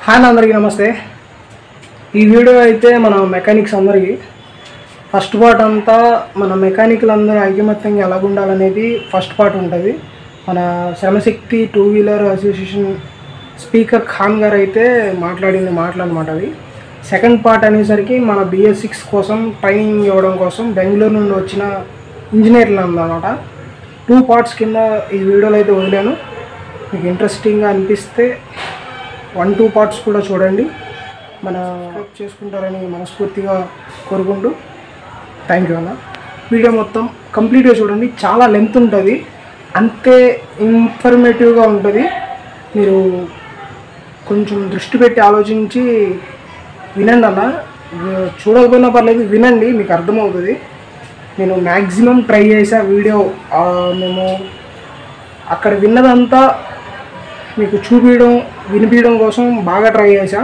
Hi అందరికీ నమస్తే. ఈ వీడియో అయితే మన మెకానిక్స్ అందరికీ ఫస్ట్ పార్ట్ అంతా మన మెకానికల్ అందరూ ఐకమత్యంగా ఎలా ఉండాలనేది ఫస్ట్ పార్ట్ ఉంటుంది. మన Shramashakti two wheeler association speaker Khan గారు అయితే మాట్లాడింది మాటలన్నమాట. అవి సెకండ్ పార్ట్ అనేసరికి మన BS6 కోసం ట్రైనింగ్ ఇవ్వడం కోసం బెంగళూరు నుండి వచ్చిన ఇంజనీర్లు అన్నమాట. 2 పార్ట్స్ కింద ఈ వీడియోలో అయితే వదిలాను. మీకు ఇంట్రెస్టింగ్గా అనిపిస్తే 1-2 పార్ట్స్ కూడా చూడండి. మన సబ్స్క్రైబ్ చేసుకుంటారని మనస్ఫూర్తిగా కోరుకుంటూ థ్యాంక్ యూ అన్న. వీడియో మొత్తం కంప్లీట్గా చూడండి. చాలా లెంత్ ఉంటుంది, అంతే ఇన్ఫర్మేటివ్గా ఉంటుంది. మీరు కొంచెం దృష్టి పెట్టి ఆలోచించి వినండి అన్న. చూడకపోయినా పర్లేదు, వినండి, మీకు అర్థమవుతుంది. నేను మ్యాక్సిమం ట్రై చేసా వీడియో. మేము అక్కడ విన్నదంతా మీకు చూపించడం వినిపించడం కోసం బాగా ట్రై చేశా.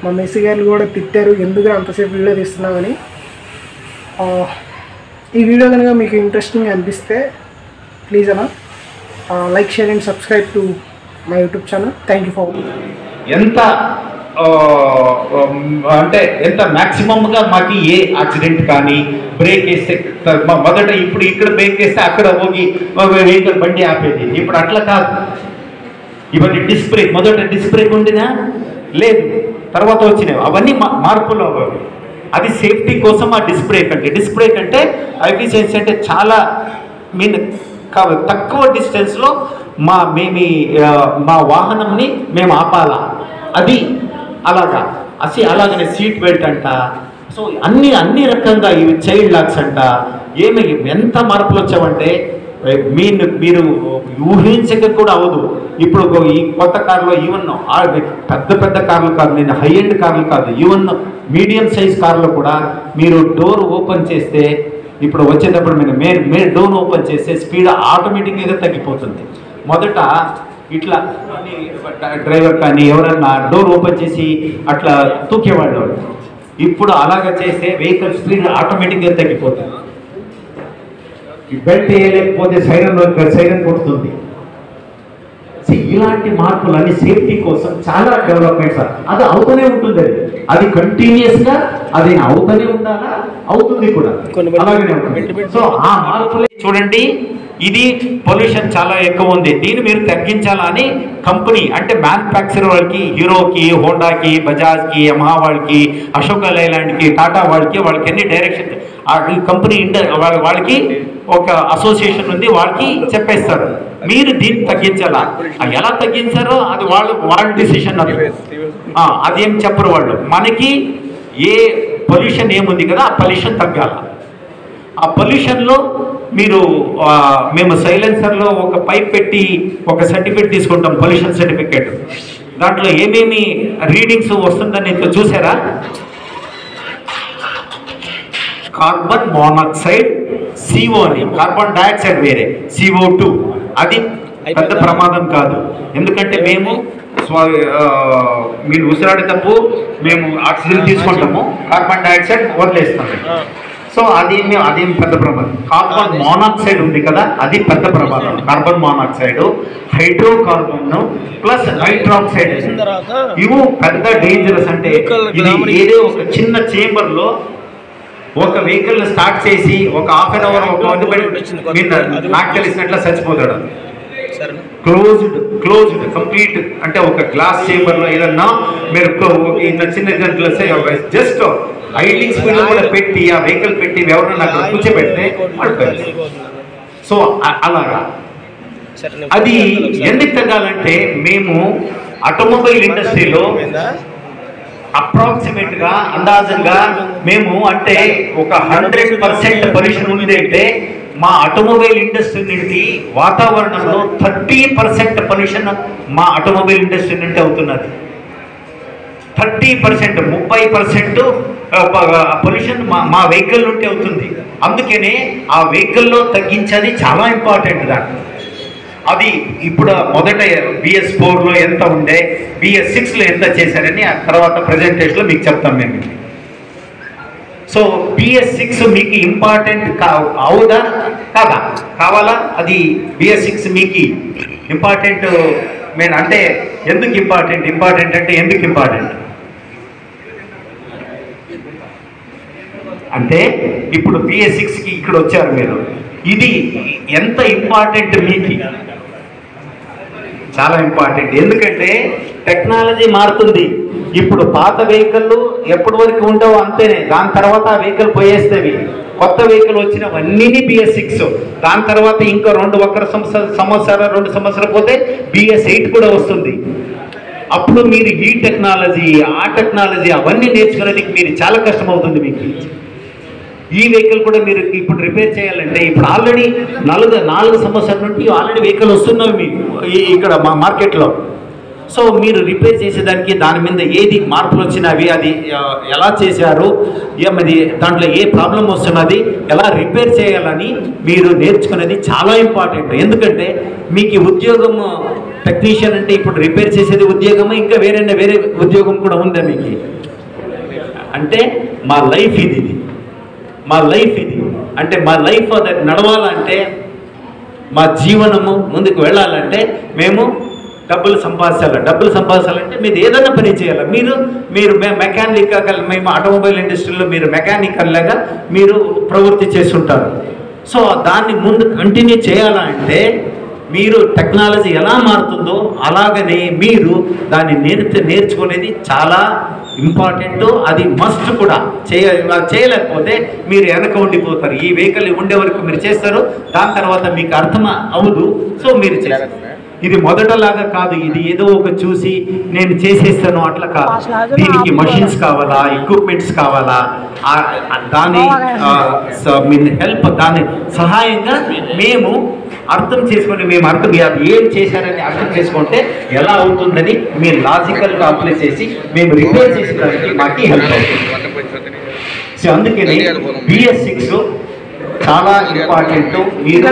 మా మెస్సి గారు కూడా తిట్టారు, ఎందుకు అంతసేపు వీడియో తీస్తున్నామని. ఈ వీడియో కనుక మీకు ఇంట్రెస్టింగ్ అనిపిస్తే ప్లీజ్ అన్న like, share and subscribe to my YouTube channel. Thank you for ఎంత అంటే ఎంత మ్యాక్సిమంగా మాకు ఏ యాక్సిడెంట్ కానీ బ్రేక్ వేస్తే మొదట ఇప్పుడు ఇక్కడ బ్రేక్ వేస్తే అక్కడ పోగి వెహికల్ బండి ఆపేది. ఇప్పుడు అట్లా కాదు. ఇవన్నీ డిస్క్ బ్రేక్, మొదట డిస్క్ బ్రేక్ ఉండినా లేదు, తర్వాత వచ్చినాయి అవన్నీ మార్పులు అవ్వవు. అది సేఫ్టీ కోసం ఆ డిస్క్ బ్రేక్ అంటే ఎఫిషియన్సీ అంటే చాలా తక్కువ డిస్టెన్స్లో మా వాహనంని మేము ఆపాలా, అది అలాగనే సీట్ బెల్ట్ అంట. సో అన్ని రకంగా ఇవి చైల్డ్ లాక్స్ అంట. ఎంత మార్పులు వచ్చావంటే మీరు ఊహించక కూడా అవ్వదు. ఇప్పుడు ఈ కొత్త కార్లో ఈవెన్ పెద్ద కార్లు కాదు, నేను హై ఎండ్ కార్లు కాదు, ఈవెన్ మీడియం సైజ్ కార్లో కూడా మీరు డోర్ ఓపెన్ చేస్తే, ఇప్పుడు వచ్చేటప్పుడు మీరు డోర్ ఓపెన్ చేస్తే స్పీడ్ ఆటోమేటిక్గా తగ్గిపోతుంది. మొదట ఇట్లా డ్రైవర్ కానీ ఎవరన్నా డోర్ ఓపెన్ చేసి అట్లా తూకేవాళ్ళు. ఇప్పుడు అలాగ చేస్తే వెహికల్ స్పీడ్ ఆటోమేటిక్గా తగ్గిపోతుంది. బెల్ట్ వేయలేకపోతే సైరన్ కొడుతుంది. ఇలాంటి మార్పులు అన్ని సేఫ్టీ కోసం చాలా డెవలప్మెంట్స్ అది అవుతూనే ఉంటుంది. అది కంటిన్యూస్గా అది అవుతూనే ఉండాలా, అవుతుంది కూడా, అలాగనే ఉంటుంది. సో ఆ మార్పులే చూడండి. ఇది పొల్యూషన్ చాలా ఎక్కువ ఉంది, దీన్ని మీరు తగ్గించాలని కంపెనీ అంటే మ్యానుఫ్యాక్చర్ వాళ్ళకి, హీరోకి, హోండాకి, బజాజ్కి, యమహా వాళ్ళకి, అశోక్ లైలాండ్కి, టాటా వాళ్ళకి ఎన్ని డైరెక్షన్ కంపెనీ వాళ్ళకి ఒక అసోసియేషన్ ఉంది, వాళ్ళకి చెప్పేస్తారు మీరు దీన్ని తగ్గించాలా. ఎలా తగ్గించారో అది వాళ్ళ డిసిషన్. అదేం చెప్పరు వాళ్ళు. మనకి ఏ పొల్యూషన్ ఏముంది కదా, ఆ పొల్యూషన్ తగ్గాల. ఆ పొల్యూషన్లో మేము సైలెన్సర్లో ఒక పైప్ పెట్టి ఒక సర్టిఫికేట్ తీసుకుంటాం, పొల్యూషన్ సర్టిఫికేట్. దాంట్లో ఏమేమి రీడింగ్స్ వస్తుందని చూసారా? కార్బన్ మోనాక్సైడ్, CO అని, కార్బన్ డయాక్సైడ్ వేరే, CO2. అది పెద్ద ప్రమాదం కాదు, ఎందుకంటే మీరు ఉసిరాడేటప్పుడు మేము ఆక్సిజన్ తీసుకుంటాము, కార్బన్ డయాక్సైడ్ వదిలేస్తాము. సో అదేం పెద్ద ప్రమాదం. కార్బన్ మోనాక్సైడ్ ఉంది కదా, అది పెద్ద ప్రమాదం. కార్బన్ మోనాక్సైడ్, హైడ్రోకార్బన్ ప్లస్ నైట్రాక్సైడ్, ఇవి పెద్ద డేంజరస్. అంటే ఇది ఏదో ఒక చిన్న చేంబర్లో ఒక వెహికల్ స్టార్ట్ చేసి ఒక హాఫ్ అన్ అవర్ నాకు తెలిసినట్లా చచ్చిపోతాడు. Closed complete. అంటే ఒక గ్లాస్ చేంబర్లో ఏదన్నా మీరు చిన్న జస్ట్ ఐడ్లింగ్ స్పీడ్ కూడా పెట్టి ఆ వెహికల్ పెట్టి ఎవరన్నా అక్కడ కూర్చోబెడితే పడిపోయింది. సో అలాగా అది ఎందుకు తగ్గాలంటే మేము ఆటోమొబైల్ ఇండస్ట్రీలో అప్రాక్సిమేట్గా అందాజంగా మేము అంటే ఒక 100% పొల్యూషన్ ఉంది అంటే మా ఆటోమొబైల్ ఇండస్ట్రీ నుండి వాతావరణంలో 30% పొల్యూషన్ మా ఆటోమొబైల్ ఇండస్ట్రీ నుండి అవుతున్నది. 30%, 30% పొల్యూషన్ మా వెహికల్ నుండి అవుతుంది. అందుకనే ఆ వెహికల్లో తగ్గించేది చాలా ఇంపార్టెంట్. అది ఇప్పుడు మొదట BS4లో ఎంత ఉండే, BS6లో ఎంత చేశారని ఆ తర్వాత ప్రజెంటేషన్లో మీకు చెప్తాం మేము. సో BS6 మీకు ఇంపార్టెంట్ అవుదా కాదా, కావాలా? అది BS6 మీకు ఇంపార్టెంట్ మెయిన్ అంటే ఎందుకు ఇంపార్టెంట్ అంటే ఎందుకు ఇంపార్టెంట్ అంటే ఇప్పుడు BS6కి ఇక్కడ వచ్చారు మీరు, ఇది ఎంత ఇంపార్టెంట్ మీకు? చాలా ఇంపార్టెంట్. ఎందుకంటే టెక్నాలజీ మారుతుంది. ఇప్పుడు పాత వెహికల్ ఎప్పటి వరకు ఉంటావో అంతేనే, దాని తర్వాత ఆ వెహికల్ పోయేస్తేవి. కొత్త వెహికల్ వచ్చినవన్నీ BS6. దాని తర్వాత ఇంకా 2 సంవత్సరాలు పోతే BS8 కూడా వస్తుంది. అప్పుడు మీరు ఈ టెక్నాలజీ ఆ టెక్నాలజీ అవన్నీ నేర్చుకునేందుకు మీరు చాలా కష్టం అవుతుంది మీకు. ఈ వెహికల్ కూడా మీరు ఇప్పుడు రిపేర్ చేయాలంటే ఇప్పుడు ఆల్రెడీ 4 సంవత్సరాల నుండి ఆల్రెడీ వెహికల్ వస్తున్నవి మీకు ఇక్కడ మా మార్కెట్లో. సో మీరు రిపేర్ చేసేదానికి దాని మీద ఏది మార్పులు వచ్చినవి, అది ఎలా చేశారు, ఏమది దాంట్లో ఏ ప్రాబ్లం వస్తున్నది, ఎలా రిపేర్ చేయాలని మీరు నేర్చుకునేది చాలా ఇంపార్టెంట్. ఎందుకంటే మీకు ఉద్యోగం టెక్నీషియన్ అంటే ఇప్పుడు రిపేర్ చేసేది ఉద్యోగం, ఇంకా వేరే ఉద్యోగం కూడా ఉందా మీకు? అంటే మా లైఫ్ ఇది అంటే మా లైఫ్ అది నడవాలంటే, మా జీవనము ముందుకు వెళ్ళాలంటే మేము డబ్బులు సంపాదించాలంటే మీరు ఏదైనా పని చేయాలి. మీరు మెకానికల్, మేము ఆటోమొబైల్ ఇండస్ట్రీలో మీరు మెకానికల్ లాగా మీరు ప్రవృత్తి చేస్తుంటారు. సో దాన్ని ముందు కంటిన్యూ చేయాలంటే మీరు టెక్నాలజీ ఎలా మారుతుందో అలాగనే మీరు దాన్ని నేర్చుకునేది చాలా ఇంపార్టెంట్. అది మస్ట్ కూడా. చేయలేకపోతే మీరు వెనక ఉండిపోతారు. ఈ వెహికల్ ఉండే వరకు మీరు చేస్తారు, దాని తర్వాత మీకు అర్థం అవ్వదు. సో మీరు చేయాలి. ఇది మొదటలాగా కాదు, ఇది ఏదో ఒక చూసి నేను చేసేస్తాను అట్లా కాదు. దీనికి మషిన్స్ కావాలా, ఎక్విప్మెంట్స్ కావాలా, దాని హెల్ప్, దాని సహాయంగా మేము అర్థం చేసుకొని అది ఏం చేశారని అర్థం చేసుకుంటే ఎలా అవుతుందని మీరు లాజికల్గా అప్లై చేసి మేము రిపేర్ చేసేదానికి మాకు హెల్ప్ అవుతుంది. సో అందుకని BS6 చాలా ఇంపార్టెంట్. మీరు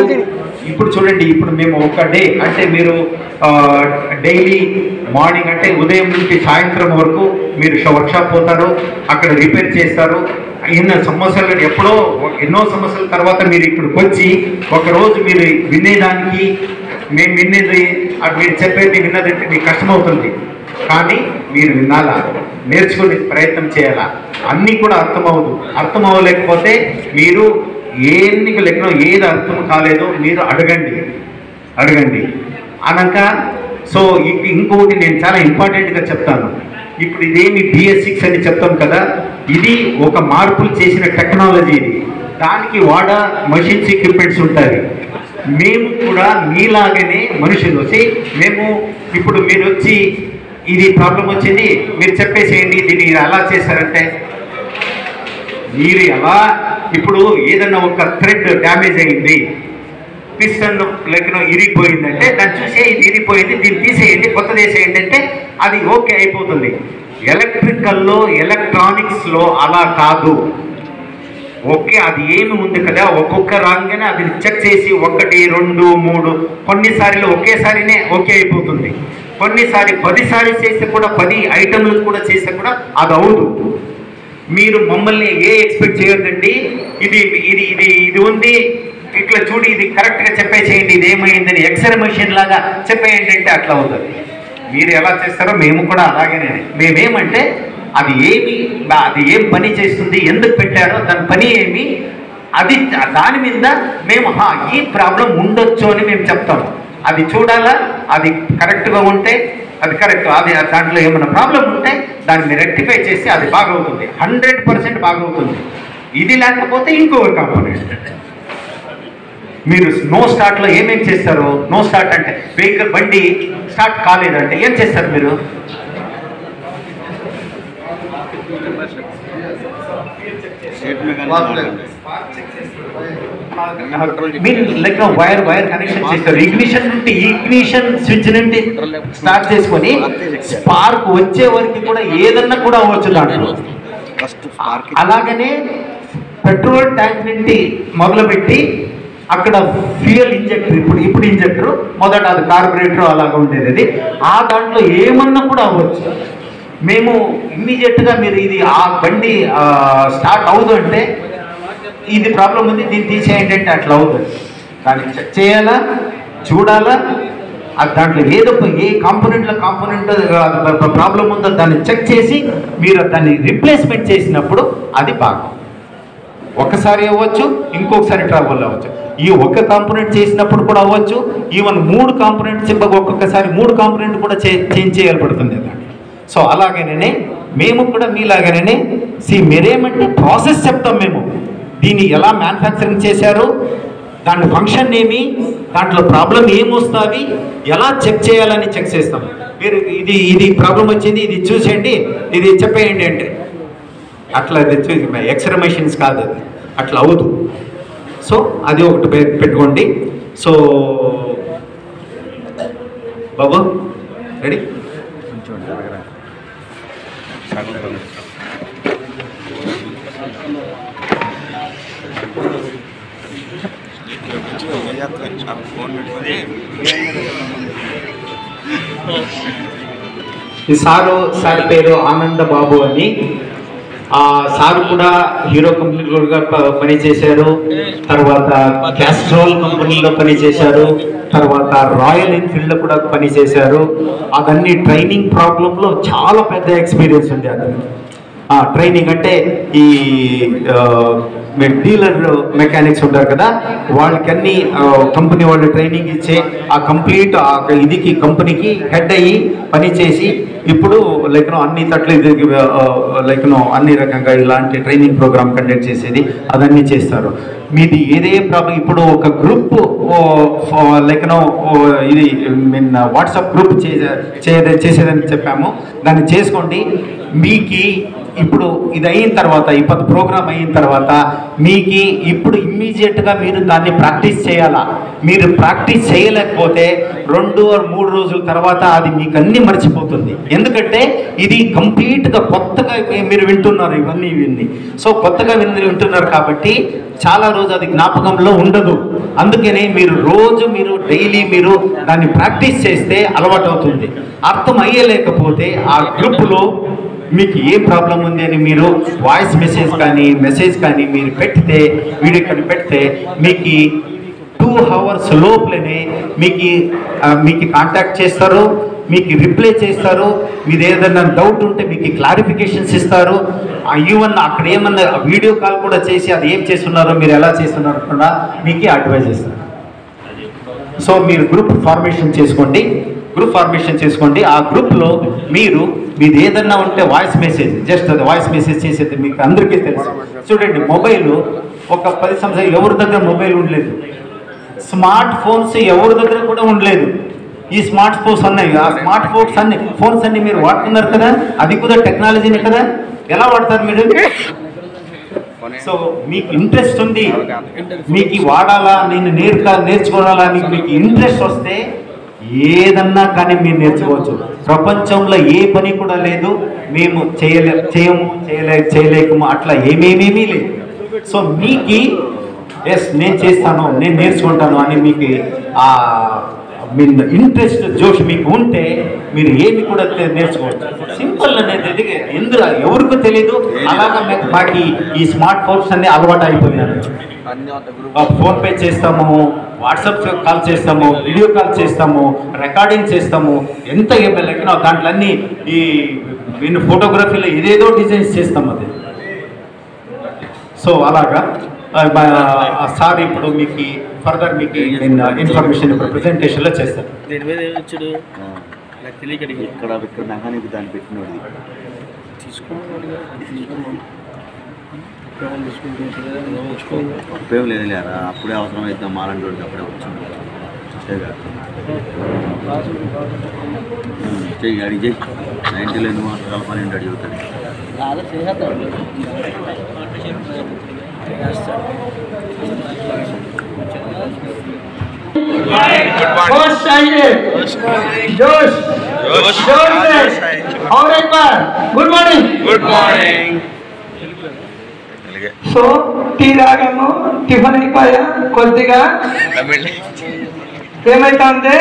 ఇప్పుడు చూడండి, ఇప్పుడు మేము ఒక డే అంటే మీరు డైలీ మార్నింగ్ అంటే ఉదయం నుంచి సాయంత్రం వరకు మీరు వర్క్షాప్ పోతారు, అక్కడ రిపేర్ చేస్తారు. ఎన్నో సంవత్సరాల తర్వాత మీరు ఇక్కడికి వచ్చి ఒకరోజు మీరు వినేదానికి, మేము వినేది మీరు చెప్పేది విన్నదంటే మీకు కష్టమవుతుంది. కానీ మీరు వినాలా, నేర్చుకునే ప్రయత్నం చేయాలా. అన్నీ కూడా అర్థం అవ్వలేకపోతే మీరు ఎన్నిక లెక్కలో ఏది అర్థం కాలేదో మీరు అడగండి అనక. సో ఇంకొకటి నేను చాలా ఇంపార్టెంట్గా చెప్తాను. ఇప్పుడు ఇదేమి BS6 అని చెప్తాం కదా, ఇది ఒక మార్పులు చేసిన టెక్నాలజీ. ఇది దానికి మషిన్స్ ఎక్విప్మెంట్స్ ఉంటాయి. మేము కూడా మీలాగనే మనుషులు వచ్చి ఇప్పుడు మీరు వచ్చి ఇది ప్రాబ్లం వచ్చింది మీరు చెప్పేసేయండి, దీన్ని ఎలా చేశారంటే మీరు ఎలా, ఇప్పుడు ఏదన్నా ఒక థ్రెడ్ డ్యామేజ్ అయింది, పిస్టన్ లెక్కన ఇరిగిపోయిందంటే దాన్ని చూసే ఇది ఇరిగిపోయింది, దీన్ని తీసేయండి, కొత్తది వేసేయండి అంటే అది ఓకే అయిపోతుంది. ఎలక్ట్రికల్లో ఎలక్ట్రానిక్స్లో అలా కాదు. ఓకే అది ఏమి ఉంది కదా, ఒక్కొక్క రాగానే అది చెక్ చేసి 1, 2, 3 కొన్నిసార్లు ఒకేసారినే ఓకే అయిపోతుంది. కొన్నిసారి 10 సార్లు చేస్తే కూడా 10 ఐటమ్లు కూడా చేస్తే కూడా అది అవదు. మీరు మమ్మల్ని ఎక్స్పెక్ట్ చేయొద్దండి. ఇది ఉంది ఇట్లా చూడి, ఇది కరెక్ట్గా చెప్పేసేయండి, ఇది ఏమైందని ఎక్స్రే మెషిన్ లాగా చెప్పేయండి అంటే అట్లా అవుతుంది. మీరు ఎలా చేస్తారో మేము కూడా అలాగేనే. మేమేమంటే అది ఏం పని చేస్తుంది, ఎందుకు పెట్టారో దాని పని ఏమి, అది దాని మీద మేము ఈ ప్రాబ్లం ఉండొచ్చు అని మేము చెప్తాము. అది చూడాలా, అది కరెక్ట్గా ఉంటే అది కరెక్ట్, అది దాంట్లో ఏమైనా ప్రాబ్లం ఉంటే దాన్ని మీరు రెక్టిఫై చేసి అది బాగవుతుంది, 100% బాగవుతుంది. ఇది లేకపోతే ఇంకొక కాంపోనెంట్. మీరు నో స్టార్ట్లో ఏమేమి చేస్తారు? నో స్టార్ట్ అంటే వెహికల్ బండి స్టార్ట్ కాలేదంటే ఏం చేస్తారు మీరు? వైర్ కనెక్షన్ చేస్తారు. ఇగ్నిషన్ స్విచ్ నుండి స్టార్ట్ చేసుకొని స్పార్క్ వచ్చే వరకు కూడా ఏదన్నా కూడా అవ్వచ్చు దాంట్లో. అలాగనే పెట్రోల్ ట్యాంక్ నుండి మొదలుపెట్టి అక్కడ ఫ్యూయల్ ఇంజెక్టర్, ఇప్పుడు ఇంజెక్టర్ మొదట అది కార్బొరేటర్ అలాగా ఉండేది. అది ఆ దాంట్లో ఏమన్నా కూడా అవ్వచ్చు. మేము ఇమ్మీడియట్గా మీరు ఇది ఆ బండి స్టార్ట్ అవ్వదు అంటే ఇది ప్రాబ్లం ఉంది, దీన్ని తీసేయండి అంటే అట్లా అవుతుంది. దాన్ని చెక్ చేయాలా, చూడాలా, దాంట్లో ఏదో ఏ కాంపోనెంట్ ప్రాబ్లం ఉందో దాన్ని చెక్ చేసి మీరు దాన్ని రిప్లేస్మెంట్ చేసినప్పుడు అది బాగా ఒకసారి అవ్వచ్చు, ఇంకొకసారి ట్రావెల్ అవ్వచ్చు. ఈ ఒక్క కాంపోనెంట్ చేసినప్పుడు కూడా అవ్వచ్చు, ఈవెన్ 3 కాంపోనెంట్స్ ఒక్కొక్కసారి 3 కాంపోనెంట్ కూడా చేంజ్ చేయాలి పడుతుంది. సో అలాగేనే మేము కూడా మీలాగానే మీరేమంటే ప్రాసెస్ చెప్తాం. మేము దీన్ని ఎలా మ్యానుఫ్యాక్చరింగ్ చేశారు, దాని ఫంక్షన్ ఏమి, దాంట్లో ప్రాబ్లం ఏమొస్తుంది, ఎలా చెక్ చేయాలని చెక్ చేస్తాం. మీరు ఇది ప్రాబ్లం వచ్చింది, ఇది చూసేయండి, ఇది చెప్పేయండి అంటే అట్లా ఎక్స్రే మెషిన్స్ కాదు, అది అట్లా అవ్వదు. సో అది ఒకటి పెట్టుకోండి. సో బాబు రెడీ? ఈ సార్ పేరు ఆనంద బాబు అని. సార్ కూడా హీరో కంపెనీలో పనిచేశారు, తర్వాత క్యాస్ట్రోల్ కంపెనీలో పనిచేశారు, తర్వాత రాయల్ ఎన్ఫీల్డ్లో కూడా పనిచేశారు. అదన్నీ ట్రైనింగ్ ప్రాబ్లంలో చాలా పెద్ద ఎక్స్పీరియన్స్ ఉంది. అది ట్రైనింగ్ అంటే ఈ డీలర్ మెకానిక్స్ ఉంటారు కదా, వాళ్ళకి అన్ని కంపెనీ వాళ్ళు ట్రైనింగ్ ఇచ్చే ఆ కంప్లీట్ ఇదికి కంపెనీకి హెడ్ అయ్యి పనిచేసి ఇప్పుడు అన్ని తట్లు అన్ని రకంగా ఇలాంటి ట్రైనింగ్ ప్రోగ్రామ్ కండక్ట్ చేసేది అదన్నీ చేస్తారు. మీది ఏదే ప్రాబ్లం, ఇప్పుడు ఒక గ్రూప్ ఇది వాట్సాప్ గ్రూప్ చేసేదని చెప్పాము, దాన్ని చేసుకోండి. మీకు ఇప్పుడు ఇది అయిన తర్వాత, ఈ ప్రోగ్రామ్ అయిన తర్వాత మీకు ఇప్పుడు ఇమ్మీడియట్గా మీరు దాన్ని ప్రాక్టీస్ చేయాలా. మీరు ప్రాక్టీస్ చేయలేకపోతే 2 or 3 రోజుల తర్వాత అది మీకు అన్నీ మర్చిపోతుంది. ఎందుకంటే ఇది కంప్లీట్గా కొత్తగా మీరు వింటున్నారు ఇవన్నీ. సో కొత్తగా వింటున్నారు కాబట్టి చాలా రోజు అది జ్ఞాపకంలో ఉండదు. అందుకనే మీరు డైలీ మీరు దాన్ని ప్రాక్టీస్ చేస్తే అలవాటు అవుతుంది. అర్థం అయ్యలేకపోతే ఆ గ్రూప్లో మీకు ఏ ప్రాబ్లం ఉంది అని మీరు వాయిస్ మెసేజ్ కానీ మీరు వీడియో కానీ పెడితే మీకు 2 hours లోపలనే మీకు కాంటాక్ట్ చేస్తారు, మీకు రిప్లై చేస్తారు. మీరు ఏదైనా డౌట్ ఉంటే మీకు క్లారిఫికేషన్స్ ఇస్తారు. ఈవెన్ అక్కడ ఏమన్నా వీడియో కాల్ కూడా చేసి అది ఏం చేస్తున్నారో, మీరు ఎలా చేస్తున్నారో కూడా మీకు అడ్వైజ్ ఇస్తారు. సో మీరు గ్రూప్ ఫార్మేషన్ చేసుకోండి. ఆ గ్రూప్లో మీది ఏదన్నా ఉంటే వాయిస్ మెసేజ్, జస్ట్ అది వాయిస్ మెసేజ్ చేసేది మీకు అందరికీ తెలుసు. చూడండి, మొబైల్ ఒక 10 సంవత్సరాలు ఎవరి దగ్గర మొబైల్ ఉండలేదు, స్మార్ట్ ఫోన్స్ ఎవరి దగ్గర కూడా ఉండలేదు. ఈ స్మార్ట్ ఫోన్స్ ఉన్నాయి, ఆ స్మార్ట్ ఫోన్స్ అన్ని మీరు వాడుతున్నారు కదా, అది కూడా టెక్నాలజీనే కదా. ఎలా వాడతారు మీరు? సో మీకు ఇంట్రెస్ట్ ఉంది, మీకు వాడాలా, నేను నేర్చుకోవాలా, మీకు ఇంట్రెస్ట్ వస్తే ఏదన్నా కానీ మీరు నేర్చుకోవచ్చు. ప్రపంచంలో ఏ పని కూడా లేదు మేము చేయలేకము అట్లా ఏమేమీ లేదు. సో మీకు నేను చేస్తాను, నేను నేర్చుకుంటాను అని మీకు ఇంట్రెస్ట్ జోష్ మీకు ఉంటే మీరు ఏమి కూడా నేర్చుకోవచ్చు. సింపుల్ అనేది ఎవరికి తెలీదు. అలాగా మాకు ఈ స్మార్ట్ ఫోన్స్ అన్ని అలవాటు అయిపోయినారు. ఫోన్పే చేస్తాము, వాట్సాప్ కాల్ చేస్తాము, వీడియో కాల్ చేస్తాము, రికార్డింగ్ చేస్తాము, ఎంత లెక్కన దాంట్లో అన్ని ఈ ఫోటోగ్రఫీలో ఏదేదో డిజైన్స్ చేస్తాం. అది సో అలాగా సార్ ఇప్పుడు మీకు ఫర్దర్ మీకు ఇన్ఫర్మేషన్ ఇప్పుడు ప్రెజెంటేషన్లో చేస్తాను. దీని మీద ఏమొచ్చాడు నాకు తెలియక ఇక్కడ నగానికి దాన్ని పెట్టినోడి ఉపయోగం లేదు లేరా, అప్పుడే అవసరం అయితే మాలంటి వాడికి అప్పుడే వచ్చింది. చెయ్యి అడిగి చెయ్యి 90లో ఎన్ని మాటలు కలపాలి ఏంటి అడుగుతాడు. Good morning. సో టీ తాగాము, టిఫిన్ అయిపోయా, కొద్దిగా ఏమైతుంది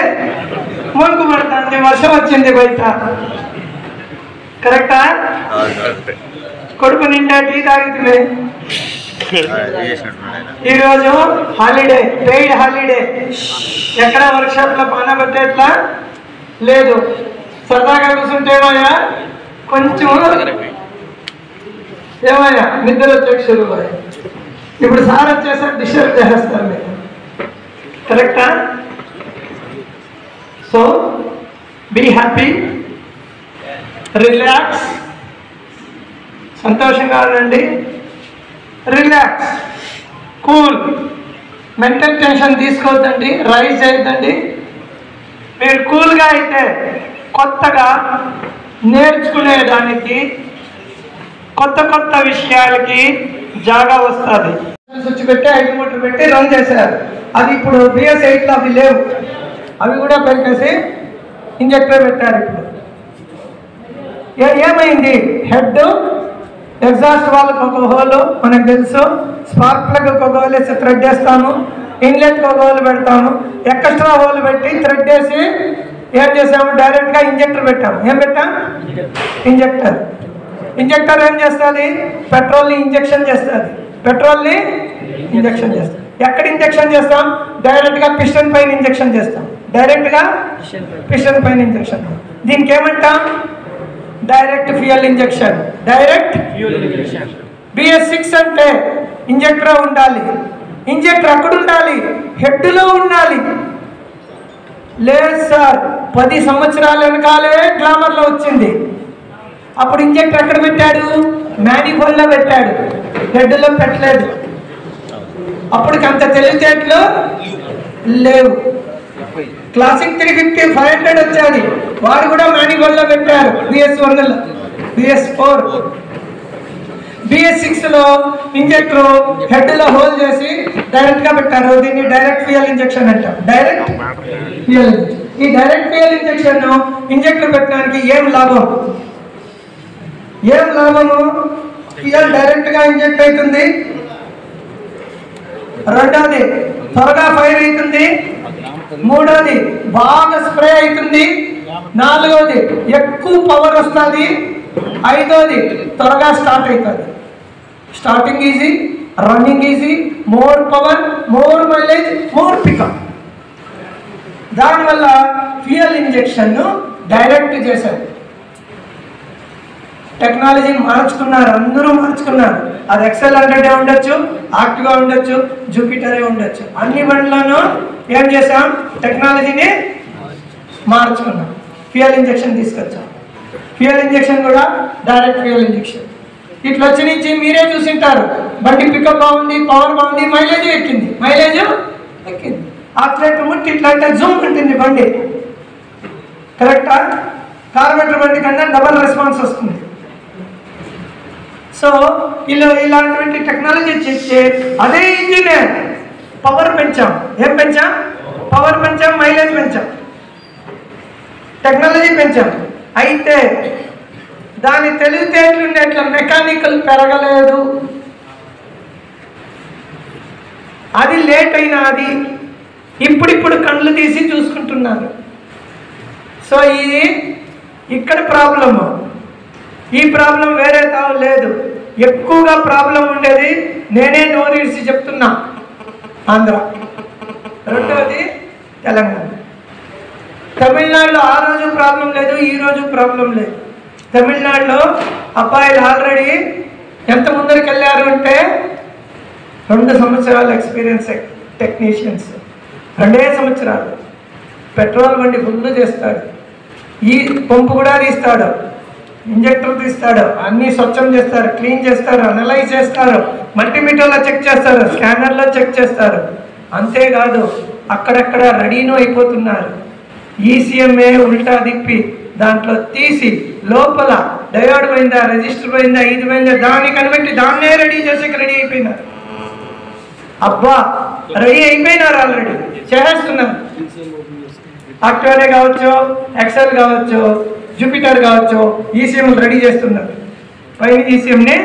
మునుకు పడుతుంది, వర్షం వచ్చింది బయట. కరెక్టా? కొడుకు నిండా టీ తాగితే ఈరోజు హాలిడే, పెయిడ్ హాలిడే. ఎక్కడ వర్క్షాప్లో పని పెట్టేట్లా లేదు. సరదాగా కూర్చుంటే ఏమయ్యా కొంచెం ఏమయ్యా నిద్ర వచ్చేక్షలు. ఇప్పుడు సార్ వచ్చేసరికి డిస్టర్బ్ చేసేస్తారు మీరు. కరెక్టా? సో బీ హ్యాపీ, రిలాక్స్, సంతోషంగా ఉండండి, రిలాక్స్, కూల్. మెంటల్ టెన్షన్ తీసుకోవద్దండి, రైజ్ చేయొద్దండి. మీరు కూల్గా అయితే కొత్తగా నేర్చుకునేదానికి, కొత్త కొత్త విషయాలకి జాగా వస్తుంది. స్విచ్ పెట్టి 5 మీటర్ పెట్టి రన్ చేశారు. అది ఇప్పుడు BS8లో అవి లేవు, అవి కూడా పెట్టేసి ఇంజెక్టర్ పెట్టారు. ఇప్పుడు ఏమైంది? హెడ్ ఎగ్జాస్ట్ వాళ్ళకి ఒక హోల్ మనకు తెలుసు, స్పార్క్ ప్లగ్ ఒక హోల్ వేసి థ్రెడ్ వేస్తాము, ఇన్లెట్కి ఒక హోల్ పెడతాము, ఎక్స్ట్రా హోల్ పెట్టి థ్రెడ్ వేసి ఏం చేసాము? డైరెక్ట్గా ఇంజెక్టర్ పెట్టాము. ఏం పెట్టాం? ఇంజెక్టర్. ఇంజెక్టర్ ఏం చేస్తుంది? పెట్రోల్ని ఇంజెక్షన్ చేస్తుంది. పెట్రోల్ని ఇంజెక్షన్ చేస్తాం. ఎక్కడ ఇంజెక్షన్ చేస్తాం? డైరెక్ట్గా పిస్టన్ పైన ఇంజెక్షన్ చేస్తాం. డైరెక్ట్గా పిస్టన్ పైన ఇంజెక్షన్. దీనికి ఏమంటాం? Direct fuel injection. Direct BS6 అంటే ఇంజెక్టర్ ఉండాలి. ఇంజెక్టర్ అక్కడ ఉండాలి, హెడ్లో ఉండాలి. లేదు సార్, 10 సంవత్సరాల వెనకాలే గ్లామర్లో వచ్చింది. అప్పుడు ఇంజెక్టర్ ఎక్కడ పెట్టాడు? మ్యానిఫోల్డ్లో పెట్టాడు, హెడ్లో పెట్టలేదు. అప్పటికి అంత తెలివితేటలు లేవు. క్లాసిక్ 350 500 వచ్చేది, వారు కూడా మ్యానిఫోల్డ్లో పెట్టారు. BS1లో, BS4, BS6లో ఇంజెక్టర్ హెడ్లో హోల్ చేసి డైరెక్ట్గా పెట్టారు. దీన్ని డైరెక్ట్ ఫ్యూయల్ ఇంజెక్షన్ అంటారు. Direct fuel injection. ఈ డైరెక్ట్ ఫ్యూయల్ ఇంజెక్షన్ ఇంజెక్టర్ పెట్టడానికి ఏం లాభం? ఏం లాభము? ఫ్యూయల్ డైరెక్ట్గా ఇంజెక్ట్ అవుతుంది. రెండోది త్వరగా ఫైర్ అవుతుంది. మూడోది బాగా స్ప్రే అవుతుంది. నాలుగోది ఎక్కువ పవర్ వస్తుంది. ఐదోది త్వరగా స్టార్ట్ అవుతుంది. Starting easy, running easy, more power, more mileage, more pickup. దానివల్ల ఫ్యూయల్ ఇంజెక్షన్ను డైరెక్ట్ చేశారు. టెక్నాలజీని మార్చుకున్నారు, అందరూ మార్చుకున్నారు. అది XL100 ఉండొచ్చు, యాక్టివా ఉండొచ్చు, జూపిటరే ఉండొచ్చు. అన్ని బండ్లను ఏం చేసాం? టెక్నాలజీని మార్చుకున్నాం, ఫ్యూయల్ ఇంజెక్షన్ తీసుకొచ్చాం. ఫ్యూయల్ ఇంజెక్షన్ కూడా డైరెక్ట్ ఫ్యూయల్ ఇంజెక్షన్. ఇట్లా వచ్చి నుంచి మీరే చూసింటారు, బండి పికప్ బాగుంది, పవర్ బాగుంది, మైలేజ్ ఎక్కింది. మైలేజ్ ఎక్కింది. ఆక్సిలేటర్ ముట్టి ఇట్లా అంటే జూమ్ ఉంటుంది బండి. కరెక్టా? కార్బెటర్ బండి కన్నా డబల్ రెస్పాన్స్ వస్తుంది. సో ఇలాంటి టెక్నాలజీ చేస్తే అదే ఇంజినే పవర్ పెంచాం. ఏం పెంచాం? పవర్ పెంచాం, మైలేజ్ పెంచాం, టెక్నాలజీ పెంచాం. అయితే దాని తెలివితేటలుండేట్ల మెకానికల్ పెరగలేదు. అది లేట్ అయినా అది ఇప్పుడిప్పుడు కళ్ళు తీసి చూసుకుంటున్నారు. సో ఇది ఇక్కడ ప్రాబ్లము. ఈ ప్రాబ్లం వేరే తావు లేదు. ఎక్కువగా ప్రాబ్లం ఉండేది నేనే నోరిసి చెప్తున్నా, ఆంధ్ర. రెండవది తెలంగాణ. తమిళనాడులో ఆ రోజు ప్రాబ్లం లేదు, ఈ రోజు ప్రాబ్లం లేదు. తమిళనాడులో అబ్బాయిలు ఆల్రెడీ ఎంత ముందరికి వెళ్ళారు అంటే 2 సంవత్సరాల ఎక్స్పీరియన్స్ టెక్నీషియన్స్. 2 సంవత్సరాలు పెట్రోల్ బండి ఫుల్ చేస్తాడు, ఈ పంపు కూడా తీస్తాడు, ఇంజెక్టర్ తీస్తాడు, అన్నీ స్వచ్ఛం చేస్తారు, క్లీన్ చేస్తారు, అనలైజ్ చేస్తారు, మల్టీమీటర్లో చెక్ చేస్తారు, స్కానర్లో చెక్ చేస్తారు. అంతేకాదు అక్కడక్కడ రెడీనో అయిపోతున్నారు. ECMA ఉల్టా తిప్పి దాంట్లో తీసి లోపల డయోడ్ పోయిందా, రెజిస్టర్ పోయిందా, ఇది పోయిందా దాన్ని కనిపెట్టి దాన్నే రెడీ చేసేకి రెడీ అయిపోయినారు. అబ్బా, రెడీ అయిపోయినారు, ఆల్రెడీ చేస్తున్నారు. యాక్టివానే కావచ్చు, ఎక్సెల్ కావచ్చు, జూపిటర్ కావచ్చు, ECM రెడీ చేస్తున్నారు. పైన ECMని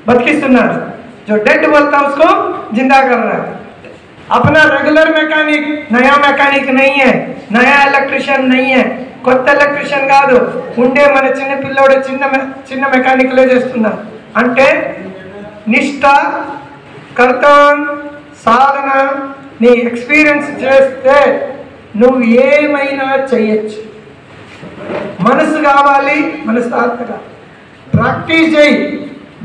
బతికిస్తున్నారు. जो डेड बोलता उसको जिंदा कर रहा है. अपना रेगुलर मैकेनिक, नया मैकेनिक नहीं है, नया इलेक्ट्रिशियन नहीं है, కొత్త ఎలక్ట్రిషియన్ కాదు, ఉండే మన చిన్న పిల్లోడు చిన్న మెకానికలే చేస్తున్నారు. అంటే నిష్ఠ, కర్తాన్ సాధన నీ ఎక్స్పీరియన్స్ చేస్తే నువ్వు ఏమైనా చెయ్యొచ్చు. మనసు కావాలి, మనస్తాత్మక ప్రాక్టీస్ చేయి,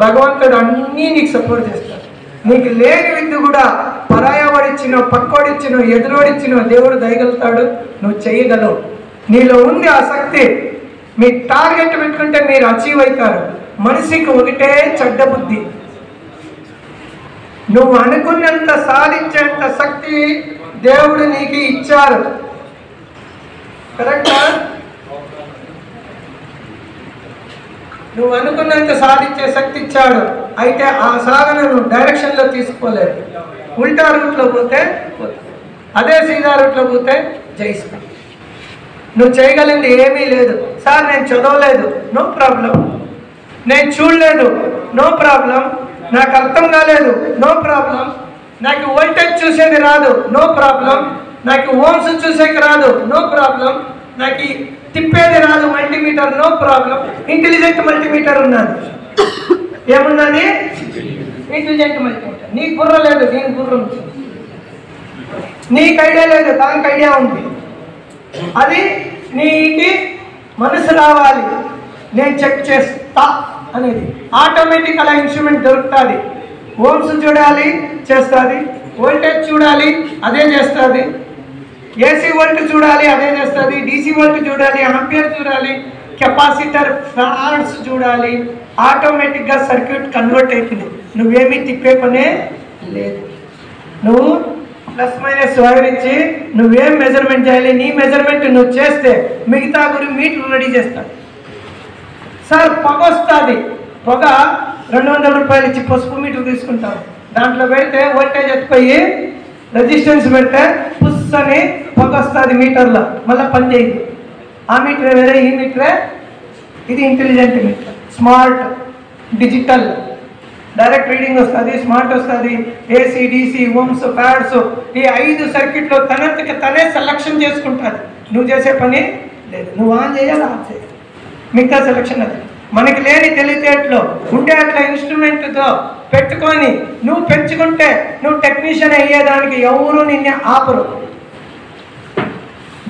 భగవంతుడు అన్నీ నీకు సపోర్ట్ చేస్తాడు. నీకు లేని విద్య కూడా పరాయవాడిచ్చినో పక్కోడిచ్చినో ఎదురోడిచ్చినో దేవుడు దయగలుగుతాడు, నువ్వు చేయగలవు. నీలో ఉంది ఆ శక్తి. మీ టార్గెట్ పెట్టుకుంటే మీరు అచీవ్ అవుతారు. మనిషికి ఒకటే చెడ్డ బుద్ధి. నువ్వు అనుకున్నంత సాధించేంత శక్తి దేవుడు నీకు ఇచ్చారు, కరెక్టా? నువ్వు అనుకున్నంత సాధించే శక్తి ఇచ్చాడు. అయితే ఆ సాధనను డైరెక్షన్లో తీసుకోలేదు. ఉల్టా రూట్లో పోతే అదే సీదా రూట్లో పోతే జయిస్తా. నువ్వు చేయగలిగింది ఏమీ లేదు. సార్ నేను చదవలేదు, నో ప్రాబ్లం. నేను చూడలేదు, నో ప్రాబ్లం. నాకు అర్థం కాలేదు, నో ప్రాబ్లం. నాకు వోల్టేజ్ చూసేది రాదు, నో ప్రాబ్లం. నాకు ఓమ్స్ చూసేకి రాదు, నో ప్రాబ్లం. నాకు తిప్పేది రాదు multimeter, no problem. Intelligent multimeter ఉన్నది. ఏమున్నది? Intelligent multimeter. నీకు బుర్ర లేదు, దీనికి బుర్ర ఉంది. నీకు ఐడియా లేదు, దానికి ఐడియా ఉంది. అది నీకు మనసు రావాలి, నేను చెక్ చేస్తా అనేది. ఆటోమేటిక్ అలా ఇన్స్ట్రుమెంట్ దొరుకుతుంది. ఓమ్స్ చూడాలి, చేస్తుంది. వోల్టేజ్ చూడాలి, అదే చేస్తుంది. ఏసీ వోల్ట్ చూడాలి, అదే చేస్తుంది. డీసీ వోల్ట్ చూడాలి, ఆంపియర్ చూడాలి, కెపాసిటర్ ఫ్యాన్స్ చూడాలి. ఆటోమేటిక్గా సర్క్యూట్ కన్వర్ట్ అవుతుంది. నువ్వేమీ తిప్పే పనే లేదు. నువ్వు ప్లస్ మైనస్ వైర్ ఇచ్చి నువ్వేం మెజర్మెంట్ చేయాలి, నీ మెజర్మెంట్ నువ్వు చేస్తే మిగతా గురి మీటర్ రెడీ చేస్తాడు. సార్ పొగ వస్తుంది, పొగ 200 రూపాయలు ఇచ్చి పసుపు మీటర్ తీసుకుంటాం. దాంట్లో పెడితే వోల్టేజ్ ఎత్తిపోయి రెసిస్టెన్స్ పెడితే పుస్ అని పొగ వస్తుంది మీటర్లో, మళ్ళీ పని చేయదు. ఆ మీటరే వేరే, ఈ మీటరే. ఇది intelligent meter, smart, digital, direct reading వస్తుంది, స్మార్ట్ వస్తుంది. ఏసీ, డీసీ, ఓమ్స్, ఫ్యాడ్స్, ఈ 5 సర్క్యూట్లో తనంతకి తనే సెలక్షన్ చేసుకుంటుంది. నువ్వు చేసే పని లేదు. నువ్వు ఆన్ చేయాలి, ఆఫ్ చేయాలి, మిగతా సెలక్షన్ అది. మనకి లేని తెలివితేటలో ఉండే అట్లా ఇన్స్ట్రుమెంట్తో పెట్టుకొని నువ్వు పెంచుకుంటే నువ్వు టెక్నీషియన్ అయ్యేదానికి ఎవరు నిన్నే ఆపరు.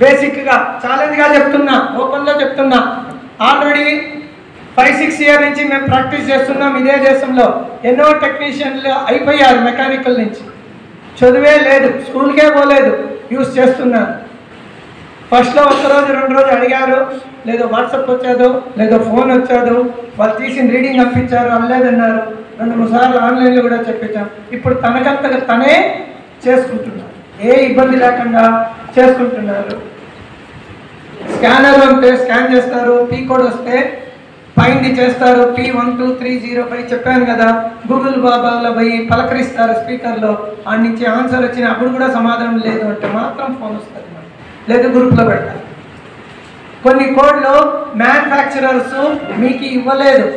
బేసిక్గా ఛాలెంజ్గా చెప్తున్నా, ఓపెన్లో చెప్తున్నా. ఆల్రెడీ 5-6 ఇయర్ నుంచి మేము ప్రాక్టీస్ చేస్తున్నాం ఇదే దేశంలో. ఎన్నో టెక్నీషియన్లు అయిపోయారు మెకానికల్ నుంచి. చదివే లేదు, స్కూల్కే పోలేదు, యూజ్ చేస్తున్నారు. ఫస్ట్లో 1 రోజు 2 రోజు అడిగారు, లేదో వాట్సాప్ వచ్చాదో, లేదో ఫోన్ వచ్చాదో, వాళ్ళు తీసిన రీడింగ్ పంపించారు, అల్లేదన్నారు. 2-3 సార్లు ఆన్లైన్లో కూడా చెప్పించాం. ఇప్పుడు తనకంతగా తనే చేసుకుంటున్నారు, ఏ ఇబ్బంది లేకుండా చేసుకుంటున్నారు. స్కానర్ ఉంటే స్కాన్ చేస్తారు, పీ కోడ్ వస్తే పైంది చేస్తారు. P12305 చెప్పాను కదా, గూగుల్ బాబాలో పోయి పలకరిస్తారు స్పీకర్లో. ఆ నుంచి ఆన్సర్ వచ్చిన అప్పుడు కూడా సమాధానం లేదు అంటే మాత్రం ఫోన్ వస్తుంది, లేదు గ్రూప్లో పెడతారు. కొన్ని కోడ్లు మ్యానుఫ్యాక్చరర్స్ మీకు ఇవ్వలేదు.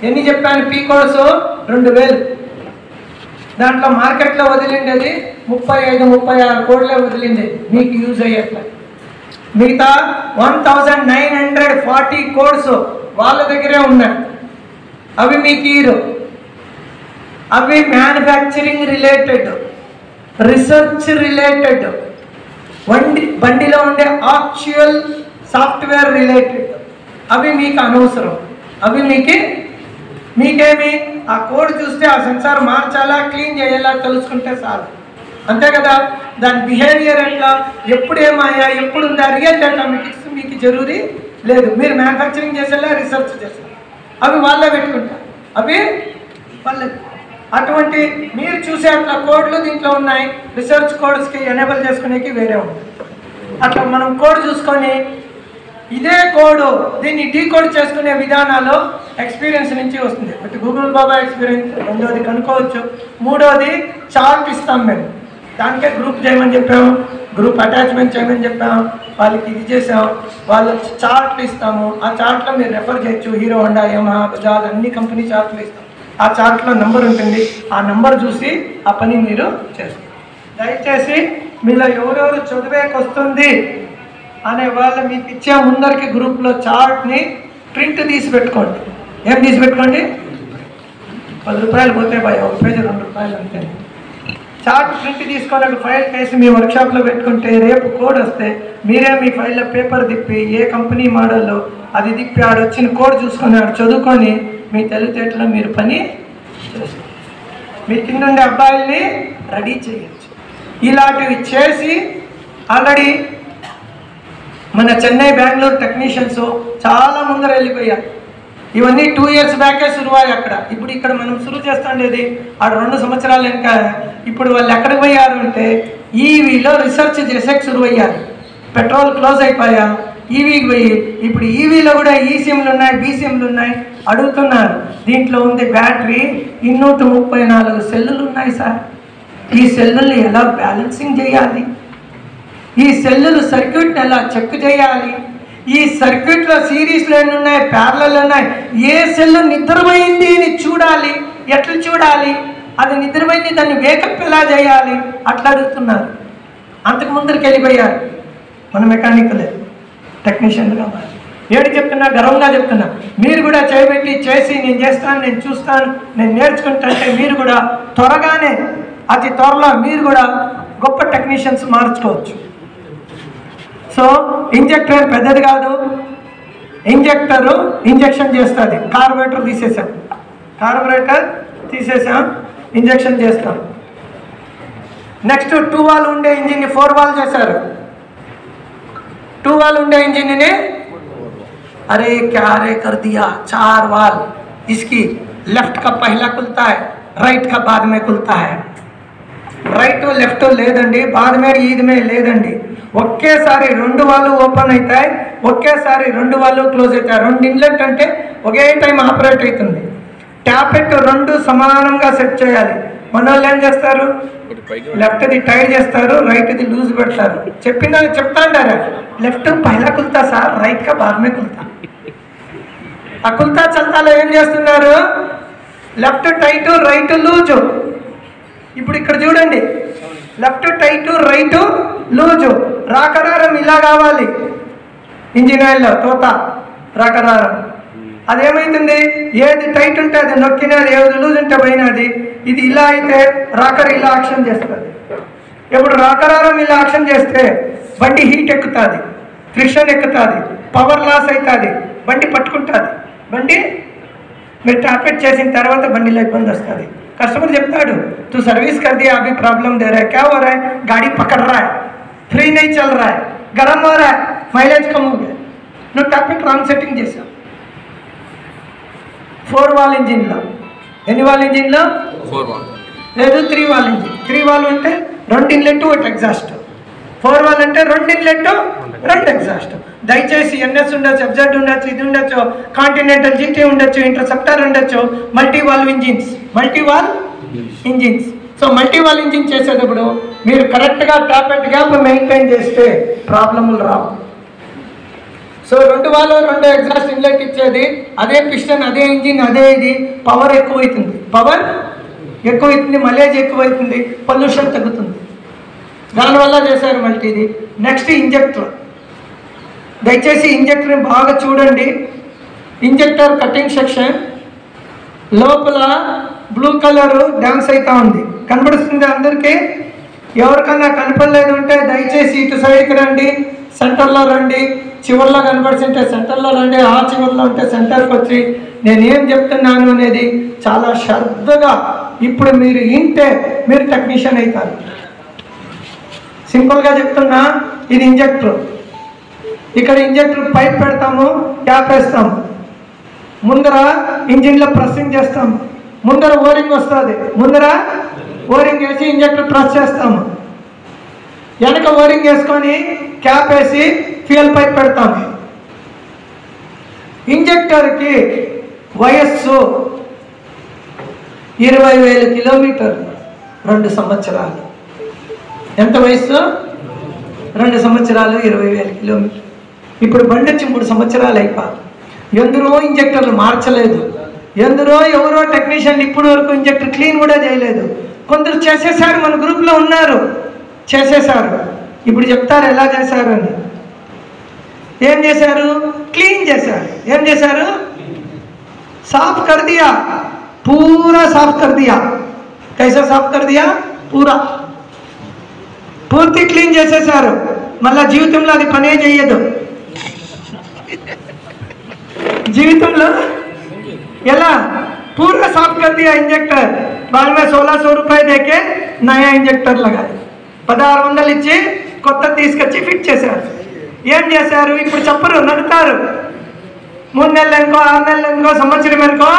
ఎన్ని చెప్పాను? P codes 2000. దాంట్లో మార్కెట్లో వదిలిండేది 35-36 కోడ్లే వదిలింది మీకు యూజ్ అయ్యేట్లా. మిగతా 1940 కోడ్స్ వాళ్ళ దగ్గరే ఉన్నాయి. అవి మీకు ఇరు. అవి మ్యానుఫ్యాక్చరింగ్ రిలేటెడ్, రీసెర్చ్ రిలేటెడ్, బండిలో ఉండే యాక్చువల్ సాఫ్ట్వేర్ రిలేటెడ్. అవి మీకు అనవసరం. అవి మీకేమి ఆ కోడ్ చూస్తే ఆ సెన్సార్ మార్చాలా, క్లీన్ చేయాలా తెలుసుకుంటే చాలు, అంతే కదా. దాని బిహేవియర్ ఎట్లా, ఎప్పుడు ఏమాయా, ఎప్పుడు ఉందా, రియల్ డేటా మీకు జరూరీ లేదు. మీరు మ్యానుఫ్యాక్చరింగ్ చేసేలా, రీసెర్చ్ చేసేలా, అవి వాళ్ళే పెట్టుకుంటారు. అవి వాళ్ళే. అటువంటి మీరు చూసే అట్లా కోడ్లు దీంట్లో ఉన్నాయి. రీసెర్చ్ కోడ్స్కి ఎనేబుల్ చేసుకునేకి వేరే ఉంది. అట్లా మనం కోడ్ చూసుకొని ఇదే కోడ్ దీన్ని డీకోడ్ చేసుకునే విధానాలు ఎక్స్పీరియన్స్ నుంచి వస్తుంది. ఒకటి గూగుల్ బాబా ఎక్స్పీరియన్స్, రెండోది కనుక్కోవచ్చు, మూడోది చార్ట్ ఇస్తాం మేము. దానికే గ్రూప్ చేయమని చెప్పాము, గ్రూప్ అటాచ్మెంట్ చేయమని చెప్పాము. వాళ్ళకి ఇది చేసాం, వాళ్ళు చార్ట్లు ఇస్తాము. ఆ చార్ట్లో మీరు రెఫర్ చేయొచ్చు. హీరో హోండా, యమహా, బజాజ్ అన్ని కంపెనీ చార్ట్లు ఇస్తాం. ఆ చార్ట్లో నెంబర్ ఉంటుంది. ఆ నెంబర్ చూసి ఆ పని మీరు చేస్తారు. దయచేసి మీలో ఎవరెవరు చదివేకి వస్తుంది అనే వాళ్ళు మీకు ఇచ్చే ముందరికి గ్రూప్లో చార్ట్ని ప్రింట్ తీసి పెట్టుకోండి. ఏం తీసి పెట్టుకోండి? రూపాయలు పోతే భయ, ఒక పేజీ 2 రూపాయలు అంతే. చార్ట్ ప్రింట్ తీసుకొని ఒక ఫైల్ కేసి మీ వర్క్షాప్లో పెట్టుకుంటే రేపు కోడ్ వస్తే మీరే మీ ఫైల్లో పేపర్ తిప్పి ఏ కంపెనీ మోడల్లో అది తిప్పి ఆడు వచ్చిన కోడ్ చూసుకొని ఆడు చదువుకొని మీ తెలివితేటలో మీరు పని చేస్తారు. మీ కింద ఉండే అబ్బాయిల్ని రెడీ చేయొచ్చు. ఇలాంటివి చేసి ఆల్రెడీ మన చెన్నై బెంగళూరు టెక్నీషియన్స్ చాలా ముందర వెళ్ళిపోయారు. ఇవన్నీ 2 years బ్యాకే సురువాయి అక్కడ. ఇప్పుడు ఇక్కడ మనం సురు చేస్తుండేది ఆడ 2 సంవత్సరాలు ఇంకా. ఇప్పుడు వాళ్ళు ఎక్కడికి పోయారు అంటే ఈవీలో రీసెర్చ్ చేసేకి సురువయ్యారు. పెట్రోల్ క్లోజ్ అయిపోయా, ఈవీకి పోయి ఇప్పుడు ఈవీలో కూడా ఈసీఎంలు ఉన్నాయి, బీసీఎంలు ఉన్నాయి. అడుగుతున్నారు దీంట్లో ఉంది బ్యాటరీ 234 సెల్లులు ఉన్నాయి సార్. ఈ సెల్లుల్ని ఎలా బ్యాలెన్సింగ్ చేయాలి, ఈ సెల్లులు సర్క్యూట్ని ఎలా చెక్ చేయాలి, ఈ సర్క్యూట్లో సిరీస్లో ఎన్ని ఉన్నాయి, ప్యారలల్ ఉన్నాయి, ఏ సెల్ నిద్రపోయింది అని చూడాలి, ఎట్లా చూడాలి, అది నిద్రపోయింది దాన్ని వేకప్ ఎలా చేయాలి, అట్లా అడుగుతున్నారు. అంతకు ముందరికి వెళ్ళిపోయారు మన మెకానికల్ టెక్నీషియన్గా. ఏడు చెప్తున్నా, గర్వంగా చెప్తున్నా, మీరు కూడా చేయబెట్టి చేసి నేను చేస్తాను, నేను చూస్తాను, నేను నేర్చుకుంటుంటే మీరు కూడా త్వరగానే అతి త్వరలో మీరు కూడా గొప్ప టెక్నీషియన్స్ మార్చుకోవచ్చు. సో ఇంజెక్టర్ పెద్దది కాదు, ఇంజెక్టరు ఇంజెక్షన్ చేస్తుంది. కార్బొరేటర్ తీసేసాం, కార్బొరేటర్ తీసేసాం, ఇంజెక్షన్ చేస్తాం. నెక్స్ట్ 2 వాల్ ఉండే ఇంజిన్ని 4 వాల్ చేశారు. 2 वाल ఉండే इंजन ने अरे क्या रे कर दिया 4 वाल. इसकी लेफ्ट का पहला खुलता है, राइट का बाद में खुलता है. రైట్ లెఫ్ట్ లేదండి, बाद में ఈద్ में లేదండి. ఒకేసారి 2 వాల్ ఓపెన్ అవుతాయి, ఒకేసారి 2 వాల్ క్లోజ్ అవుతాయి. 2 ఇన్లెట్ అంటే ఒకే టైం ఆపరేట్ అవుతుంది. ట్యాపెట్ 2 సమానంగా సెట్ చేయాలి. మన వాళ్ళు ఏం చేస్తారు, లెఫ్ట్ది టైట్ చేస్తారు, రైట్ది లూజ్ పెడతారు. చెప్తాండారా లెఫ్ట్ పహలా కుల్తా సార్, రైట్ కా బాద్ మే కుల్తా. ఆ కుల్తా చల్తాలో ఏం చేస్తున్నారు, లెఫ్ట్ టైట్ రైట్ లూజు. ఇప్పుడు ఇక్కడ చూడండి, లెఫ్ట్ టైట్ రైట్ లూజు. రాకరారం ఇలా కావాలి ఇంజిన్ ఆయిల్లో, తోత రాకరారం. అదేమైతుంది, ఏది టైట్ ఉంటే అది నొక్కినది, ఏది లూజ్ ఉంటే పోయినది. ఇది ఇలా అయితే రాకర్ ఇలా యాక్షన్ చేస్తుంది. ఇప్పుడు రాకరారం ఇలా యాక్షన్ చేస్తే బండి హీట్ ఎక్కుతుంది, ఫ్రిక్షన్ ఎక్కుతుంది, పవర్ లాస్ అవుతుంది, బండి పట్టుకుంటుంది. బండి మీరు ట్యాపెట్ చేసిన తర్వాత బండిలో ఇబ్బంది వస్తుంది. कस्टमर చెప్తాడు, तू सर्विस कर दिया अभी प्रॉब्लम दे रहा है, क्या हो रहा है, गाड़ी पकड़ रहा है, फ्री नहीं चल रहा है, गर्म हो रहा है, माइलेज कम हो गया. నువ్వు ట్యాపెట్ రాంగ్ సెట్టింగ్ చేసావు. 4 వాల్ ఇంజిన్లో ఎన్ని వాల్ ఇంజిన్లో 4 వాల్ లేదు, 3 వాల్ ఇంజిన్. 3 వాల్ అంటే 2 ఇన్లెట్ 1 ఎగ్జాస్ట్. 4 వాల్ అంటే 2 ఇన్లెట్ 2 ఎగ్జాస్ట్. దయచేసి ఎన్ఎస్ ఉండొచ్చు, ఎఫ్జెడ్ ఉండొచ్చు, ఇది ఉండొచ్చు, కాంటినెంటల్ జీటీ ఉండొచ్చు, ఇంటర్సెప్టర్ ఉండొచ్చు, multi wall engines. So multi wall engine చేసేటప్పుడు మీరు కరెక్ట్గా ట్యాపెట్ గ్యాప్ మెయింటైన్ చేస్తే ప్రాబ్లములు రావు. సో 2 వాల్ 2 ఎగ్జాస్ట్ ఇన్లెట్ ఇచ్చేది, అదే పిస్టన్, అదే ఇంజిన్, అదే ఇది. పవర్ ఎక్కువైతుంది, మైలేజ్ ఎక్కువైతుంది, పొల్యూషన్ తగ్గుతుంది. దానివల్ల చేశారు మల్టీది. Next injector. దయచేసి ఇంజెక్టర్ని బాగా చూడండి. ఇంజెక్టర్ కటింగ్ సెక్షన్ లోపల బ్లూ కలర్ డాన్స్ అవుతా ఉంది, కనబడుతుంది అందరికీ. ఎవరికన్నా కనపడలేదు అంటే దయచేసి ఇటు సైడ్కి రండి, సెంటర్లో రండి. చివరిలో కనబడుతుంటే సెంటర్లో రండి, ఆ చివరిలో ఉంటే సెంటర్కి వచ్చి నేనేం చెప్తున్నాను అనేది చాలా శ్రద్ధగా ఇప్పుడు మీరు వింటే మీరు టెక్నీషియన్ అవుతారు. సింపుల్గా చెప్తున్నా, ఇది ఇంజెక్టర్. ఇక్కడ ఇంజెక్టర్ పైప్ పెడతాము, ట్యాప్ వేస్తాము, ముందర ఇంజిన్లో ప్రెస్సింగ్ చేస్తాము, ముందర ఓరింగ్ వస్తుంది, ముందర ఓరింగ్ వేసి ఇంజెక్టర్ ప్రెస్ చేస్తాము, వెనక ఓరింగ్ వేసుకొని క్యాప్ వేసి ఫ్యూయల్ పైప్ పెడతాము. ఇంజెక్టర్కి వయస్సు 20,000 కిలోమీటర్లు, 2 సంవత్సరాలు. ఎంత వయస్సు, 2 సంవత్సరాలు, 20,000 కిలోమీటర్లు. ఇప్పుడు బండి వచ్చి 3 సంవత్సరాలు అయిపోయి. ఎందరో ఇంజెక్టర్లు మార్చలేదు, ఎందరో ఎవరో టెక్నీషియన్లు ఇప్పుడు వరకు ఇంజెక్టర్ క్లీన్ కూడా చేయలేదు. కొందరు చేసేసారు, మన గ్రూప్లో ఉన్నారు, చేసేసారు. ఇప్పుడు చెప్తారు ఎలా చేశారు అని. ఏం చేశారు, క్లీన్ చేశారు. ఏం చేశారు, సాఫ్ కర్ దియా, पूरा साफ कर दिया। कैसा साफ कर दिया? पूरा పూర్తి క్లీన్ చేసేసారు. మళ్ళా జీవితంలో అది పనే చెయ్యదు. జీవితంలో ఎలా पूरा साफ कर दिया इंजेक्टर। बाद में 1600 रुपए देके नया इंजेक्टर लगाया। 1600 ఇచ్చి కొత్త తీసుకొచ్చి ఫిట్ చేశారు. ఏం చేశారు? ఇప్పుడు చెప్పరు, నడుతారు. 3 నెలలనుకో 6 నెలలనుకో సంవత్సరం అనుకో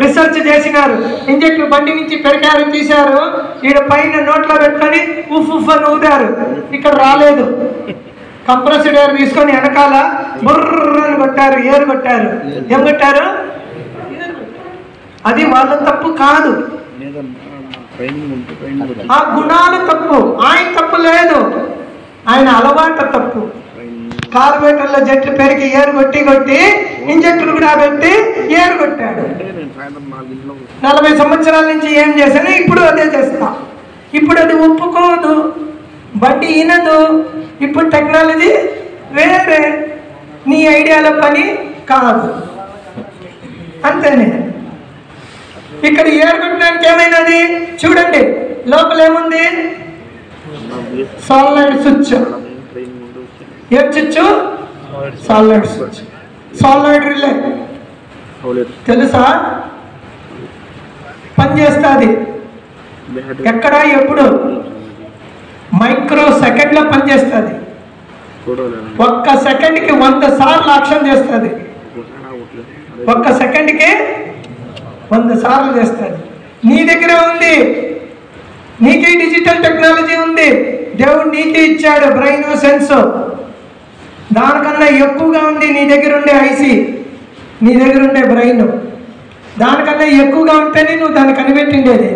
రీసెర్చ్ చేసినారు. ఇంజెక్టర్ బండి నుంచి పెరికారు, తీశారు. ఈడ పైన నోట్లో పెట్టుకొని ఉఫ్ ఉఫ్ అని ఊదారు. ఇక్కడ రాలేదు. కంప్రెస్డ్ ఎయిర్ తీసుకొని వెనకాల బుర్రని కొట్టారు, ఏరు కొట్టారు. ఏం కొట్టారు? అది వాళ్ళ తప్పు కాదు, ఆ గుణాలు తప్పు. ఆయన తప్పు లేదు, ఆయన అలవాటు తప్పు. కార్బోరేటర్లో జట్లు పెరిగి ఏరు కొట్టి కొట్టి ఇంజెక్టర్ కూడా పెట్టి ఏరు కొట్టాడు. 40 సంవత్సరాల నుంచి ఏం చేశాను, ఇప్పుడు అదే చేస్తా. ఇప్పుడు అది ఒప్పుకోదు, బండి ఈనదు. ఇప్పుడు టెక్నాలజీ వేరే, నీ ఐడియాల పని కాదు. అంతేనే. ఇక్కడ ఏరు కొట్టడానికి ఏమైనది చూడండి, లోపల ఏముంది? Solid switch. ఏం switch? Solid switch. Solid relay తెలుసా? పనిచేస్తుంది. ఎక్కడ, ఎప్పుడు? మైక్రో సెకండ్లో పనిచేస్తుంది. 1 సెకండ్కి 100 సార్లు యాక్షన్ చేస్తుంది. 1 సెకండ్కి 100 సార్లు చేస్తుంది. నీ దగ్గర ఉంది, నీకే డిజిటల్ టెక్నాలజీ ఉంది. దేవుడు నీకే ఇచ్చాడు బ్రెయిన్, సెన్స్. దానికన్నా ఎక్కువగా ఉంది నీ దగ్గర ఉండే ఐసి, నీ దగ్గర ఉండే బ్రెయిన్. దానికన్నా ఎక్కువగా ఉంటేనే నువ్వు దాన్ని కనిపెట్టిండేది.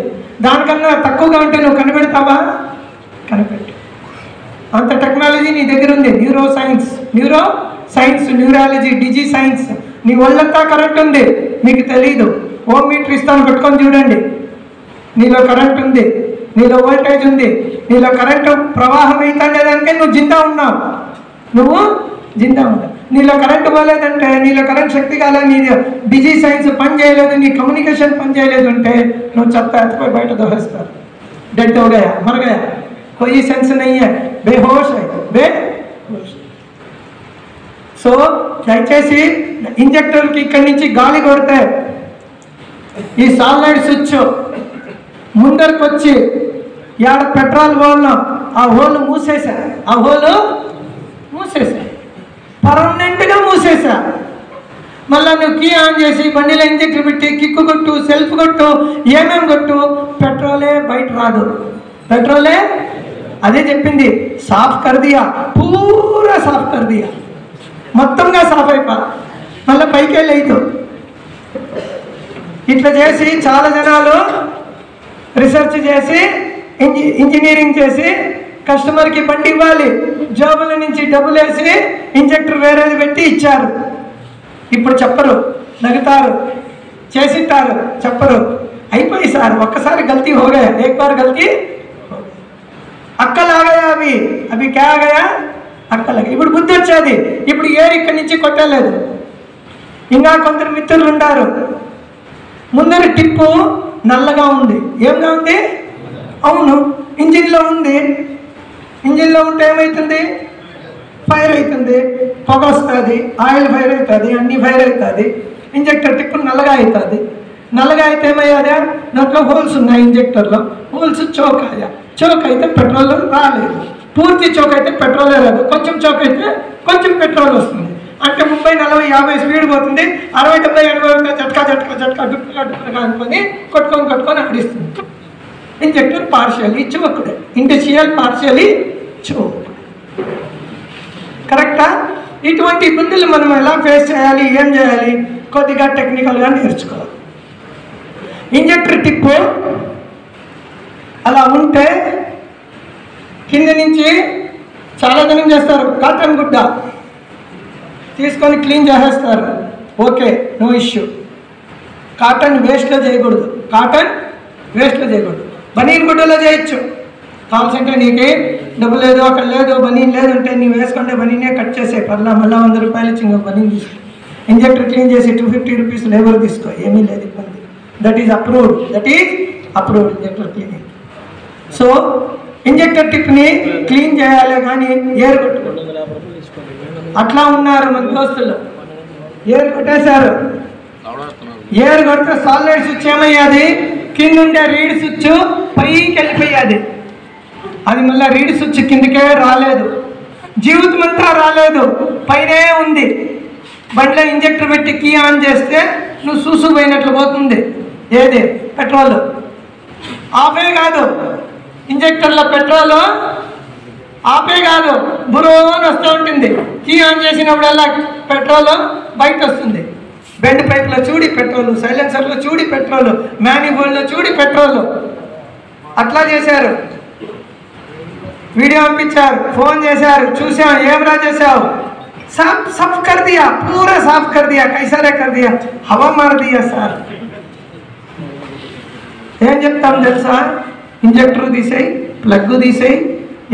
దానికన్నా తక్కువగా ఉంటే నువ్వు కనిపెడతావా? కనిపెట్టు. అంత టెక్నాలజీ నీ దగ్గర ఉంది. న్యూరో సైన్స్, న్యూరాలజీ, డిజీ సైన్స్. నీ ఒళ్ళంతా కరెంట్ ఉంది, మీకు తెలీదు. ఓమ్ మీటర్ ఇస్తాను, పెట్టుకొని చూడండి. నీలో కరెంట్ ఉంది, నీలో వోల్టేజ్ ఉంది, నీలో కరెంటు ప్రవాహం అవుతుండే దానికే నువ్వు జిందా ఉన్నావు. నువ్వు జిందా ఉన్నావు. నీలో కరెంటు పోలేదంటే, నీలో కరెంట్ శక్తి కాలేదు, నీ డిజీ సైన్స్ పని చేయలేదు, నీ కమ్యూనికేషన్ పని చేయలేదు అంటే నువ్వు చెత్త ఎత్తిపోయి బయట దోహేస్తారు. డెడ్ हो गया, मर गया, कोई सेंस नहीं है, बेहोश है, बेहोश. సో దయచేసి ఇంజెక్టర్కి ఇక్కడి నుంచి గాలి కొడితే ఈ సాలిడ్ స్విచ్ ముందరికి వచ్చి యాడ పెట్రోల్ హోల్, ఆ హోల్ మూసేసా. ఆ హోల్ మూసేసా, పర్మనెంట్గా మూసేసా. మళ్ళీ నువ్వు కీ ఆన్ చేసి బండిలో ఇంజెక్టర్ పెట్టి కిక్కు కొట్టు, సెల్ఫ్ కొట్టు, ఏమేమి కొట్టు, పెట్రోలే బయట రాదు. పెట్రోలే అదే చెప్పింది, సాఫ్ కర్దియా, పూరా సాఫ్ కర్దియా, మొత్తంగా సాఫ్ అయిపో. మళ్ళీ పైకి వెళ్ళదు. ఇట్లా చేసి చాలా జనాలు రీసెర్చ్ చేసి ఇంజనీరింగ్ చేసి కస్టమర్కి బండి ఇవ్వాలి, జోబుల నుంచి డబ్బులు వేసి ఇంజెక్టర్ వేరేది పెట్టి ఇచ్చారు. ఇప్పుడు చెప్పరు, నగుతారు, చేసిట్టారు, చెప్పరు. అయిపోయి సార్, ఒక్కసారి గల్తీ हो गया, एक बार गलती అక్కలాగయా. అవి క్యా గయా, అక్కలాగా. ఇప్పుడు బుద్ధి వచ్చేది. ఇప్పుడు ఏరు ఇక్కడి నుంచి కొట్టలేదు. ఇంకా కొందరు మిత్రులు ఉంటారు, ముందర టిప్పు నల్లగా ఉంది. ఏంగా ఉంది? అవును, ఇంజిన్లో ఉంది. ఇంజిన్లో ఉంటే ఏమవుతుంది? ఫైర్ అవుతుంది, పొగ వస్తుంది, ఆయిల్ ఫైర్ అవుతుంది, అన్ని ఫైర్ అవుతుంది. ఇంజెక్టర్ టిప్పు నల్లగా అవుతుంది. నల్లగా అయితే ఏమయ్యాదా? దాంట్లో హోల్స్ ఉన్నాయి. ఇంజెక్టర్లో హోల్స్ చోక్ అయ్యా. చోక్ అయితే పెట్రోల్ రాలేదు. పూర్తి చోక్ అయితే పెట్రోలే రాదు. కొంచెం చోక్ అయితే కొంచెం పెట్రోల్ వస్తుంది. అంటే 30, 40, 50 స్పీడ్ పోతుంది. 60, 70, 80 జట్కా డుప్పుగా అనుకొని కొట్టుకొని ఆడిస్తుంది. Injector partially choked, industrial partially choke. కరెక్టా? ఇటువంటి ఇబ్బందులు మనం ఎలా ఫేస్ చేయాలి, ఏం చేయాలి, కొద్దిగా టెక్నికల్గా నేర్చుకోవాలి. ఇంజెక్టర్ టిప్పు అలా ఉంటే కింద నుంచి చాలా జనం చేస్తారు, కాటన్ గుడ్డ తీసుకొని క్లీన్ చేసేస్తారు. Okay, no issue. కాటన్ వేస్ట్లో చేయకూడదు, కాటన్ వేస్ట్లో చేయకూడదు. బనీన్ గుడ్డలో చేయొచ్చు. కావాల్సింటే నీకు డబ్బు లేదు, అక్కడ లేదు, బనీన్ లేదంటే నీవు వేసుకుంటే బనీనే కట్ చేసే పర్లా. మళ్ళీ 100 రూపాయలు ఇచ్చి ఇంకో బనీన్ తీసుకో. ఇంజెక్టర్ క్లీన్ చేసి 250 రూపీస్ లేబర్ తీసుకో, ఏమీ లేదు ఇబ్బంది. That is approved injector cleaning. So injector టిప్ని క్లీన్ చేయాలి కానీ ఏర్ కొట్టుకోండి. అట్లా ఉన్నారు మన దోస్తులు, ఏర్ కొట్టేశారు. ఏర్ కొడితే సాలిడ్ స్విచ్ ఏమయ్యాది, కింద ఉండే రీడ్ స్విచ్ పైకి వెళ్ళిపోయాది. అది మళ్ళీ రీడ్ స్విచ్ కిందకే రాలేదు, జీవితం అంతా రాలేదు, పైనే ఉంది. బండిలో ఇంజెక్టర్ పెట్టి కీ ఆన్ చేస్తే నువ్వు చూసుకుపోయినట్లు పోతుంది. ఏది పెట్రోల్ ఆపే కాదు, ఇంజెక్టర్లో పెట్రోల్ ఆపే కాదు, బురోని వస్తూ ఉంటుంది. కీ ఆన్ చేసినప్పుడల్లా పెట్రోల్ బయట వస్తుంది. బెండ్ పైప్లో చూడి పెట్రోల్, సైలెన్సర్లో చూడి పెట్రోల్, మ్యానిఫోల్డ్లో చూడి పెట్రోల్. అట్లా చేశారు. వీడియో పంపించారు, ఫోన్ చేశారు, చూసాం, ఏమరా చేసావు, సాఫ్ కర్ దియా, పూరా సాఫ్ కర్ దియా, కైసారే కర్ దియా, హవా మార్ దియా సార్. ఏం చెప్తాం తెలుసా, ఇంజెక్టర్ తీసేయి, ప్లగ్ తీసేయి,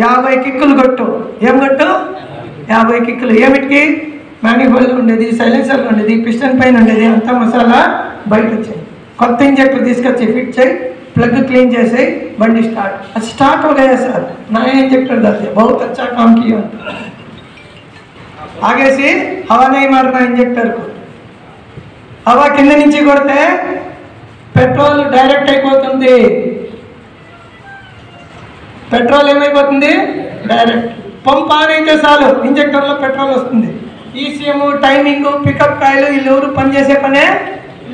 50 కిక్కులు కొట్టు. ఏం కొట్టు? 50 కిక్కులు. ఏమిటికి? మ్యానిఫోల్డ్ ఉండేది, సైలెన్సర్ ఉండేది, పిస్టన్ పైన ఉండేది, అంతా మసాలా బయట వచ్చాయి. కొత్త ఇంజెక్టర్ తీసుకొచ్చి ఫిట్ చేయి, प्लग क्लीन जैसे बंडी स्टार्ट हो गया सर, नया इंजेक्टर डालते, बहुत अच्छा काम किया। आगे से हवा नहीं मारना इंजेक्टर को, हवा किंद नीचे कोड़ते पेट्रोल डायरेक्ट అయిపోతుంది, పెట్రోల్ ఏమైపోతుంది డైరెక్ట్. పంప్ ఆన్ అయితే చాలు ఇంజెక్టర్లో పెట్రోల్ వస్తుంది. ఈసీఎం టైమింగ్ పికప్ కాయలు వీళ్ళు ఎవరు పని చేసే పనే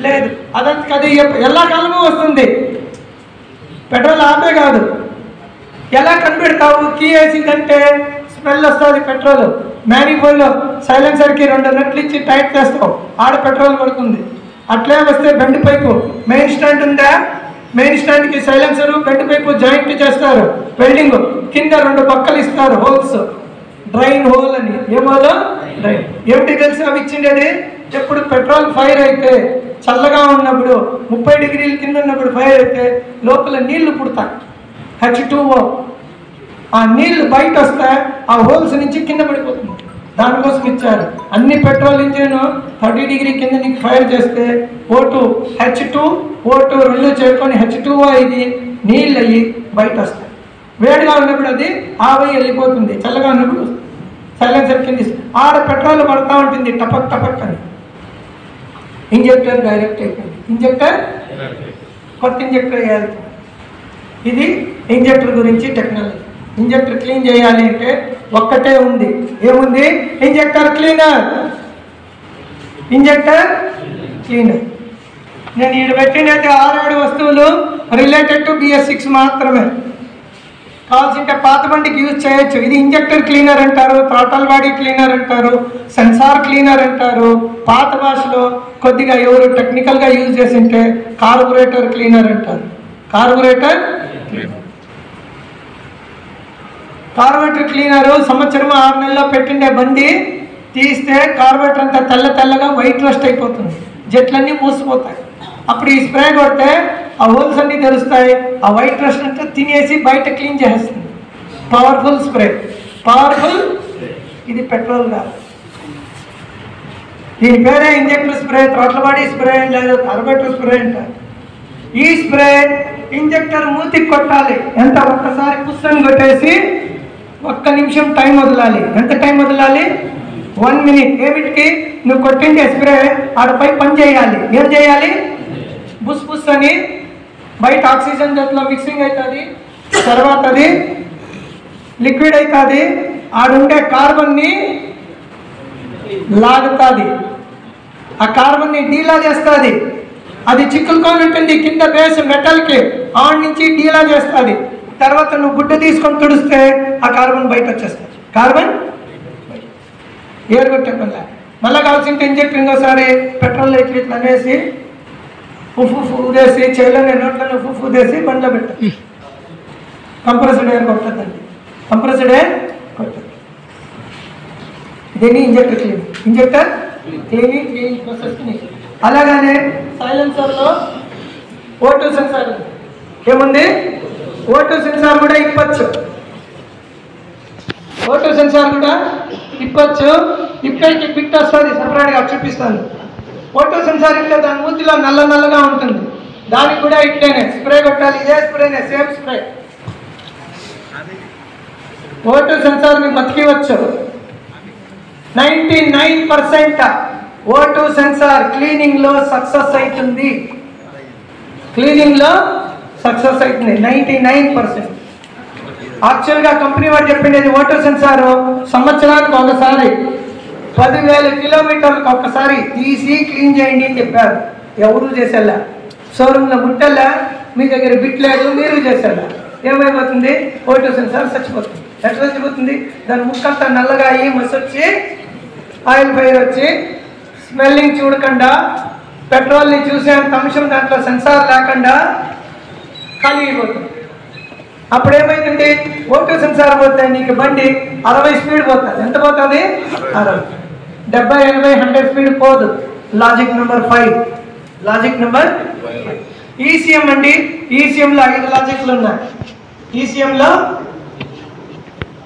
లేదు. అదంతా అది ఎలా కాలము వస్తుంది, పెట్రోల్ ఆపే కాదు. ఎలా కనిపెడతావు? కీ వేసిందంటే స్మెల్ వస్తుంది పెట్రోల్. మ్యానిఫోల్డ్ సైలెన్సర్కి 2 నట్లు ఇచ్చి టైట్ చేస్తావు, ఆడ పెట్రోల్ పడుతుంది. అట్లే వస్తే బెండ్ పైపు మెయిన్ స్టాండ్ ఉందా, మెయిన్ స్టాండ్కి సైలెన్సర్ బెండ్ పైపు జాయింట్ చేస్తారు, వెల్డింగ్ కింద 2 పక్కలు ఇస్తారు హోల్స్, డ్రైన్ హోల్ అని. ఏమోలో డ్రైన్ ఏమిటి తెలిసి అవి ఇచ్చిండేది. ఎప్పుడు పెట్రోల్ ఫైర్ అయితే చల్లగా ఉన్నప్పుడు 30 డిగ్రీల కింద ఉన్నప్పుడు ఫైర్ అయితే లోపల నీళ్లు పుడతాయి, H2O. ఆ నీళ్లు బయట వస్తే ఆ హోల్స్ నుంచి కింద పడిపోతుంది, దానికోసం ఇచ్చారు. అన్ని పెట్రోల్ ఇంజిన్ 30 డిగ్రీ కింద నీకు ఫైర్ చేస్తే O2 H2 O2 2 చేరుకొని H2O ఇది నీళ్ళు అయ్యి బయట వస్తాయి. వేడిగా ఉన్నప్పుడు అది ఆవై వెళ్ళిపోతుంది, చల్లగా ఉన్నప్పుడు సైలెన్సర్ కింద ఆడ పెట్రోల్ పడతా ఉంటుంది టపక్ టపక్ అని. ఇంజెక్టర్ డైరెక్ట్ అయిపోయింది, ఇంజెక్టర్ కొత్త ఇంజెక్టర్ వేయాలి. ఇది ఇంజెక్టర్ గురించి టెక్నాలజీ. ఇంజెక్టర్ క్లీన్ చేయాలి అంటే ఒక్కటే ఉంది, ఏముంది? Injector cleaner. Injector cleaner. నేను ఈడ పెట్టినట్టు 6 వస్తువులు రిలేటెడ్ టు BS6 మాత్రమే. కావాల్సింటే పాత బండికి యూజ్ చేయొచ్చు. ఇది ఇంజెక్టర్ క్లీనర్ అంటారు, థ్రాటల్ బాడీ క్లీనర్ అంటారు, సెన్సార్ క్లీనర్ అంటారు. పాత భాషలో కొద్దిగా ఎవరు టెక్నికల్గా యూజ్ చేసింటే కార్బొరేటర్ క్లీనర్ అంటారు. కార్బొరేటర్ క్లీనరు సంవత్సరం 6 నెలల్లో పెట్టిండే బండి తీస్తే కార్బొరేటర్ అంతా తెల్లగా వైట్ రస్ట్ అయిపోతుంది, జట్లన్నీ మూసిపోతాయి. అప్పుడు ఈ స్ప్రే కొడితే ఆ హోల్స్ అన్నీ తెరుస్తాయి, ఆ వైట్ రస్ట్ అంతా తినేసి బయట క్లీన్ చేస్తుంది. Powerful spray, powerful. ఇది పెట్రోల్ కాదు, దీని పేరే injector spray, throttle body spray లేదా కార్బొరేటర్ స్ప్రే అంటారు. ఈ స్ప్రే ఇంజెక్టర్ మూతికి కొట్టాలి. ఎంత? ఒక్కసారి పుస్తకం కొట్టేసి 1 నిమిషం టైం వదలాలి. ఎంత టైం వదలాలి? 1 మినిట్. ఏమిటికి? నువ్వు కొట్టిండే స్ప్రే ఆడపై పని చేయాలి. ఏం చేయాలి? బుస్ బుస్ అని బయట ఆక్సిజన్ దాంట్లో మిక్సింగ్ అవుతుంది, తర్వాత అది లిక్విడ్ అవుతుంది, ఆడుండే కార్బన్ని లాగుతుంది, ఆ కార్బన్ని డీలా చేస్తుంది. అది చిక్కులుకొని ఉంటుంది కింద బేస్ మెటల్కి, ఆన్ నుంచి డీలా చేస్తుంది. తర్వాత నువ్వు గుడ్డ తీసుకొని తుడిస్తే ఆ కార్బన్ బయట వచ్చేస్తుంది. కార్బన్ ఏర్ కొట్టే పనిలా. మళ్ళీ కావాల్సింటే ఇంజెక్టర్ ఇంకోసారి పెట్రోల్ ఇట్లా ఇట్లా అనేసి ఉఫు ఊదేసి చేలోనే నోట్లోనే ఉఫు ఊదేసి బండ్లో పెట్టాలి. కంప్రెస్డ్ ఎయిర్ కొట్టద్దండి, కంప్రెస్డ్ ఎయిర్ కొట్టదు. దీన్ని ఇంజెక్టర్ క్లీనింగ్ ప్రాసెస్ని. అలాగనే సైలెన్సర్లో O2 సెన్సార్ ఏముంది? O2 సెన్సార్ కూడా ఇప్పచ్చు. O2 సెన్సార్ కూడా ఇప్పచ్చు. ఇప్పటికి బిట్ వస్తుంది, సపరేట్గా చూపిస్తాను. O2 సెన్సార్ ఇట్లా దాని మూతిలో నల్లగా ఉంటుంది. దానికి కూడా ఇట్లనే స్ప్రే కొట్టాలి. ఇదే స్ప్రేనే, సేమ్ స్ప్రే. O2 సెన్సార్ ని బతికివచ్చు. 99% O2 సెన్సార్ క్లీనింగ్ లో సక్సెస్ అవుతుంది. క్లీనింగ్ లో సక్సెస్ అవుతుంది 99%. యాక్చువల్గా కంపెనీ వాడు చెప్పిండేది O2 సెన్సార్ సంవత్సరానికి ఒకసారి 10,000 కిలోమీటర్లకు ఒకసారి తీసి క్లీన్ చేయండి అని చెప్పారు. ఎవరు చేసేలా, షోరూంలో ముట్టల్లా, మీ దగ్గర బిట్ లేదు, మీరు చేసేలా. ఏమైపోతుంది? O2 సెన్సార్ చచ్చిపోతుంది. ఎట్లా చచ్చిపోతుంది? దాని ముక్కంతా నల్లగా అయ్యి మసొచ్చి ఆయిల్ ఫైర్ వచ్చి స్మెల్లింగ్ చూడకుండా, పెట్రోల్ని చూసేంత అంశం దాంట్లో సెన్సార్ లేకుండా ఖాళీ అయిపోతుంది. అప్పుడు ఏమైతుంది? O2 సెన్సార్ పోతే నీకు బండి 60 స్పీడ్ పోతుంది. ఎంత పోతుంది? 60. 70, 80, 100 స్పీడ్ పోదు. Logic number 5. Logic number 5. ECM అండి. ఈసీఎంలో 5 లాజిక్లు ఉన్నాయి. ఈసీఎంలో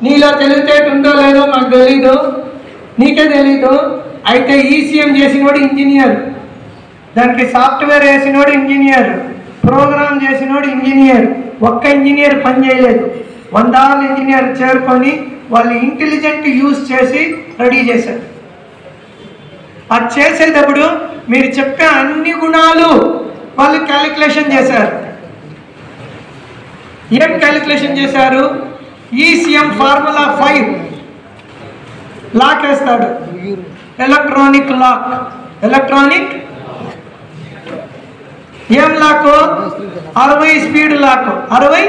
నీలో తెలివితేట ఉందో లేదో నాకు తెలీదు, నీకే తెలీదు. అయితే ఈసీఎం చేసినోడు ఇంజనీర్, దానికి సాఫ్ట్వేర్ వేసినోడు ఇంజనీర్, ప్రోగ్రామ్ చేసినోడు ఇంజనీర్. ఒక్క ఇంజనీర్ పని చేయలేదు, 100 ఇంజనీర్ చేరుకొని వాళ్ళు ఇంటెలిజెంట్ యూజ్ చేసి రెడీ చేశారు. అది చేసేటప్పుడు మీరు చెప్పే అన్ని గుణాలు వాళ్ళు క్యాలిక్యులేషన్ చేశారు. ఏం క్యాలిక్యులేషన్ చేశారు? ఈసీఎం ఫార్ములా 5 లాక్ వేస్తాడు. Electronic lock. ఎలక్ట్రానిక్ ఏం లాకు? 60 speed lock. 60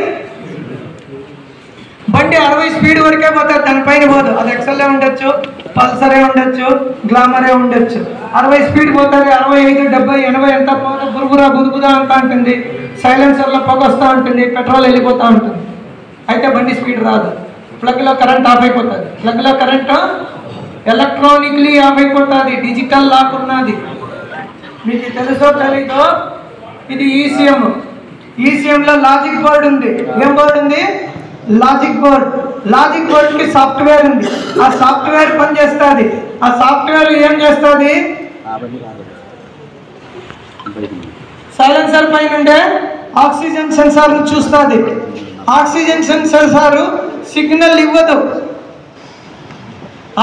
బండి 60 స్పీడ్ వరకే పోతుంది, దానిపైన పోదు. అది ఎక్సెల్ ఉండొచ్చు, పల్సరే ఉండొచ్చు, గ్లామరే ఉండొచ్చు. 60 స్పీడ్ పోతుంది. 65, 70, 80 ఎంత పోతే బురుగురా బురుగుదా అంతా ఉంటుంది. సైలెన్సర్లో పొగ వస్తూ ఉంటుంది, పెట్రోల్ వెళ్ళిపోతూ ఉంటుంది. అయితే బండి స్పీడ్ రాదు. ప్లగ్లో కరెంట్ ఆఫ్ అయిపోతుంది. ప్లగ్లో కరెంట్ ఎలక్ట్రానిక్లీ ఆఫ్ అయిపోతుంది. డిజిటల్ లాక్ ఉన్నది. మీకు తెలుసో తెలీదో, ఇది ఈసీఎం. ఈసీఎంలో లాజిక్ బోర్డ్ ఉంది. ఏం బోర్డు ఉంది? Logic board. లాజిక్ బోర్డ్కి సాఫ్ట్వేర్ ఉంది. ఆ సాఫ్ట్వేర్ పని చేస్తుంది. ఆ సాఫ్ట్వేర్ ఏం చేస్తుంది? సైలెన్సర్ పైన ఉండే ఆక్సిజన్ సెన్సార్ చూస్తుంది. ఆక్సిజన్ సెన్సార్ సిగ్నల్ ఇవ్వదు.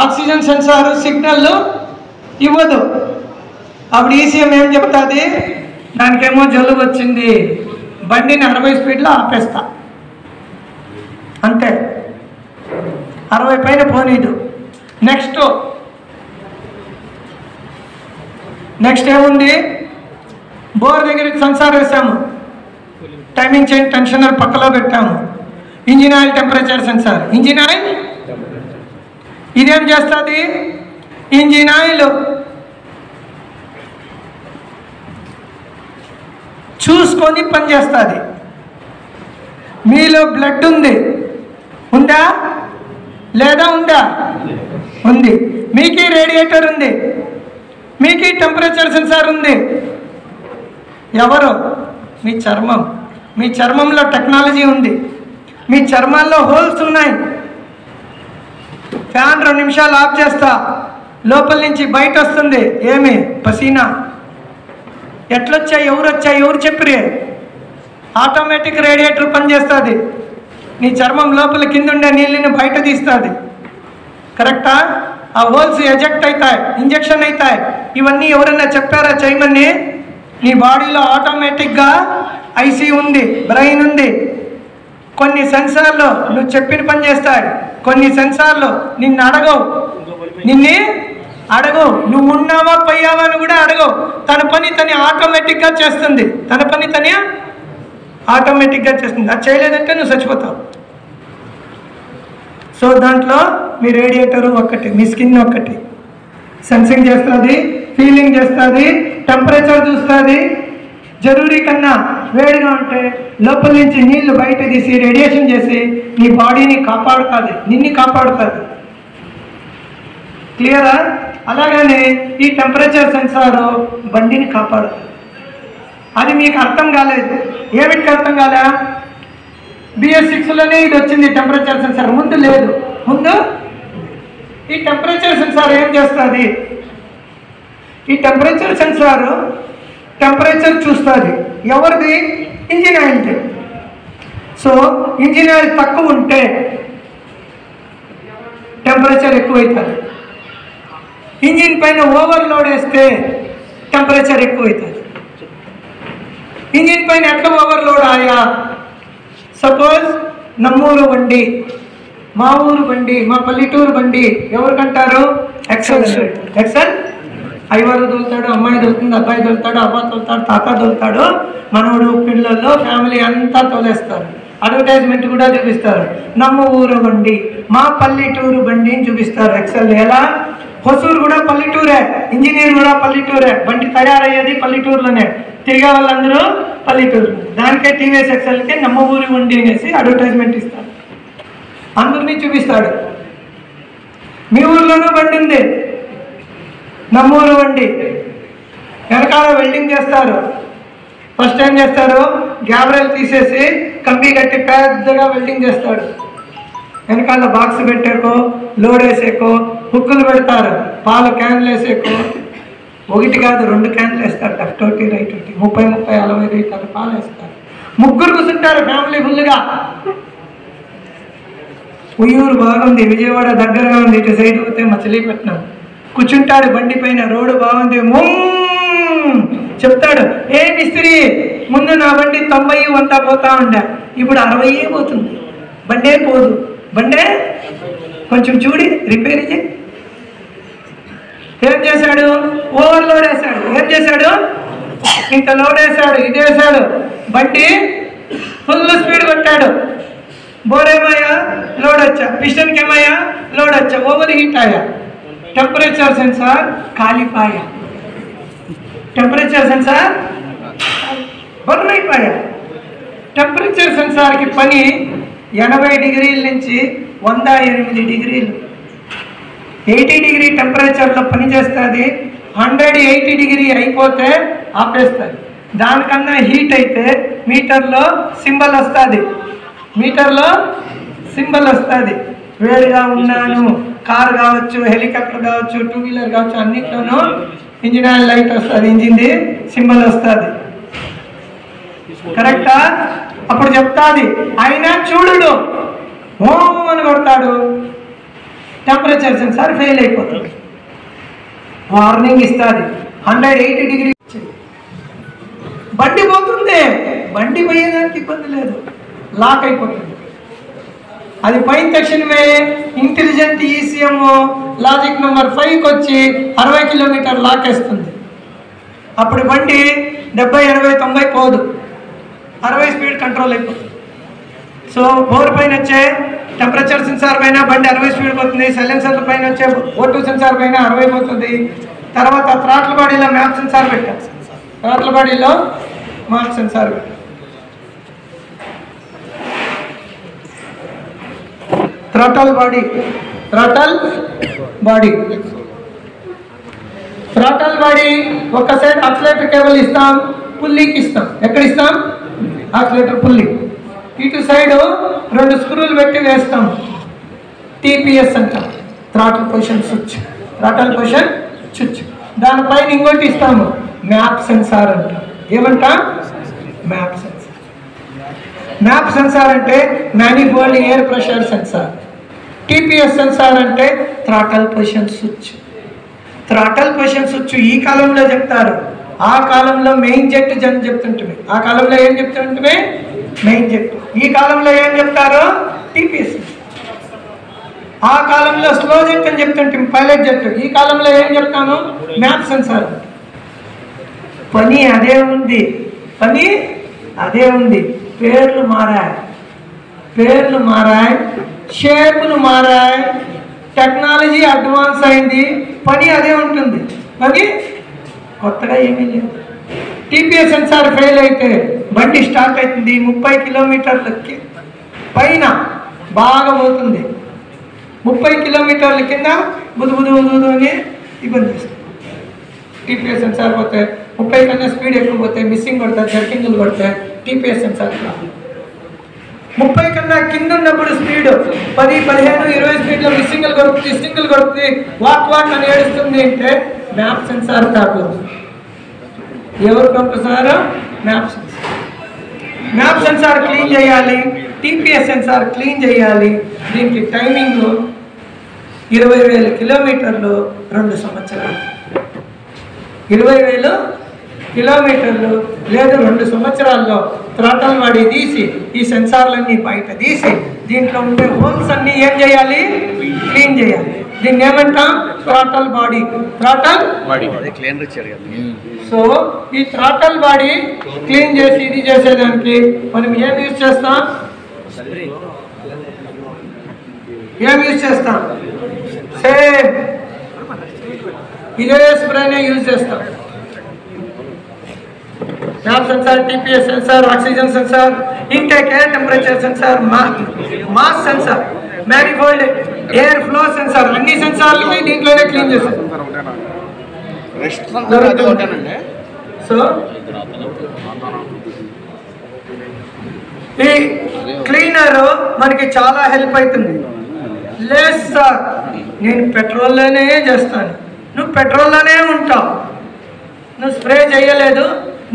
ఆక్సిజన్ సెన్సార్ సిగ్నల్ ఇవ్వదు. అప్పుడు ఈసీఎం ఏం చెప్తుంది? దానికేమో జలుబు వచ్చింది, బండిని 60 స్పీడ్లో ఆపేస్తా, అంతే. 60 పైన పోనీదు. నెక్స్ట్ ఏముంది? బోర్ దగ్గర సెన్సార్ వేసాము, టైమింగ్ చైన్ టెన్షనర్ పక్కలో పెట్టాము, engine oil temperature sensor. Engine oil ఇదేం చేస్తుంది? ఇంజిన్ ఆయిల్ చూసుకొని పనిచేస్తుంది. మీలో బ్లడ్ ఉంది, ఉందా లేదా? ఉందా? ఉంది. మీకు రేడియేటర్ ఉంది, మీకు టెంపరేచర్ సెన్సార్ ఉంది. ఎవరు? మీ చర్మం. మీ చర్మంలో టెక్నాలజీ ఉంది. మీ చర్మాల్లో హోల్స్ ఉన్నాయి. ఫ్యాన్ 2 నిమిషాలు ఆఫ్ చేస్తా, లోపల నుంచి బయట వస్తుంది. ఏమి? పసీనా. ఎట్లొచ్చాయి? ఎవరు చెప్పిరే? ఆటోమేటిక్ రేడియేటర్ పనిచేస్తుంది. నీ చర్మం లోపల కింద ఉండే నీళ్ళని బయట తీస్తుంది. కరెక్టా? ఆ హోల్స్ ఎజెక్ట్ అవుతాయి, ఇంజెక్షన్ అవుతాయి. ఇవన్నీ ఎవరన్నా చెప్పారా చేయమని? నీ బాడీలో ఆటోమేటిక్గా ఐసీ ఉంది, బ్రెయిన్ ఉంది. కొన్ని సెన్సార్లు నువ్వు చెప్పిన పని చేస్తాయి, కొన్ని సెన్సార్లు నిన్ను అడగవు. నువ్వు ఉన్నావా పోయావా అని కూడా అడగవు. తన పని తని ఆటోమేటిక్గా చేస్తుంది. ఆటోమేటిక్గా చేస్తుంది. అది చేయలేదంటే నువ్వు చచ్చిపోతావు. సో దాంట్లో మీ రేడియేటర్ ఒక్కటి, మీ స్కిన్ ఒక్కటి సెన్సింగ్ చేస్తుంది, ఫీలింగ్ చేస్తుంది, టెంపరేచర్ చూస్తుంది. జరూరీ కన్నా వేడిగా ఉంటే లోపల నుంచి నీళ్లు బయట తీసి రేడియేషన్ చేసి నీ బాడీని కాపాడుతుంది, నిన్ను కాపాడుతుంది. క్లియరా? అలాగనే ఈ టెంపరేచర్ సెన్సార్ బండిని కాపాడుతుంది. అది మీకు అర్థం కాలేదు. ఏమిటికి అర్థం కాలే? BS6లోనే ఇది వచ్చింది టెంపరేచర్ సెన్సార్, ముందు లేదు. ముందు ఈ టెంపరేచర్ సెన్సార్ ఏం చేస్తుంది? ఈ టెంపరేచర్ సెన్సార్ టెంపరేచర్ చూస్తుంది. ఎవరిది? ఇంజిన్ ఆయిల్ది. సో ఇంజిన్ ఆయిల్ తక్కువ ఉంటే టెంపరేచర్ ఎక్కువైతుంది. ఇంజిన్ పైన ఓవర్లోడ్ వేస్తే టెంపరేచర్ ఎక్కువైతుంది. ఇంజిన్ పైన ఎట్లా ఓవర్లోడ్ ఆయా? సపోజ్ నమ్మూరు బండి, మా ఊరు బండి, మా పల్లెటూరు బండి ఎవరికంటారు? ఎక్సెల్. ఎక్సెల్ అయ్యవారు తోలుతాడు, అమ్మాయి తోలుతుంది, అబ్బాయి తోలుతాడు, అబ్బా తోలుతాడు, తాత తోలుతాడు, మనవడు పిల్లల్లో ఫ్యామిలీ అంతా తోలేస్తారు. అడ్వర్టైజ్మెంట్ కూడా చూపిస్తారు. నమ్మ ఊరు బండి, మా పల్లెటూరు బండి అని చూపిస్తారు. ఎక్సెల్. ఎలా? హొసూరు కూడా పల్లెటూరే, ఇంజనీర్ కూడా పల్లెటూరే, బండి తయారయ్యేది పల్లెటూరులోనే, తిరిగే వాళ్ళందరూ పల్లెటూరు. దానికే టీవీఎస్ ఎక్సెల్కే నమ్మ ఊరు బండి అనేసి అడ్వర్టైజ్మెంట్ ఇస్తారు, అందరినీ చూపిస్తాడు. మీ ఊర్లోనూ బండి ఉంది, నమ్మూరు బండి. వెనకాల వెల్డింగ్ చేస్తారు. ఫస్ట్ ఏం చేస్తారు? గ్యాబ్రెల్ తీసేసి కంపి కట్టి పెద్దగా వెల్డింగ్ చేస్తాడు. వెనకాల బాక్స్ పెట్టేకో, లోడ్ వేసేకో, హుక్కులు పెడతారు, పాలు క్యాన్లు వేసేకో, ఒకటి కాదు 2 క్యాన్లు వేస్తారు, లెఫ్ట్ ఒకటి రైట్ ఒకటి, 30, 40 లీటర్ల పాలు వేస్తారు. ముగ్గురు కూర్చుంటారు ఫ్యామిలీ ఫుల్గా. ఉయ్యూరు బాగుంది, విజయవాడ దగ్గరగా ఉంది, ఇటు సైడ్ పోతే మచిలీపట్నం. కూర్చుంటాడు బండి పైన, రోడ్డు బాగుంది, చెప్తాడు, ఏ మిస్త్రీ ముందు నా బండి 90, 100 పోతా ఉండే, ఇప్పుడు 60 పోతుంది, బండే పోదు, బండే కొంచెం చూడి రిపేర్ చేయి. ఏం చేశాడు? ఓవర్లోడ్ వేశాడు. ఏం చేశాడు? ఇంత లోడ్ వేశాడు, ఇది వేశాడు, బండి ఫుల్ స్పీడ్ కొట్టాడు. బోర్ ఏమయ్యా? లోడ్ వచ్చా. పిస్టన్కి ఏమయ్యా? లోడ్ వచ్చా. ఓవర్ హీట్ ఆయా. టెంపరేచర్ సెన్సార్ కాలిపాయా. టెంపరేచర్ సెన్సార్ బర్న్ అయిపోయా. టెంపరేచర్ సెన్సార్కి పని 80 డిగ్రీల నుంచి 108 డిగ్రీలు, 80 డిగ్రీ టెంపరేచర్లో పని చేస్తుంది. 180 డిగ్రీ అయిపోతే ఆపేస్తుంది. దానికన్నా హీట్ అయితే మీటర్లో సింబల్ వస్తుంది, మీటర్లో సింబల్ వస్తుంది. వేడిగా ఉన్నాను, కార్ కావచ్చు, హెలికాప్టర్ కావచ్చు, 2 వీలర్ కావచ్చు, అన్నిట్లోనూ ఇంజిన్ ఆయిల్ లైట్ వస్తుంది, ఇంజిన్ది సింబల్ వస్తుంది. కరెక్టా? అప్పుడు చెప్తాది. అయినా చూడు ఓం అని కొడతాడు, టెంపరేచర్ సెన్సార్ ఫెయిల్ అయిపోతుంది, వార్నింగ్ ఇస్తుంది. 180 డిగ్రీ బండి పోతుంది. బండి పోయేదానికి ఇబ్బంది లేదు, లాక్ అయిపోతుంది. అది పైన తక్షణమే ఇంటెలిజెంట్ ఈసీఎం లాజిక్ నెంబర్ 5కి వచ్చి 60 కిలోమీటర్ లాక్ వేస్తుంది. అప్పుడు బండి 70, 80, 90 పోదు, 60 స్పీడ్ కంట్రోల్ అయిపోతుంది. సో బోర్ పైన వచ్చే టెంపరేచర్ సెన్సార్ పైన బండి 60 స్పీడ్ పోతుంది. సైలెన్సర్ల పైన వచ్చే O2 సెన్సార్ పైన 60 పోతుంది. తర్వాత థ్రాట్ల్ బాడీలో మ్యాప్ సెన్సార్ పెట్టాం, థ్రాట్ల్ బాడీలో మ్యాప్ సెన్సార్ పెట్టాం. Throttle body, throttle body, throttle body ఒక సైడ్ యాక్సిలరేటర్ కేబుల్ ఇస్తాం, పుల్లీకి ఇస్తాం. ఎక్కడ ఇస్తాం? Accelerator pulley. ఇటు సైడ్ 2 స్క్రూలు పెట్టి వేస్తాం, టీపీఎస్ అంటాం, throttle position switch, throttle position switch. దానిపైన ఇంకోటి ఇస్తాము, మ్యాప్ సెన్సార్ అంటాం. ఏమంటాం? Map sensor. మ్యాప్ సెన్సార్ అంటే manifold air pressure sensor. TPS sensor అంటే throttle position switch. Throttle position switch ఈ కాలంలో చెప్తారు, ఆ కాలంలో మెయిన్ జెట్ అని చెప్తుంటే, ఆ కాలంలో ఏం చెప్తుంటే మెయిన్ జెట్. ఈ కాలంలో ఏం చెప్తారు? టీపీఎస్. ఆ కాలంలో స్లో జెట్ అని చెప్తుంటే పైలట్ జెట్. ఈ కాలంలో ఏం చెప్తాను? Map sensor. పని అదే ఉంది, పని అదే ఉంది, పేర్లు మారాయి, పేర్లు మారాయి, షేపులు మారాయి, టెక్నాలజీ అడ్వాన్స్ అయింది, పని అదే ఉంటుంది, పని కొత్తగా ఏమీ లేదు. టీపీఎస్ సెన్సార్ ఫెయిల్ అయితే బండి స్టార్ట్ అవుతుంది, 30 కిలోమీటర్లకి పైన బాగా పోతుంది, 30 కిలోమీటర్ల కింద బుదు బుదు బుదు అని ఇబ్బంది చేస్తుంది. టీపీఎస్ సెన్సార్ పోతే 30 కన్నా స్పీడ్ ఎక్కువ పోతే మిస్సింగ్ కొడతాయి, జర్కింగ్లు కొడతాయి. టీపీఎస్ సెన్సార్ 30 కన్నా కింద ఉన్నప్పుడు స్పీడ్ 10, 15, 20 స్పీడ్లో మిస్సింగ్లు కొడుతుంది, సింగిల్ కొడుతుంది, వాక్ వాక్ అని ఏడుస్తుంది అంటే మ్యాప్ సెన్సార్ కాదు. ఎవరు పంపిస్తారో? Map sensor. Map sensor clean చేయాలి, టీపీఎస్ సెన్సార్ క్లీన్ చేయాలి. దీనికి టైమింగ్ 20,000 కిలోమీటర్లు 2 సంవత్సరాలు. 20,000 కిలోమీటర్లు లేదు 2 సంవత్సరాల్లో థ్రాటల్ బాడీ తీసి ఈ సెన్సార్లన్నీ బయట తీసి దీంట్లో ఉండే హోల్స్ అన్నీ ఏం చేయాలి? క్లీన్ చేయాలి. దీన్ని ఏమంటాం? Throttle body. థ్రాటల్ సో ఈ థ్రాటల్ బాడీ క్లీన్ చేసి ఇది చేసేదానికి మనం ఏం యూజ్ చేస్తాం? సేమ్ ఇదే స్ప్రేనే యూజ్ చేస్తాం. Map sensor, TPS sensor, oxygen sensor, intake air temperature sensor, mass sensor, manifold air flow sensor, అన్ని సెన్సార్లు దీంట్లోనే క్లీన్ చేస్తాం. సో ఈ క్లీనర్ మనకి చాలా హెల్ప్ అవుతుంది. లేదు సార్ నేను పెట్రోల్లోనే చేస్తాను. నువ్వు పెట్రోల్లోనే ఉంటావు, నువ్వు స్ప్రే చేయలేదు,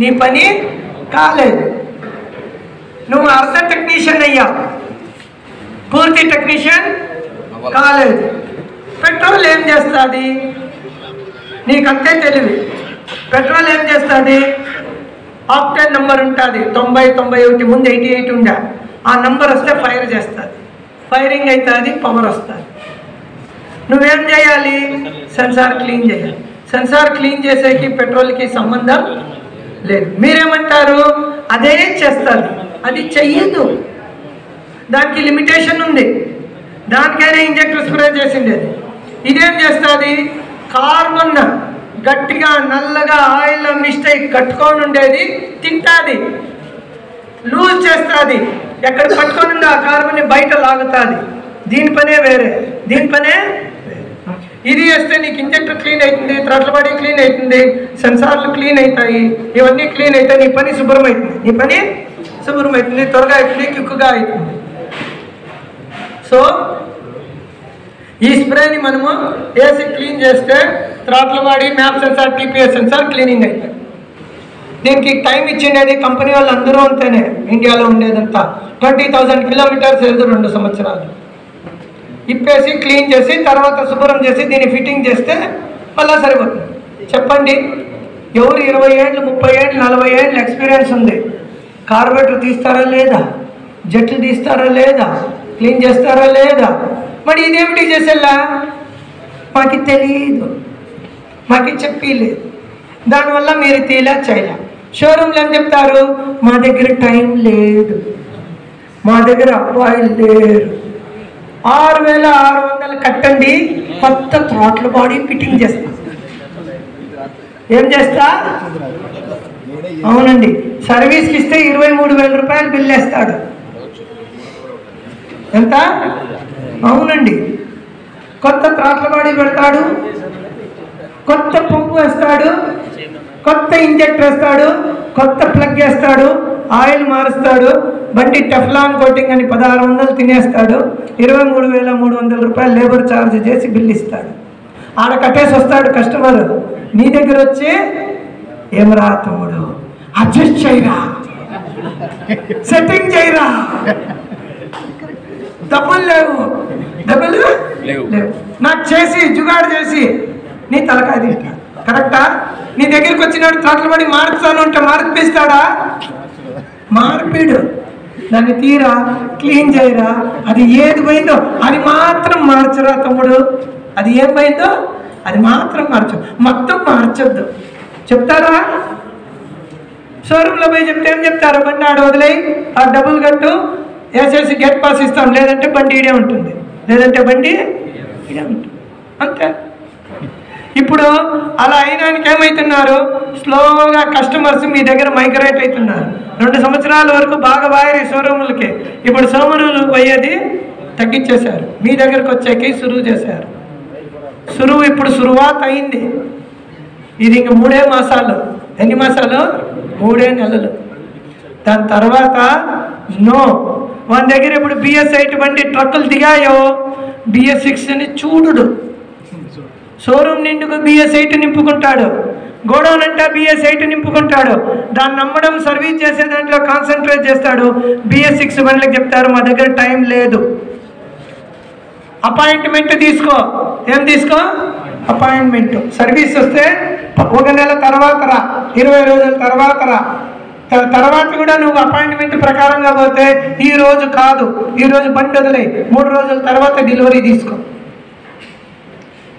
నీ పని కాలేదు. నువ్వు అర్ధ టెక్నీషియన్ అయ్యా, పూర్తి టెక్నీషియన్ కాలేదు. పెట్రోల్ ఏం చేస్తుంది? నీకంతే తెలివి. పెట్రోల్ ఏం చేస్తుంది? ఆక్టేన్ నెంబర్ ఉంటుంది 90, 91, ముందు 88 ఉండే. ఆ నెంబర్ వస్తే ఫైర్ చేస్తుంది, ఫైరింగ్ అవుతుంది, పవర్ వస్తుంది. నువ్వేం చేయాలి? సెన్సార్ క్లీన్ చేయాలి. సెన్సార్ క్లీన్ చేసేకి పెట్రోల్కి సంబంధం లేదు. మీరేమంటారు? అదే చేస్తుంది. అది చెయ్యదు, దానికి లిమిటేషన్ ఉంది. దానికైనా ఇంజెక్టర్ స్ప్రే చేసిండేది. ఇదేం చేస్తుంది? కార్బన్ గట్టిగా నల్లగా ఆయిల్ మిస్టేక్ కట్టుకొని ఉండేది తింటుంది, లూజ్ చేస్తుంది. ఎక్కడ పట్టుకొని ఉందో ఆ కార్బన్ బయట లాగుతుంది. దీని పనే వేరే, దీని పనే ఇది వేస్తే నీకు ఇంజెక్టర్ క్లీన్ అవుతుంది, థ్రాటల్ బాడీ క్లీన్ అవుతుంది, సెన్సార్లు క్లీన్ అవుతాయి, ఇవన్నీ క్లీన్ అవుతాయి. నీ పని శుభ్రం అవుతుంది, నీ పని శుభ్రం అవుతుంది, త్వరగా అవుతుంది, క్విక్గా అవుతుంది. సో ఈ స్ప్రేని మనము వేసి క్లీన్ చేస్తే throttle body, map sensor, TPS sensor cleaning అవుతాయి. దీనికి టైం ఇచ్చిండేది కంపెనీ వాళ్ళు అందరూ అంతేనే, ఇండియాలో ఉండేదంతా 20,000 కిలోమీటర్స్ లేదు 2 సంవత్సరాలు. ఇప్పేసి క్లీన్ చేసి తర్వాత శుభ్రం చేసి దీన్ని ఫిట్టింగ్ చేస్తే మళ్ళీ సరిపోతుంది. చెప్పండి, ఎవరు 20 ఏళ్ళు, 30 ఏళ్ళు, 40 ఏళ్ళు ఎక్స్పీరియన్స్ ఉంది, కార్బోరేటర్ తీస్తారా లేదా, జట్లు తీస్తారా లేదా, క్లీన్ చేస్తారా లేదా? మరి ఇదేమిటి చేసేలా? మాకు తెలియదు, మాకు చెప్పలేదు. దానివల్ల మీరు తీలా చేయలే. షోరూమ్లో ఏం చెప్తారు? మా దగ్గర టైం లేదు, మా దగ్గర అబ్బాయిలు లేరు. 6,600 కట్టండి, కొత్త థ్రాటల్ బాడీ ఫిట్టింగ్ చేస్తా. ఏం చేస్తా? అవునండి, సర్వీస్కి ఇస్తే 23,000 రూపాయలు బిల్ వేస్తాడు. ఎంత? అవునండి, కొత్త థ్రాటల్ బాడీ పెడతాడు, కొత్త పంపు వేస్తాడు, కొత్త ఇంజెక్టర్ వేస్తాడు, కొత్త ప్లగ్ వేస్తాడు, ఆయిల్ మారుస్తాడు, బండి టెఫ్లాన్ కోటింగ్ అని 1,600 తినేస్తాడు, 23,300 రూపాయలు లేబర్ ఛార్జ్ చేసి బిల్ ఇస్తాడు. ఆడ కట్టేసి వస్తాడు కస్టమర్, నీ దగ్గర వచ్చి ఏమరా తమ్ముడు అడ్జస్ట్ చేయరా, సెట్టింగ్ చేయరా, డబ్బులు లేవు, డబ్బులు లేవు, నాకు చేసి జుగాడు చేసి నీ తలకాయ తింటా. కరెక్టా? నీ దగ్గరికి వచ్చినాడు థ్రాటల్ బాడీ మార్చాను అంటే మార్పిస్తాడా? మార్పిడు. దాన్ని తీరా, క్లీన్ చేయరా, అది ఏది పోయిందో అది మాత్రం మార్చరా తమ్ముడు. అది ఏం పోయిందో అది మాత్రం మార్చు, మొత్తం మార్చొద్దు. చెప్తారా? షోరూంలో పోయి చెప్తే ఏం చెప్తారు? బండి ఆడ వదిలేయి, ఆ డబ్బులు కట్టు, వేసేసి గేట్ పాస్ ఇస్తాం, లేదంటే బండి ఈడే ఉంటుంది, లేదంటే బండి ఈడే ఉంటుంది, అంతే. ఇప్పుడు అలా అయినానికి ఏమవుతున్నారు? స్లోగా కస్టమర్స్ మీ దగ్గర మైగ్రేట్ అవుతున్నారు. 2 సంవత్సరాల వరకు బాగా బాగా షోరూములకి, ఇప్పుడు షోరూములు పోయేది తగ్గించేశారు, మీ దగ్గరకు వచ్చాకి సురువు చేశారు. సురువు ఇప్పుడు సురువాత్ అయింది. ఇది ఇంక 3 మాసాలు. ఎన్ని మాసాలు? 3 నెలలు. దాని తర్వాత నో. మన దగ్గర ఇప్పుడు BS8 బండి ట్రక్కులు దిగాయో BS6 అని చూడు. షోరూమ్ నిండుకు BS8 నింపుకుంటాడు, గోడౌన్ అంటే BS8 నింపుకుంటాడు, దాన్ని నమ్మడం సర్వీస్ చేసే దాంట్లో కాన్సన్ట్రేట్ చేస్తాడు. BS6 బండ్లకు చెప్తారు మా దగ్గర టైం లేదు, అపాయింట్మెంట్ తీసుకో. ఏం తీసుకో? అపాయింట్మెంట్. సర్వీస్ వస్తే 1 నెల తర్వాత రా, 20 రోజుల తర్వాత రా. తర్వాత కూడా నువ్వు అపాయింట్మెంట్ ప్రకారంగా పోతే ఈ రోజు కాదు, ఈ రోజు బండి వదిలే, 3 రోజుల తర్వాత డెలివరీ తీసుకో.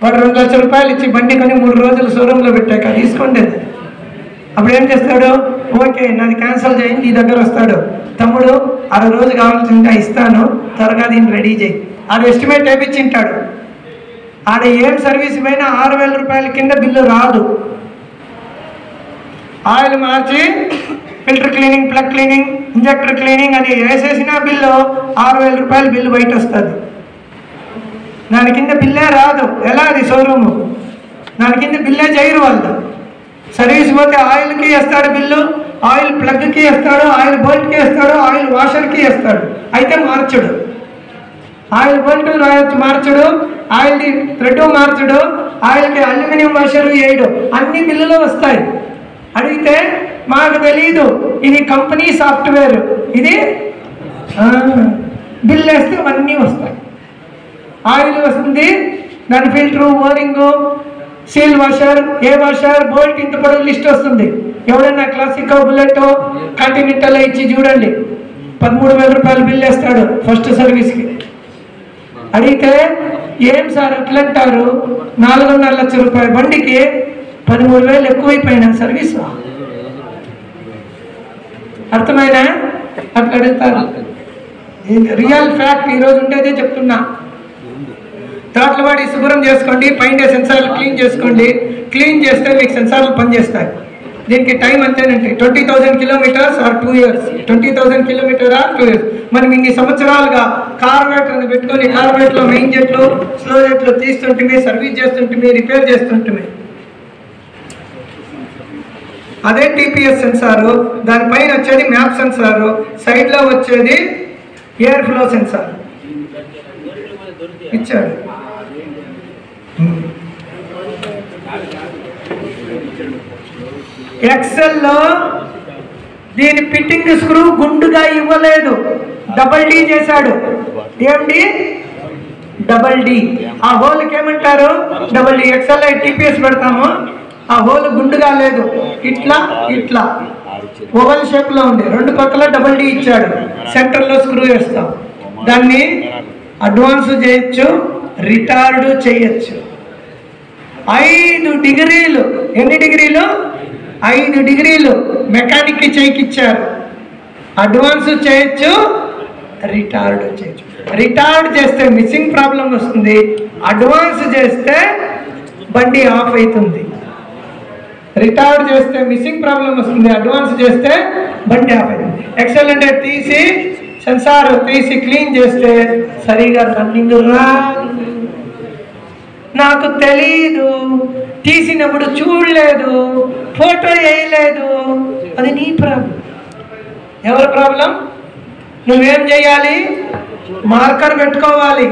వాడు 2 లక్షల రూపాయలు ఇచ్చి బండి కొని 3 రోజులు షోరూంలో పెట్టాక తీసుకోండి. అప్పుడు ఏం చేస్తాడు? ఓకే నాది క్యాన్సిల్ చేయండి, నీ దగ్గర వస్తాడు. తమ్ముడు 6 రోజు కావాల్సిందిగా ఇస్తాను, త్వరగా దీన్ని రెడీ చేయి. ఆడు ఎస్టిమేట్ వేయించింటాడు. ఆడ ఏం సర్వీస్ పైన 6,000 రూపాయల కింద బిల్లు రాదు. ఆయిల్ మార్చి filter cleaning, plug cleaning, injector cleaning అని వేసేసిన బిల్లు 6,000 రూపాయల బిల్లు బయట వస్తుంది. దాని కింద బిల్లే రాదు. ఎలా? అది షోరూము, దాని కింద బిల్లే చేయరు వాళ్ళు. సర్వీస్ పోతే ఆయిల్కి వేస్తాడు బిల్లు, ఆయిల్ ప్లగ్కి వేస్తాడు, ఆయిల్ బోల్ట్కి వేస్తాడు, ఆయిల్ వాషర్కి వేస్తాడు. అయితే మార్చడు. ఆయిల్ బోల్ట్ మార్చడు, ఆయిల్ థ్రెడ్ మార్చడు, ఆయిల్కి అల్యూమినియం వాషర్ వేయడు. అన్ని బిల్లులు వస్తాయి. అడిగితే మాకు తెలీదు, ఇది కంపెనీ సాఫ్ట్వేర్, ఇది బిల్ వేస్తే అవన్నీ వస్తాయి. ఆయిల్ వస్తుంది, దాని ఫిల్టరు, ఓరింగు, సీల్ వాషర్, ఏ వాషర్, బోల్ట్, ఇంత పొడవు లిస్ట్ వస్తుంది. ఎవడన్నా క్లాసిక్, బుల్లెట్, కాంటినెంటల్ ఇచ్చి చూడండి, 13,000 రూపాయలు బిల్ వేస్తాడు ఫస్ట్ సర్వీస్కి. అడిగితే ఏం సార్ అట్లా అంటారు, 4.5 లక్షల రూపాయల బండికి 13,000 ఎక్కువైపోయినా సర్వీసు. అర్థమైనా? అట్లా అడుగుతారు. రియల్ ఫ్యాక్ట్ ఈరోజు ఉండేదే చెప్తున్నా. తాట్లవాడి శుభ్రం చేసుకోండి, పైన సెన్సార్లు క్లీన్ చేసుకోండి. క్లీన్ చేస్తే మీకు సెన్సార్లు పనిచేస్తాయి. దీనికి టైం అంతేనండి, 20,000 kilometers or 2 years. 20,000 kilometer or 2 years. మనం ఇన్ని సంవత్సరాలుగా కార్బొరేటర్ని పెట్టుకొని కార్బొరేటర్లో మెయిన్ జెట్లు, స్లో జెట్లు తీస్తుంటే, సర్వీస్ చేస్తుంటే, రిపేర్ చేస్తుంటే. అదే TPS సెన్సారు, దానిపైన వచ్చేది మ్యాప్ సెన్సారు, సైడ్లో వచ్చేది ఎయిర్ ఫ్లో సెన్సార్ ఇచ్చాడు. ఎక్సెల్లో దీని ఫిట్టింగ్ స్క్రూ గుండుగా ఇవ్వలేదు, డబల్ డి చేశాడు. ఏమిటి? Double D. ఆ హోల్కి ఏమంటారు? Double D. ఎక్సెల్ TPS పెడతాము, ఆ హోల్ గుండుగా లేదు, ఇట్లా ఇట్లా ఓవల్ షేప్ లో ఉంది. 2 పక్కల డబల్ డి ఇచ్చాడు. సెంటర్ లో స్క్రూ వేస్తాం. దాన్ని అడ్వాన్స్ చేయొచ్చు, రిటార్డ్ చేయొచ్చు. 5 డిగ్రీలు. ఎన్ని డిగ్రీలు? 5 డిగ్రీలు మెకానిక్ చేయికిచ్చారు. అడ్వాన్స్ చేయొచ్చు, రిటార్డ్ చేయొచ్చు. రిటార్డ్ చేస్తే మిస్సింగ్ ప్రాబ్లం వస్తుంది, అడ్వాన్స్ చేస్తే బండి ఆఫ్ అవుతుంది. రిటార్డ్ చేస్తే మిస్సింగ్ ప్రాబ్లం వస్తుంది, అడ్వాన్స్ చేస్తే బండి ఆఫ్ అవుతుంది. ఎక్సెల్ అంటే తీసి సెన్సార్ తీసి క్లీన్ చేస్తే సరిగా రన్నింగ్ రా. నాకు తెలీదు, తీసినప్పుడు చూడలేదు, ఫోటో వేయలేదు, అది నీ ప్రాబ్లం. ఎవరి ప్రాబ్లం? నువ్వేం చేయాలి? మార్కర్ పెట్టుకోవాలి.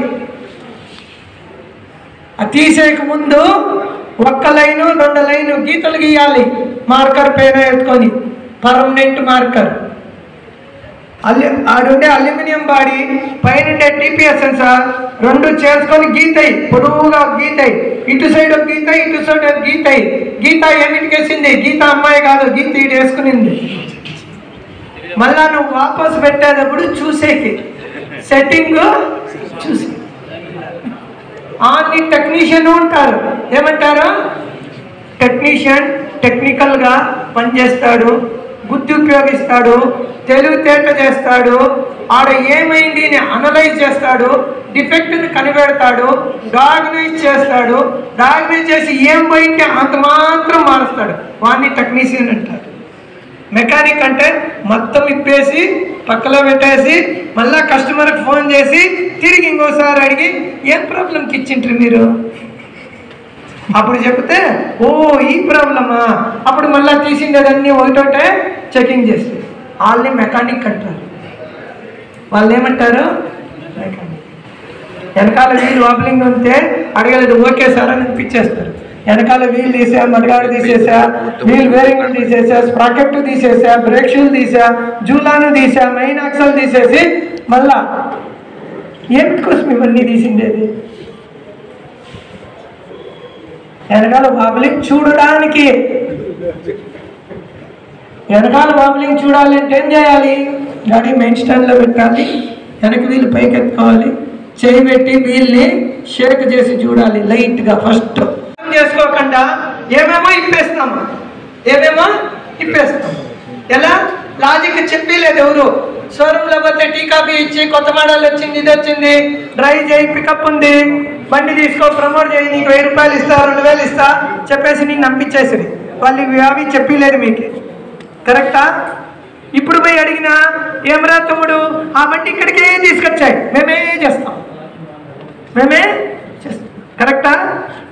అది తీసేక ముందు 1 లైను 2 లైను గీతలు గీయాలి. మార్కర్ పేన ఎత్తుకొని, పర్మనెంట్ మార్కర్. ఆడుండే అల్యూమినియం బాడీ, పైన TPS సెన్సార్ 2 చేసుకొని గీతాయి, పొడవుగా గీతాయి. ఇటు సైడ్ ఒక గీత, ఇటు సైడ్ ఒక గీతాయి. గీత ఏమిటికి వేసింది? గీత అమ్మాయి కాదు, గీత ఇటు వేసుకునింది. మళ్ళా నువ్వు వాపస్ పెట్టేటప్పుడు చూసేకి సెట్టింగ్ చూసి. ఆన్ని టెక్నీషియన్ ఉంటారు. ఏమంటారు? టెక్నీషియన్ టెక్నికల్గా పనిచేస్తాడు, బుద్ధి ఉపయోగిస్తాడు, తెలివితేట చేస్తాడు. ఆడ ఏమైంది అని అనలైజ్ చేస్తాడు, డిఫెక్ట్ని కనిపెడతాడు, డయాగ్నైజ్ చేస్తాడు. డయాగ్నైజ్ చేసి ఏం పోయింటే అంత మాత్రం మారుస్తాడు. వాడిని టెక్నీషియన్ అంటారు. మెకానిక్ అంటే మొత్తం ఇప్పేసి పక్కలో పెట్టేసి మళ్ళీ కస్టమర్కి ఫోన్ చేసి తిరిగి ఇంకోసారి అడిగి ఏం ప్రాబ్లంకి ఇచ్చింటారు మీరు, అప్పుడు చెప్తే ఓ ఈ ప్రాబ్లమా, అప్పుడు మళ్ళీ తీసిండేదన్నీ ఒకటోటే చెకింగ్ చేస్తారు. వాళ్ళని మెకానిక్ అంటారు. వాళ్ళు ఏమంటారు? మెకానిక్. వెనకాల వీళ్ళు వాబలింగ్ ఉంటే అడగలేదు, ఓకే సార్ అని ఇప్పించేస్తారు. వెనకాల వీల్ తీసా, మడగాడు తీసేసా, వీల్ వేరింగ్ తీసేసా, స్ప్రాకెట్ తీసేసా, బ్రేక్ షూలు తీసా, జూలాను తీసా, మెయిన్ యాక్సల్ తీసేసి మళ్ళా ఏమిటి కోసం ఇవన్నీ తీసిండేది? వెనకాల వాబలింగ్ చూడడానికి. వెనకాల వాబలింగ్ చూడాలంటే ఏం చేయాలి? గాడి మెయిన్ స్టాండ్లో పెట్టాలి, వెనక వీళ్ళు పైకి ఎత్తుకోవాలి, చేయి పెట్టి వీల్ని షేక్ చేసి చూడాలి లైట్గా. ఫస్ట్ చేసుకోకుండా ఏమేమో ఇప్పేస్తాము, ఎలా లాజిక్ చెప్పి లేదు ఎవరు. షోరూమ్లో పోతే టీ కాపీ ఇచ్చి కొత్త మోడల్ వచ్చింది, ఇది వచ్చింది, డ్రైవ్ చేయి, పికప్ ఉంది, బండి తీసుకో, ప్రమోట్ చేయి, నీకు 1000 రూపాయలు ఇస్తా, 2000 ఇస్తా చెప్పేసి నేను నమ్మించేసి వాళ్ళు అవి చెప్పి లేదు మీకు. కరెక్టా? ఇప్పుడు పోయి అడిగినా ఏమరా తమ్ముడు ఆ బండి ఇక్కడికే తీసుకొచ్చాయి, మేమే చేస్తాం. కరెక్టా?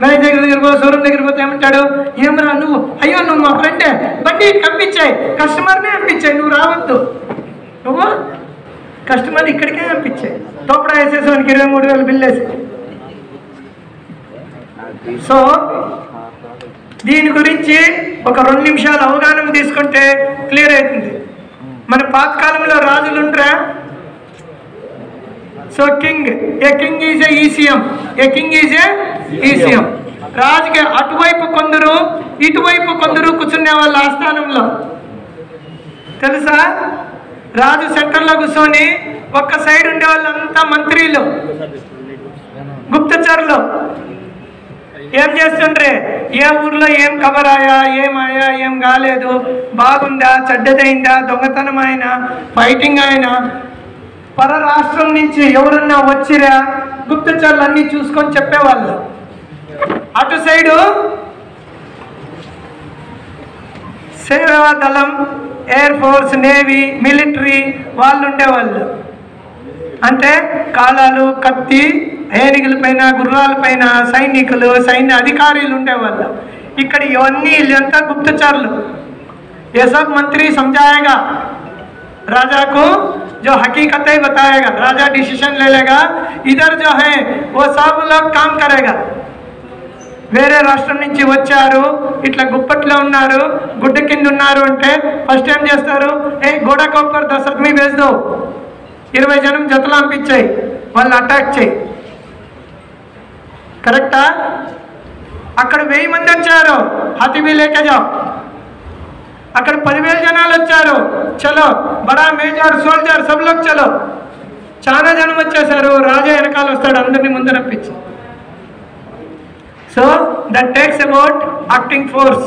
మేనేజర్ దగ్గర పో, షోరూమ్ దగ్గర పోతే ఏమంటాడు? ఏమరా నువ్వు, అయ్యో నువ్వు మా ఫ్రెండే, బండి పంపించాయి, కస్టమర్నే పంపించాయి, నువ్వు రావద్దు, నువ్వు కస్టమర్ ఇక్కడికే పంపించాయి. తోపడా వేసేసి వానికి 23,000 బిల్ వేసి. సో దీని గురించి ఒక 2 నిమిషాలు అవగాహన తీసుకుంటే క్లియర్ అవుతుంది. మన పాతకాలంలో రాజులు ఉంటారా? So king is ECM. రాజుకి అటువైపు కొందరు, ఇటువైపు కొందరు కూర్చునే వాళ్ళ ఆస్థానంలో. తెలుసా? రాజు సెంటర్లో కూర్చొని ఒక్క సైడ్ ఉండే వాళ్ళంతా మంత్రులు, గుప్తచరులు. ఏం చేస్తుండ్రే? ఏ ఊర్లో ఏం కవర్ ఆయా, ఏమాయా, ఏం కాలేదు, బాగుందా, చెడ్డదైందా, దొంగతనం అయినా, ఫైటింగ్ అయినా, పర రాష్ట్రం నుంచి ఎవరన్నా వచ్చిరా, గుప్తచరులు అన్నీ చూసుకొని చెప్పేవాళ్ళు. అటు సైడు సేవా దళం, ఎయిర్ ఫోర్స్, నేవీ, మిలిటరీ వాళ్ళు ఉండేవాళ్ళు. అంటే కాలాలు, కత్తి, ఏనుగుల పైన, గుర్రాల పైన సైనికులు, సైన్య అధికారులు ఉండేవాళ్ళు. ఇక్కడ ఇవన్నీ వీళ్ళంతా గుప్తచరులు. ये सब मंत्री समझाएगा राजा को, जो हकीकत है बताएगा, राजा डिसीजन ले लेगा, इधर जो है वो सब लोग काम करेगा. వేరే రాష్ట్రం నుంచి వచ్చారు, ఇట్లా గుప్పట్లో ఉన్నారు, గుడ్డ కింద ఉన్నారు అంటే ఫస్ట్ ఏం చేస్తారు? గోడా కోపర్ 10 ఆदमी भेज दो, 20 జనం జతలు పంపించాయి, వాళ్ళు అటాక్ చేయి. కరెక్టా? అక్కడ 1000 మంది వచ్చారు, హతిబీ లేకే జాओ. అక్కడ 10,000 జనాలు వచ్చారు, చలో బడా మేజర్ సోల్జర్ సబ్ లోగ్ చలో. చాలా జనం వచ్చేసారు, రాజా వెనకాల వస్తాడు, అందరినీ ముందు రప్పించి. So that takes about acting force.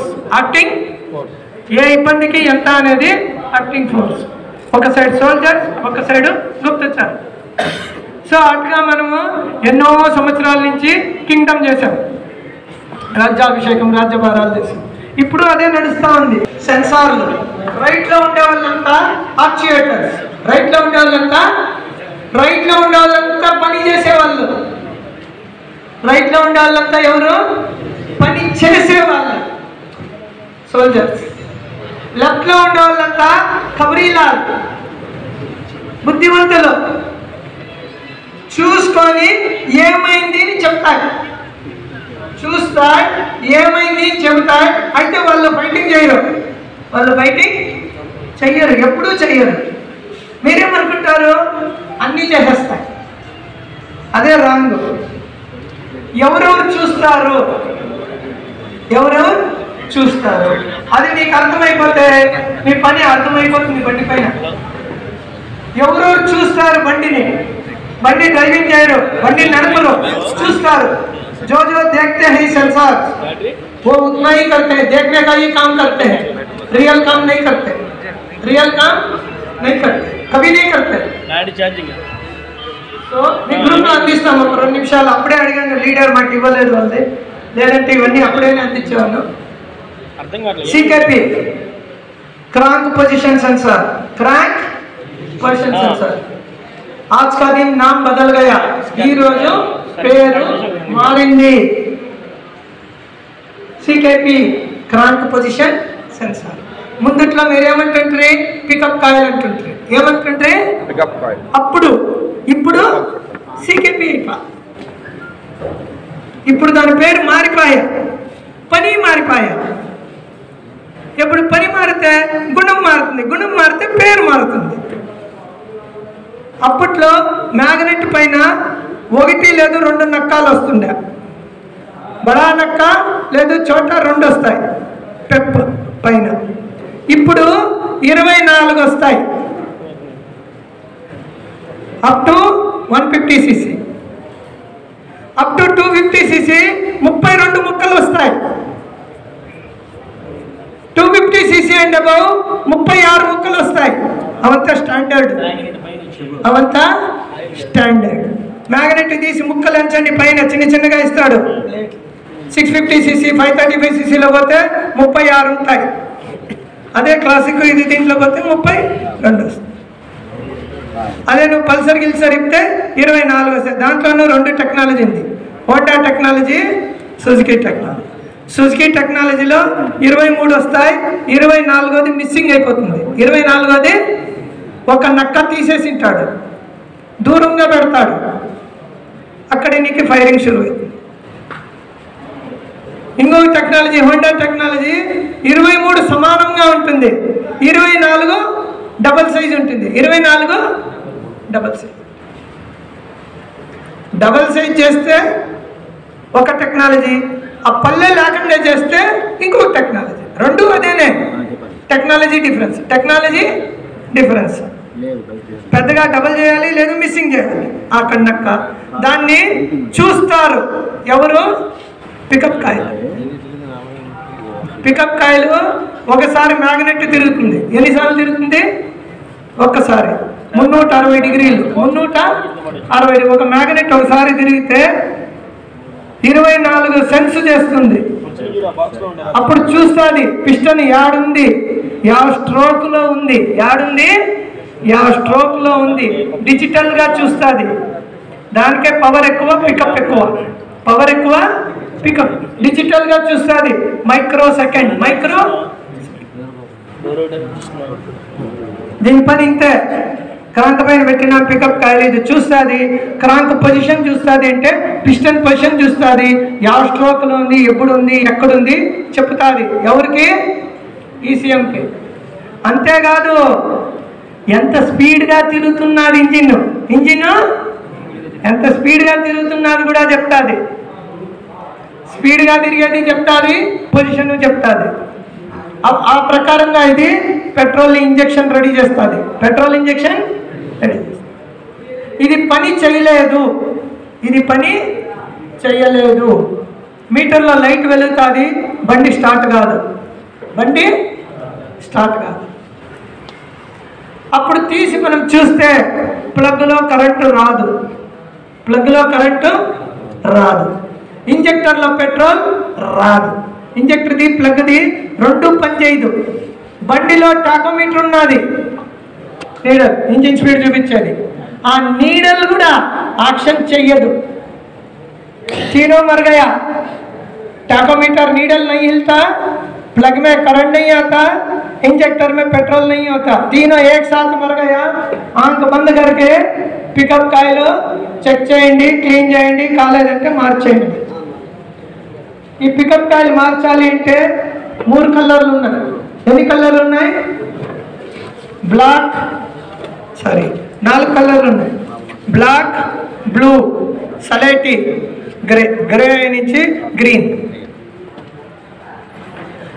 ఏ ఇబ్బందికి ఎంత అనేది యాక్టింగ్ ఫోర్స్. ఒక సైడ్ సోల్జర్స్, ఒక సైడ్ గుప్తచర్. సో అట్లా మనము ఎన్నో సంవత్సరాల నుంచి కింగ్డమ్ చేశాం, రాజ్యాభిషేకం, రాజ్యభారాలు చేసాం. ఇప్పుడు అదే నడుస్తూ ఉంది. సెన్సార్లు, రైట్లో ఉండే వాళ్ళంతా యాక్చుయేటర్స్, రైట్లో ఉండే వాళ్ళంతా పని చేసేవాళ్ళు. రైట్లో ఉండే వాళ్ళంతా ఎవరు? పని చేసేవాళ్ళు, సోల్జర్స్. లెఫ్ట్లో ఉండే వాళ్ళంతా ఖబరీలాల్, బుద్ధిమంతులు. చూసుకొని ఏమైంది అని చెప్తారు, చూస్తాడు ఏమైంది చెబుతాడు. అయితే వాళ్ళు ఫైటింగ్ చేయరు, ఎప్పుడూ చెయ్యరు. మీరేమనుకుంటారు? అన్నీ చేసేస్తారు. అదే రాంగ్. ఎవరెవరు చూస్తారు, అది నీకు అర్థమైపోతే మీ పని అర్థమైపోతుంది. బండి పైన ఎవరెవరు చూస్తారు? బండి డ్రైవింగ్ చేయరు, బండి నడపరు, చూస్తారు. जो देखते हैं सेंसर वो उतना ही करते हैं, देखने का ही काम करते हैं, रियल काम नहीं करते, कभी नहीं करते. సో మీ గ్రూప్లో అందిస్తాము ఒక 2 నిమిషాలు. అప్పుడే అడిగాను, లీడర్ మాకు ఇవ్వలేదు అంతే, లేదంటే ఇవన్నీ అప్పుడే అందించేవాళ్ళు. సికేపీ క్రాంక్ పొజిషన్ సెన్సర్, आज का दिन नाम बदल गया, ఈ రోజు పేరు మారింది. CKP crank position sensor. ముందుట్లో మీరేమంటుంటారు? పికప్ కాయిల్ అంటుంటారు. ఏమంటుంటే అప్పుడు, ఇప్పుడు సికేపీ. ఇప్పుడు దాని పేరు మారిపోయా. పని మారిపోయా. ఇప్పుడు పని మారితే గుణం మారుతుంది, గుణం మారితే పేరు మారుతుంది. అప్పట్లో మ్యాగ్నెట్ పైన 1 లేదు 2 నక్కాలు వస్తుండే. బడా నక్క లేదు చోట 2 వస్తాయి పెప్ పైన. ఇప్పుడు 24 వస్తాయి. Up to 150cc, up to 250cc 32 ముక్కలు వస్తాయి. 250cc అండ్ అబౌవ్ 36 ముక్కలు వస్తాయి. అవంతా స్టాండర్డ్, అవంతా స్టాండర్డ్. మ్యాగ్నెట్ తీసి ముక్కలు ఎంచండి, పైన చిన్న చిన్నగా ఇస్తాడు. 650cc 535ccలో పోతే 36 ఉంటాయి. అదే క్లాసిక్ ఇది దీంట్లో పోతే 32 వస్తాయి. అదే నువ్వు పల్సర్ గిల్సర్ ఇస్తే 24 వస్తాయి. దాంట్లోనూ 2 టెక్నాలజీ ఉంది, Honda technology, Suzuki technology. Suzuki టెక్నాలజీలో 23 వస్తాయి, 24ది మిస్సింగ్ అయిపోతుంది. 24ది ఒక నక్క తీసేసి ఉంటాడు, దూరంగా పెడతాడు, అక్కడ నీకు ఫైరింగ్ షురు అవుతుంది. ఇంకొక టెక్నాలజీ హోండా టెక్నాలజీ 23 సమానంగా ఉంటుంది, 24 డబల్ సైజ్ ఉంటుంది. 24 డబల్ సైజ్. డబల్ సైజ్ చేస్తే ఒక టెక్నాలజీ, ఆ పల్లె లేకుండా చేస్తే ఇంకొక టెక్నాలజీ. రెండు అదేనే, టెక్నాలజీ డిఫరెన్స్. Technology difference. పెద్దగా డబల్ చేయాలి, లేదు మిస్సింగ్ చేయాలి. ఆ కన్నక్క దాన్ని చూస్తారు ఎవరు? పికప్ కాయలు. పికప్ కాయలు ఒకసారి మ్యాగ్నెట్ తిరుగుతుంది. ఎన్నిసార్లు తిరుగుతుంది? ఒక్కసారి 360 డిగ్రీలు. 360 ఒక మ్యాగ్నెట్ ఒకసారి తిరిగితే 24 సెన్స్ చేస్తుంది. అప్పుడు చూస్తుంది పిస్టన్ యాడుంది, యా స్ట్రోక్ లో ఉంది, యాడుంది, యా స్ట్రోక్ లో ఉంది. డిజిటల్ గా చూస్తుంది. దానికే పవర్ ఎక్కువ, పికప్ ఎక్కువ. పవర్ ఎక్కువ, పికప్. డిజిటల్ గా చూస్తుంది. Micro second, micro. దీని పని ఇంతే. క్రాంక్ పైన పెట్టిన పికప్ కాయలు ఇది చూస్తుంది. క్రాంక్ పొజిషన్ చూస్తుంది అంటే పిస్టన్ పొజిషన్ చూస్తుంది. ಯಾವ స్ట్రోక్ లో ఉంది, ఎప్పుడు ఉంది, ఎక్కడుంది చెప్తుంది. ఎవరికి? ఈసీఎంకి. అంతేకాదు ఎంత స్పీడ్గా తిరుగుతున్నది ఇంజిన్ ఎంత స్పీడ్గా తిరుగుతున్నది కూడా చెప్తుంది. స్పీడ్గా తిరిగేది చెప్తుంది, పొజిషన్ చెప్తుంది. ఆ ప్రకారంగా ఇది పెట్రోల్ ఇంజెక్షన్ రెడీ చేస్తుంది. పెట్రోల్ ఇంజెక్షన్ రెడీ చేస్తుంది. ఇది పని చేయలేదు, ఇది పని చేయలేదు. మీటర్లో లైట్ వెలుగుతుంది, బండి స్టార్ట్ కాదు, బండి స్టార్ట్ కాదు. అప్పుడు తీసి మనం చూస్తే ప్లగ్లో కరెంటు రాదు, ప్లగ్లో కరెంటు రాదు. ఇంజెక్టర్లో పెట్రోల్ రాదు. ఇంజెక్టర్ది ప్లగ్ది రెండు పని చేయదు. బండిలో టాకోమీటర్ ఉన్నది, నీడల్ ఇంజిన్ స్పీడ్ చూపించేది. ఆ నీడల్ కూడా యాక్షన్ చెయ్యదు. तीनों मर गया। टाकोमीटर नीडल नहीं हिलता, प्लग में करंट नहीं आता, इंजेक्टर में पेट्रोल नहीं होता, तीनों एक साथ मर गया। आंख बंद करके पिकअप कायलो చెక్ చేయండి, క్లీన్ చేయండి, కాలేదంటే మార్చేయండి. ఈ పికప్ కాయలు మార్చాలి అంటే 3 కలర్లు ఉన్నాయి. ఎన్ని కలర్లు ఉన్నాయి? బ్లాక్, సారీ 4 కలర్లు ఉన్నాయి. బ్లాక్, బ్లూ, సలేటి, గ్రే. గ్రే నుంచి గ్రీన్.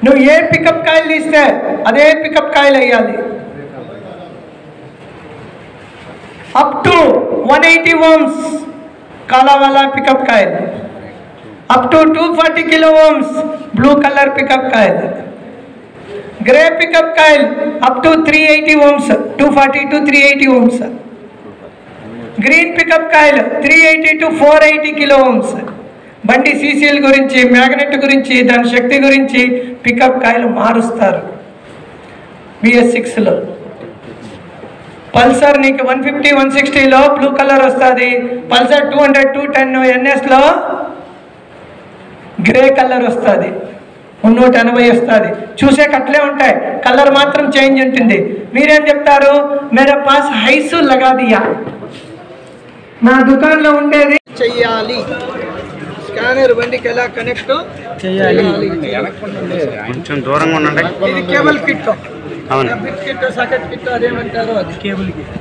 నువ్వు ఏ పికప్ కాయలు తీస్తే అదే పికప్ కాయలు వేయాలి. అప్ టు 180 ఓమ్స్ काला वाला pickup coil, up to 240 kilo ohms blue colour pickup coil, grey pickup coil up to 380 ohms, 240 to 380 ohms, green pickup coil 380 to 480 kilo ohms. బండి సీసీల గురించి, మ్యాగ్నెట్ గురించి, దాని శక్తి గురించి పికప్ కాయలు మారుస్తారు. BS6లో పల్సర్ నీకు 150, 160లో బ్లూ కలర్ వస్తుంది. పల్సర్ 200, 210 NSలో గ్రే కలర్ వస్తుంది, 380 వస్తుంది. చూసే కట్లే ఉంటాయి, కలర్ మాత్రం చేంజ్ ఉంటుంది. మీరేం చెప్తారు? మేరా పాస్ హైసు లగా దియా, నా దుకాణంలో ఉండేది చెయ్యాలి. స్కానర్ బండికి ఎలా కనెక్ట్ చేయాలి. కొంచెం దూరంగా ఉండండి. ఇది కేబుల్ కిట్. అవును. బిట్ కిట్, సాకెట్ కిట్ అదేమంటారు, అది కేబుల్ కిట్.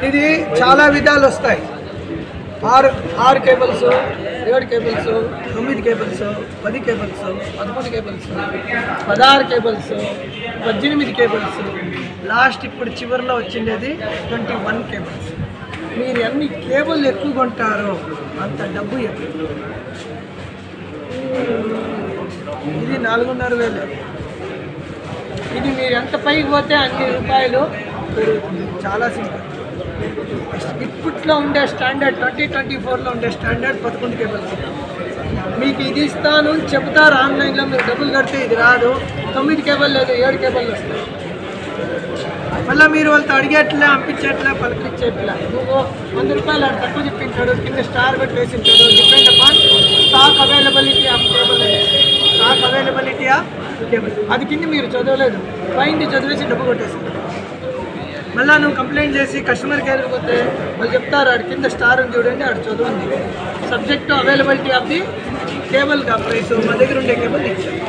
ఇది చాలా విధాలు వస్తాయి. 6 cables, 7 cables, 9 cables, 10 cables, 11 cables, 16 cables, 18 cables, last ఇప్పుడు చివరిలో వచ్చిండేది 21 కేబుల్స్. మీరు ఎన్ని కేబుల్ ఎక్కువ కొంటారో అంత డబ్బు ఎక్కువ. ఇది 4,500. ఇది మీరు ఎంత పైకి పోతే అన్ని రూపాయలు పెరుగుతుంది. చాలా సింపుల్. ఇప్పట్లో ఉండే స్టాండర్డ్ 2024లో ఉండే స్టాండర్డ్ 11 కేబుల్స్. మీకు ఇది ఇస్తాను చెప్తారు ఆన్లైన్లో, మీరు డబ్బులు కడితే ఇది రాదు. 9 కేబుల్ లేదు, 7 కేబుల్ వస్తాయి. మళ్ళీ మీరు వాళ్ళతో అడిగేట్లే, పంపించేట్లే, పలకరించేట్లే. నువ్వు 100 రూపాయలు తక్కువ చెప్పించాడు, కింద స్టార్ పెట్టి వేసింటాడు. Depend upon stock availability of cable. Stock availability of cable అది కింద మీరు చదవలేదు, పైంది చదివేసి డబ్బు కొట్టేస్తారు. మళ్ళీ నువ్వు కంప్లైంట్ చేసి కస్టమర్ కేర్కి పోతే వాళ్ళు చెప్తారు, ఆడి కింద స్టార్ అని చూడండి, ఆడు చదవండి. Subject availability of the cable కా ప్రైస్ మా దగ్గర ఉండే కేబుల్ ఇచ్చారు.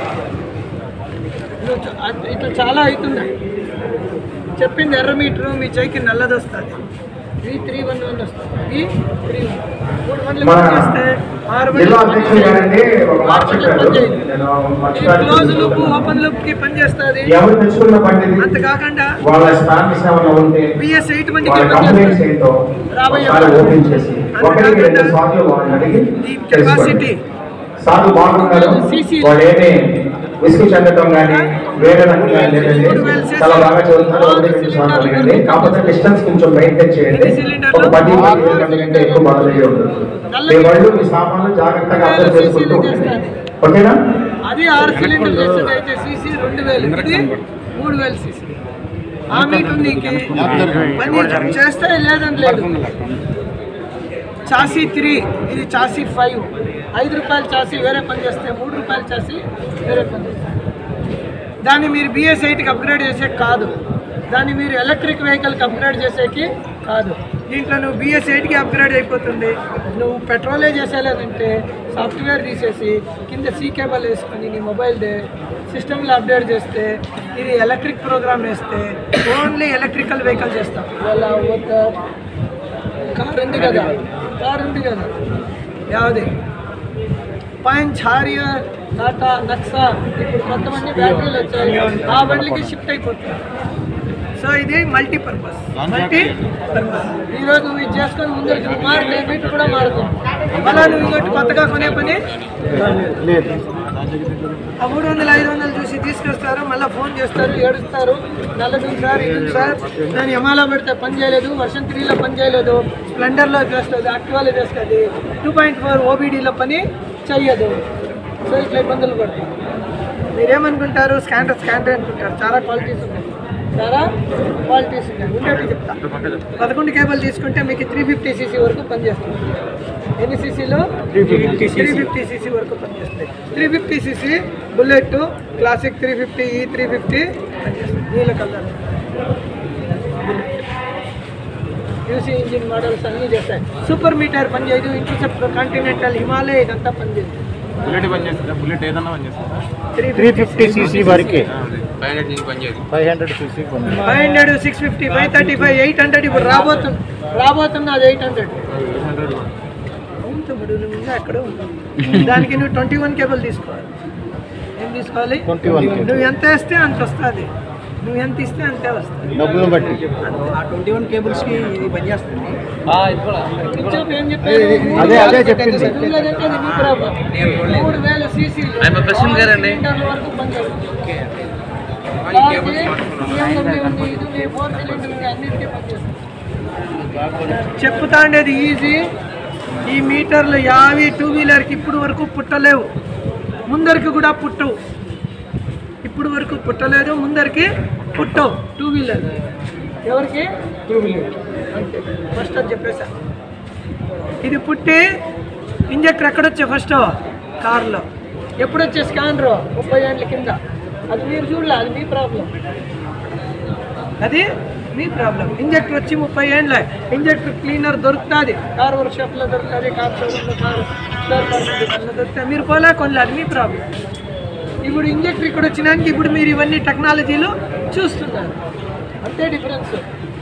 ఇట్లా చాలా అవుతున్నాయి. చెప్పింది ఎర్ర మీటరు మీ చేయికి నల్లది వస్తుంది. V311 వస్తుంది. V311 3 బండ్లు చేస్తే 6 క్లోజ్ లూప్ ఓపెన్ లూప్ కి పని చేస్తుంది. అంత కాకుండా BS8 బండికి రాబోయే కెపాసిటీ విసుగు చెందటం కానీ వేరే చాలా బాగా చదువుతున్నారు. కాకపోతే డిస్టెన్స్ కొంచెం మెయింటైన్ చేయండి. ఒక 10-20 కంటే ఎక్కువ బాగా చేయవద్దు. మీ వాళ్ళు మీ సామాన్లు జాగ్రత్తగా అర్థం చేసుకుంటూ ఓకేనా. అది 6 సిలిండర్ చేసేది అయితే CC 2000, ఇది 3000 CC. ఆ మీట్ ఉంది పని చేస్తే లేదని లేదు. చాసీ 3, ఇది చాసీ 5. 5 రూపాయల చాసీ వేరే పని చేస్తే 3 రూపాయల చాసీ వేరే పని చేస్తే దాన్ని మీరు BS8కి అప్గ్రేడ్ చేసేకి కాదు, దాన్ని మీరు ఎలక్ట్రిక్ వెహికల్కి అప్గ్రేడ్ చేసేకి కాదు. దీంట్లో నువ్వు BS8కి అప్గ్రేడ్ అయిపోతుంది. నువ్వు పెట్రోలే చేసేలేదంటే సాఫ్ట్వేర్ తీసేసి కింద C కేబుల్ వేసుకొని నీ మొబైల్దే సిస్టంలో అప్డేట్ చేస్తే ఇది ఎలక్ట్రిక్ ప్రోగ్రామ్ వేస్తే ఓన్లీ ఎలక్ట్రికల్ వెహికల్ చేస్తాం. ఇలా కార్ ఉంది కదా, యావది పంచ్, హారియర్, టాటా, నక్సా, ఇప్పుడు కొంతమంది బ్యాటరీలు వచ్చాయి, ఆ బండ్లకి షిఫ్ట్ అయిపోతుంది. సో ఇది మల్టీపర్పస్. ఈరోజు నువ్వు ఇది చేసుకొని ముందరికి మారితే మీటర్ కూడా మారుతుంది. మళ్ళీ నువ్వు ఇంకోటి కొత్తగా కొనే పని లేదు. ఆ 300, 500 చూసి తీసుకొస్తారు, మళ్ళీ ఫోన్ చేస్తారు, ఏడుస్తారు, నల్లదుంది సార్, ఇది సార్, నేను యమాలో పెడితే పని చేయలేదు, వర్షన్ 3లో పని చేయలేదు, స్ప్లెండర్లో చేస్తుంది, యాక్టివాలో చేస్తుంది, 2.4 OBDలో పని చెయ్యదు. సో ఇట్లా ఇబ్బందులు పడతాయి. మీరేమనుకుంటారు, స్కానర్ అనుకుంటారు. చాలా క్వాలిటీస్ ఉన్నాయి, ఉండేవి చెప్తా. 11 కేబుల్ తీసుకుంటే మీకు 350cc వరకు పనిచేస్తుంది. ఎన్ని సీసీలో? 350cc వరకు పనిచేస్తాయి. 350cc బుల్లెట్, క్లాసిక్ 350, E350 పనిచేస్తుంది. నీళ్ళ కలర్ యూసీ ఇంజిన్ మోడల్స్ అన్నీ చేస్తాయి. సూపర్ మీటర్ పనిచేయదు, ఇంటర్సెప్టర్, కాంటినెంటల్, హిమాలయ ఇదంతా పనిచేస్తుంది. బుల్లెట్ పనిచేస్తుందా? బుల్లెట్ ఏదన్నా పనిచేస్తుందా? 350cc వరకే. 500 cc, 500, 650, 535, 800 ఇప్పుడు రాబోతున్నా అది 800. అక్కడ దానికి నువ్వు 21 కేబుల్ తీసుకోవాలి. ఏం తీసుకోవాలి? 21. నువ్వు ఎంత వేస్తే అంత వస్తుంది, నువ్వు ఎంత ఇస్తే అంతే వస్తుంది, డబ్బులు బట్టి. ఆ 21 కేబుల్స్కి ఇది పనిచేస్తుంది. ఏం చెప్పారు? అదే చెప్పింది. 3000 cc వరకు పనిచేస్తుంది. చెప్తా ఉండేది ఈజీ. ఈ మీటర్లు 50 2 వీలర్కి ఇప్పుడు వరకు పుట్టలేవు, ముందరికి కూడా పుట్టవు. ఇప్పుడు వరకు పుట్టలేదు, ముందరికి పుట్టవు 2 వీలర్. ఎవరికి? 2 వీలర్ అంతే. ఫస్ట్ అది చెప్పేసా. ఇది పుట్టి ఇంజెక్టర్ ఎక్కడొచ్చే ఫస్ట్ కార్లో, ఎప్పుడొచ్చే స్కానరు 30 ఏళ్ళ కింద. అది మీరు చూడలే, అది మీ ప్రాబ్లం, అది మీ ప్రాబ్లం. ఇంజెక్టర్ వచ్చి 30 ఏళ్ళ. ఇంజెక్టర్ క్లీనర్ దొరుకుతుంది, కార్ వర్క్షాప్లో దొరుకుతుంది, కార్ షోరూంలో, కార్ మీరు పోలే కొనలేదు, మీ ప్రాబ్లం. ఇప్పుడు ఇంజెక్టర్ ఇక్కడ వచ్చినానికి ఇప్పుడు మీరు ఇవన్నీ టెక్నాలజీలు చూస్తున్నారు, అంతే డిఫరెన్స్.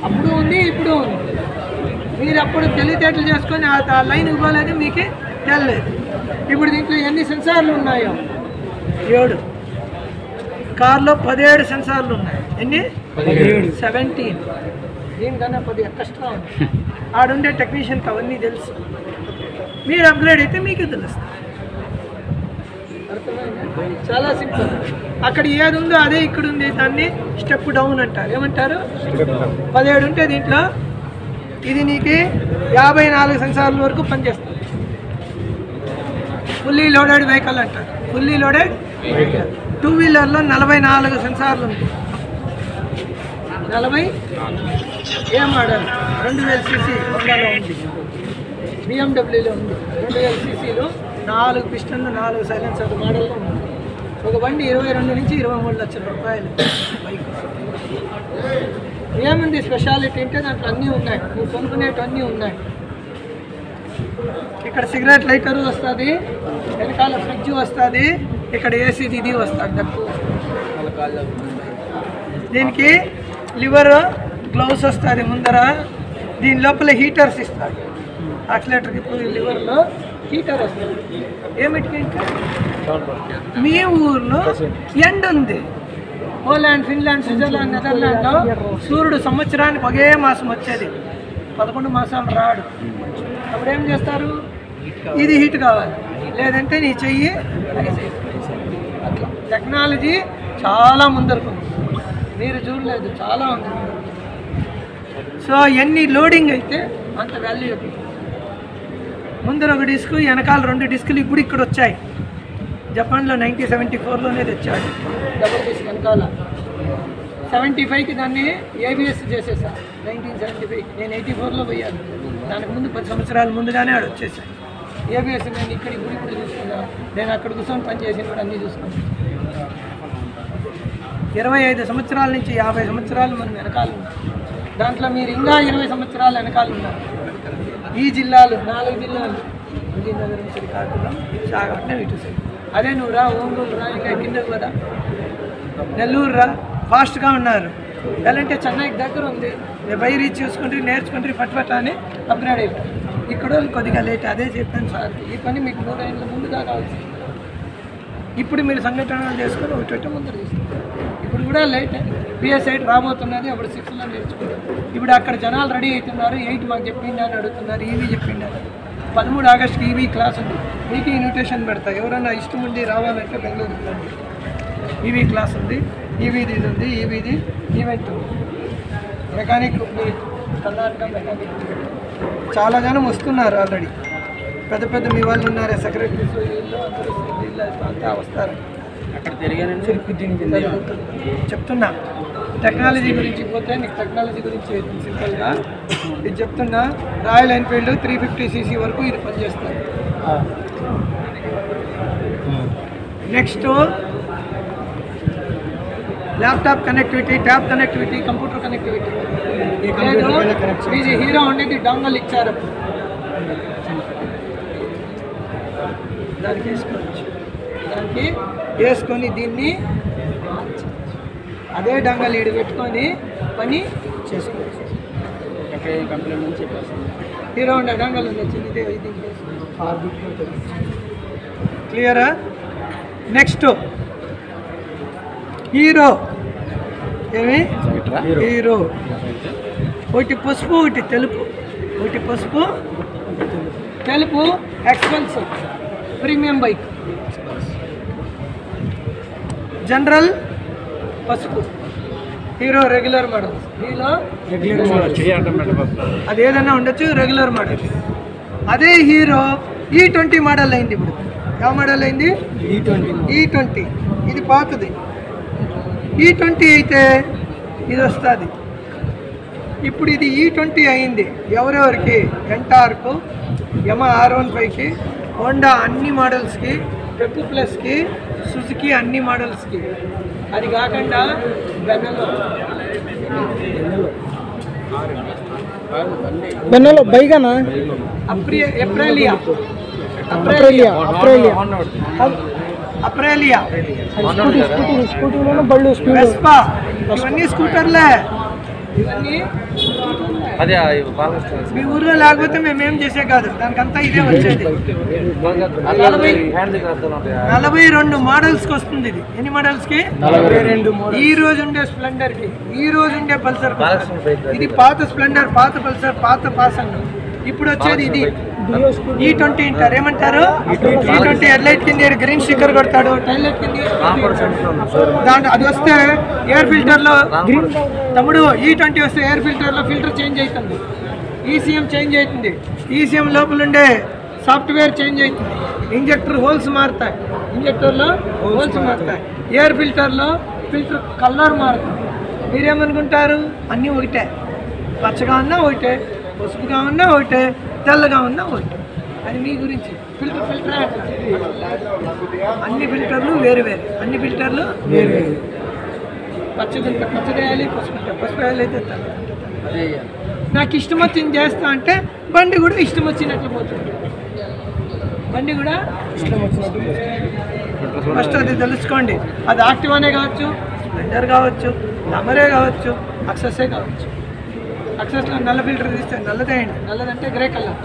అప్పుడు ఉంది, ఇప్పుడు ఉంది. మీరు అప్పుడు తెలివితేటలు చేసుకొని ఆ లైన్ ఇవ్వలేదు, మీకు తెలియలేదు. ఇప్పుడు దీంట్లో ఎన్ని సెన్సార్లు ఉన్నాయో? 7. కార్లో 17 సెన్సార్లు ఉన్నాయి. ఎన్ని? 17. దీనికన్నా 10 ఎక్స్ట్రా ఉంది. ఆడుండే టెక్నీషియన్కి అవన్నీ తెలుసు. మీరు అప్గ్రేడ్ అయితే మీకు తెలుస్తుంది. అర్థమైందా? చాలా సింపుల్. అక్కడ ఏది ఉందో అదే ఇక్కడ ఉంది. దాన్ని స్టెప్ డౌన్ అంటారు. ఏమంటారు? 17 ఉంటే దీంట్లో ఇది నీకు 54 సెన్సార్ల వరకు పనిచేస్తుంది. ఫుల్లీ లోడెడ్ వెహికల్ అంటారు. ఫుల్లీ లోడెడ్ 2 వీలర్లో 44 సెన్సార్లు ఉంటాయి. 40 ఏ మోడల్? 2000 cc హోండాలో ఉంది, బిఎండబ్ల్యూలో ఉంది. 2000 cc 4 పిస్టన్లు, 4 సైలెన్సర్ మోడల్లో ఉంది. ఒక బండి 22 నుంచి 23 లక్షల రూపాయలు బైక్. ఏముంది స్పెషాలిటీ అంటే దాంట్లో అన్నీ ఉన్నాయి, నువ్వు కొనుక్కునేటన్నీ ఉన్నాయి. ఇక్కడ సిగరెట్ లైటరు వస్తుంది, వెనకాల ఫ్రిడ్జ్ వస్తుంది, ఇక్కడ ఏసీది ఇది వస్తుంది. డబ్బు దీనికి లివర్ గ్లౌస్ వస్తుంది ముందర. దీని లోపల హీటర్స్ ఇస్తాడు. యాక్సిలేటర్కి ఇప్పుడు లివర్లో హీటర్ వస్తుంది. ఏమిటికి? ఇంకా మీ ఊర్లో ఎండ్ ఉంది. పోలాండ్, ఫిన్లాండ్, స్విట్జర్లాండ్, నెదర్లాండ్లో సూర్యుడు సంవత్సరానికి ఒకే మాసం వచ్చేది, 11 మాసాలు రాడు. అప్పుడు ఏం చేస్తారు? ఇది హీట్ కావాలి, లేదంటే నీ చెయ్యి అట్లా. టెక్నాలజీ చాలా ముందరుకుంది, మీరు చూడలేదు, చాలా ఉంది. సో ఎన్ని లోడింగ్ అయితే అంత వాల్యూ. ముందర ఒక డిస్క్, వెనకాల 2 డిస్కులు ఇప్పుడు ఇక్కడ వచ్చాయి. జపాన్లో 1974లోనే తెచ్చాడు డబుల్ డిస్క్ వెనకాల. 75కి దాన్ని ఏబిఎస్ చేసేసాను. 1975 నేను 84లో పోయాను. దానికి ముందు 10 సంవత్సరాల ముందుగానే ఆడ వచ్చేసాను. ఏబిఎస్ నేను ఇక్కడ ఇప్పుడు చూసుకున్నాను. నేను అక్కడ కూర్చొని పనిచేసి కూడా అన్నీ చూసుకున్నాను. 25 సంవత్సరాల నుంచి 50 సంవత్సరాలు మనం వెనకాల ఉన్నాం. దాంట్లో మీరు ఇంకా 20 సంవత్సరాలు వెనకాల ఉన్నారు. ఈ జిల్లాలు 4 జిల్లాలు, విజయనగరం, శ్రీకాకుళం, విశాఖపట్నం, ఇటు సైడ్. అదే నువ్వు రా, ఒంగోలు రా, ఇంకా కిందకు కదా, నెల్లూరు రా, ఫాస్ట్గా ఉన్నారు. ఎలాంటి చెన్నైకి దగ్గర ఉంది, బై రీచ్ చూసుకుంటే నేర్చుకుంటే ఫట్ అని అప్గ్రేడ్ అయిపోయి. ఇక్కడ కొద్దిగా లేట్. అదే చెప్పాను సార్, ఈ పని మీకు 3 ఏళ్ళ ముందుగా కావాల్సింది. ఇప్పుడు మీరు సంఘటనలు చేసుకొని ఒకటి ముందర తీసుకుంటారు. ఇప్పుడు కూడా లేట్. పిఎస్ 8 రాబోతున్నది, అప్పుడు 6లో నేర్చుకుంటారు. ఇప్పుడు అక్కడ జనాలు రెడీ అవుతున్నారు. 8 మాకు చెప్పిండి అని అడుగుతున్నారు, ఈవీ చెప్పిండి అని. 13 ఆగస్టుకి ఈవీ క్లాస్ ఉంది, మీకు ఇన్విటేషన్ పెడతా. ఎవరైనా ఇష్టం ఉండి రావాలంటే బెంగళూరు ఈవీ క్లాస్ ఉంది, ఈవీది ఇది ఉంది, ఈవీది ఈవెంట్ ఉంది. మెకానిక్ ఉంది, కర్ణాటక మెకానిక్. చాలా జనం వస్తున్నారు ఆల్రెడీ. పెద్ద పెద్ద మీ వాళ్ళు ఉన్నారు, సెక్రటరీస్ వీళ్ళు అందరూ అంతా వస్తారు. అక్కడ చెప్తున్నా టెక్నాలజీ గురించి. పోతే నీకు టెక్నాలజీ గురించి సింపుల్గా ఇది చెప్తున్నా. రాయల్ ఎన్ఫీల్డ్ 350 cc వరకు ఇది పనిచేస్తుంది. Next laptop connectivity, tab connectivity, computer connectivity. ఇది హీరో ఉండేది డాంగల్ ఇచ్చారు, దానికి వేసుకోవచ్చు. దానికి వేసుకొని దీన్ని అదే డంగల్ ఈడు పెట్టుకొని పని చేసుకోవచ్చు. కంప్లైంట్ నుంచి హీరో ఉండే డంగల్ ఉంది, చిన్నదే. ఇది క్లియరా? Next Hero. ఏమి హీరో? ఒకటి పసుపు, ఒకటి తెలుపు. ఒకటి పసుపు, తెలుపు. Expensive premium bike. జనరల్ పసుపు. Hero regular model. హీరో అది ఏదైనా ఉండొచ్చు, రెగ్యులర్ మోడల్. అదే హీరో E20 మోడల్ అయింది. ఇప్పుడు ಯಾವ మోడల్ అయింది? E20. ఇది పాతది. E20 అయితే ఇది వస్తుంది. ఇప్పుడు ఇది E20 అయింది. ఎవరెవరికి? ఎంటార్కు, యమా R15కి, హోండా అన్ని మోడల్స్కి, పెప్పు ప్లస్కి, సుజుకి అన్ని మోడల్స్కి. అది కాకుండా బెన్నెలో బైగానా, ఏప్రిలియా అప్రేలియా అప్రేలియా అప్రేలియా స్కూటీలోనే బళ్ళు స్పీడ్ వెస్పా ఇవన్నీ స్కూటర్లే. ఇవన్నీ మీ ఊర్లో లేకపోతే మేమేం చేసే కాదు, దానికంతా ఇదే వచ్చేది. 42 మోడల్స్కి వస్తుంది ఇది. ఎన్ని మోడల్స్కి? 42. ఈ రోజు ఉండే స్ప్లెండర్కి, ఈ రోజు ఉండే పల్సర్, ఇది పాత స్ప్లెండర్, పాత పల్సర్, పాత పాసన్. ఇప్పుడు వచ్చేది ఇది E20 అంటారు. ఏమంటారు? E20 హెడ్లైట్ కింద గ్రీన్ స్టిక్కర్ కొడతాడు, టైల్ లైట్ కింద దాంట్లో అది వస్తే ఎయిర్ ఫిల్టర్లో తమ్ముడు E20 వస్తే ఎయిర్ ఫిల్టర్లో ఫిల్టర్ చేంజ్ అవుతుంది, ఈసీఎం చేంజ్ అవుతుంది, ఈసీఎం లోపల ఉండే సాఫ్ట్వేర్ చేంజ్ అవుతుంది, ఇంజెక్టర్ హోల్స్ మారుతాయి, ఇంజెక్టర్లో హోల్స్ మారుతాయి, ఎయిర్ ఫిల్టర్లో ఫిల్టర్ కలర్ మారుతుంది. మీరేమనుకుంటారు? అన్నీ ఒకటే, పచ్చగా ఉన్నా ఒకటే, పసుపుగా ఉన్నా ఒకటే, తెల్లగా ఉన్నా ఒకటే. అది మీ గురించి. ఫిల్టర్ అన్ని ఫిల్టర్లు వేరు వేరు, అన్ని ఫిల్టర్లు వేరు వేరు. పచ్చదంటే పచ్చదేయాలి, పసుపు వేయాలి అయితే అదే. నాకు ఇష్టం వచ్చింది చేస్తా అంటే బండి కూడా ఇష్టం వచ్చినట్లు పోతుంది, బండి కూడా ఇష్టం వచ్చినట్టు. ఫస్ట్ అది తెలుసుకోండి. అది యాక్టివానే కావచ్చు, స్ప్లెండర్ కావచ్చు, గ్లామరే కావచ్చు, అక్సెస్సే కావచ్చు. అక్సెస్లో నల్ల ఫిల్టర్ తీస్తే నల్లదేయండి, నల్లదంటే గ్రే కలర్,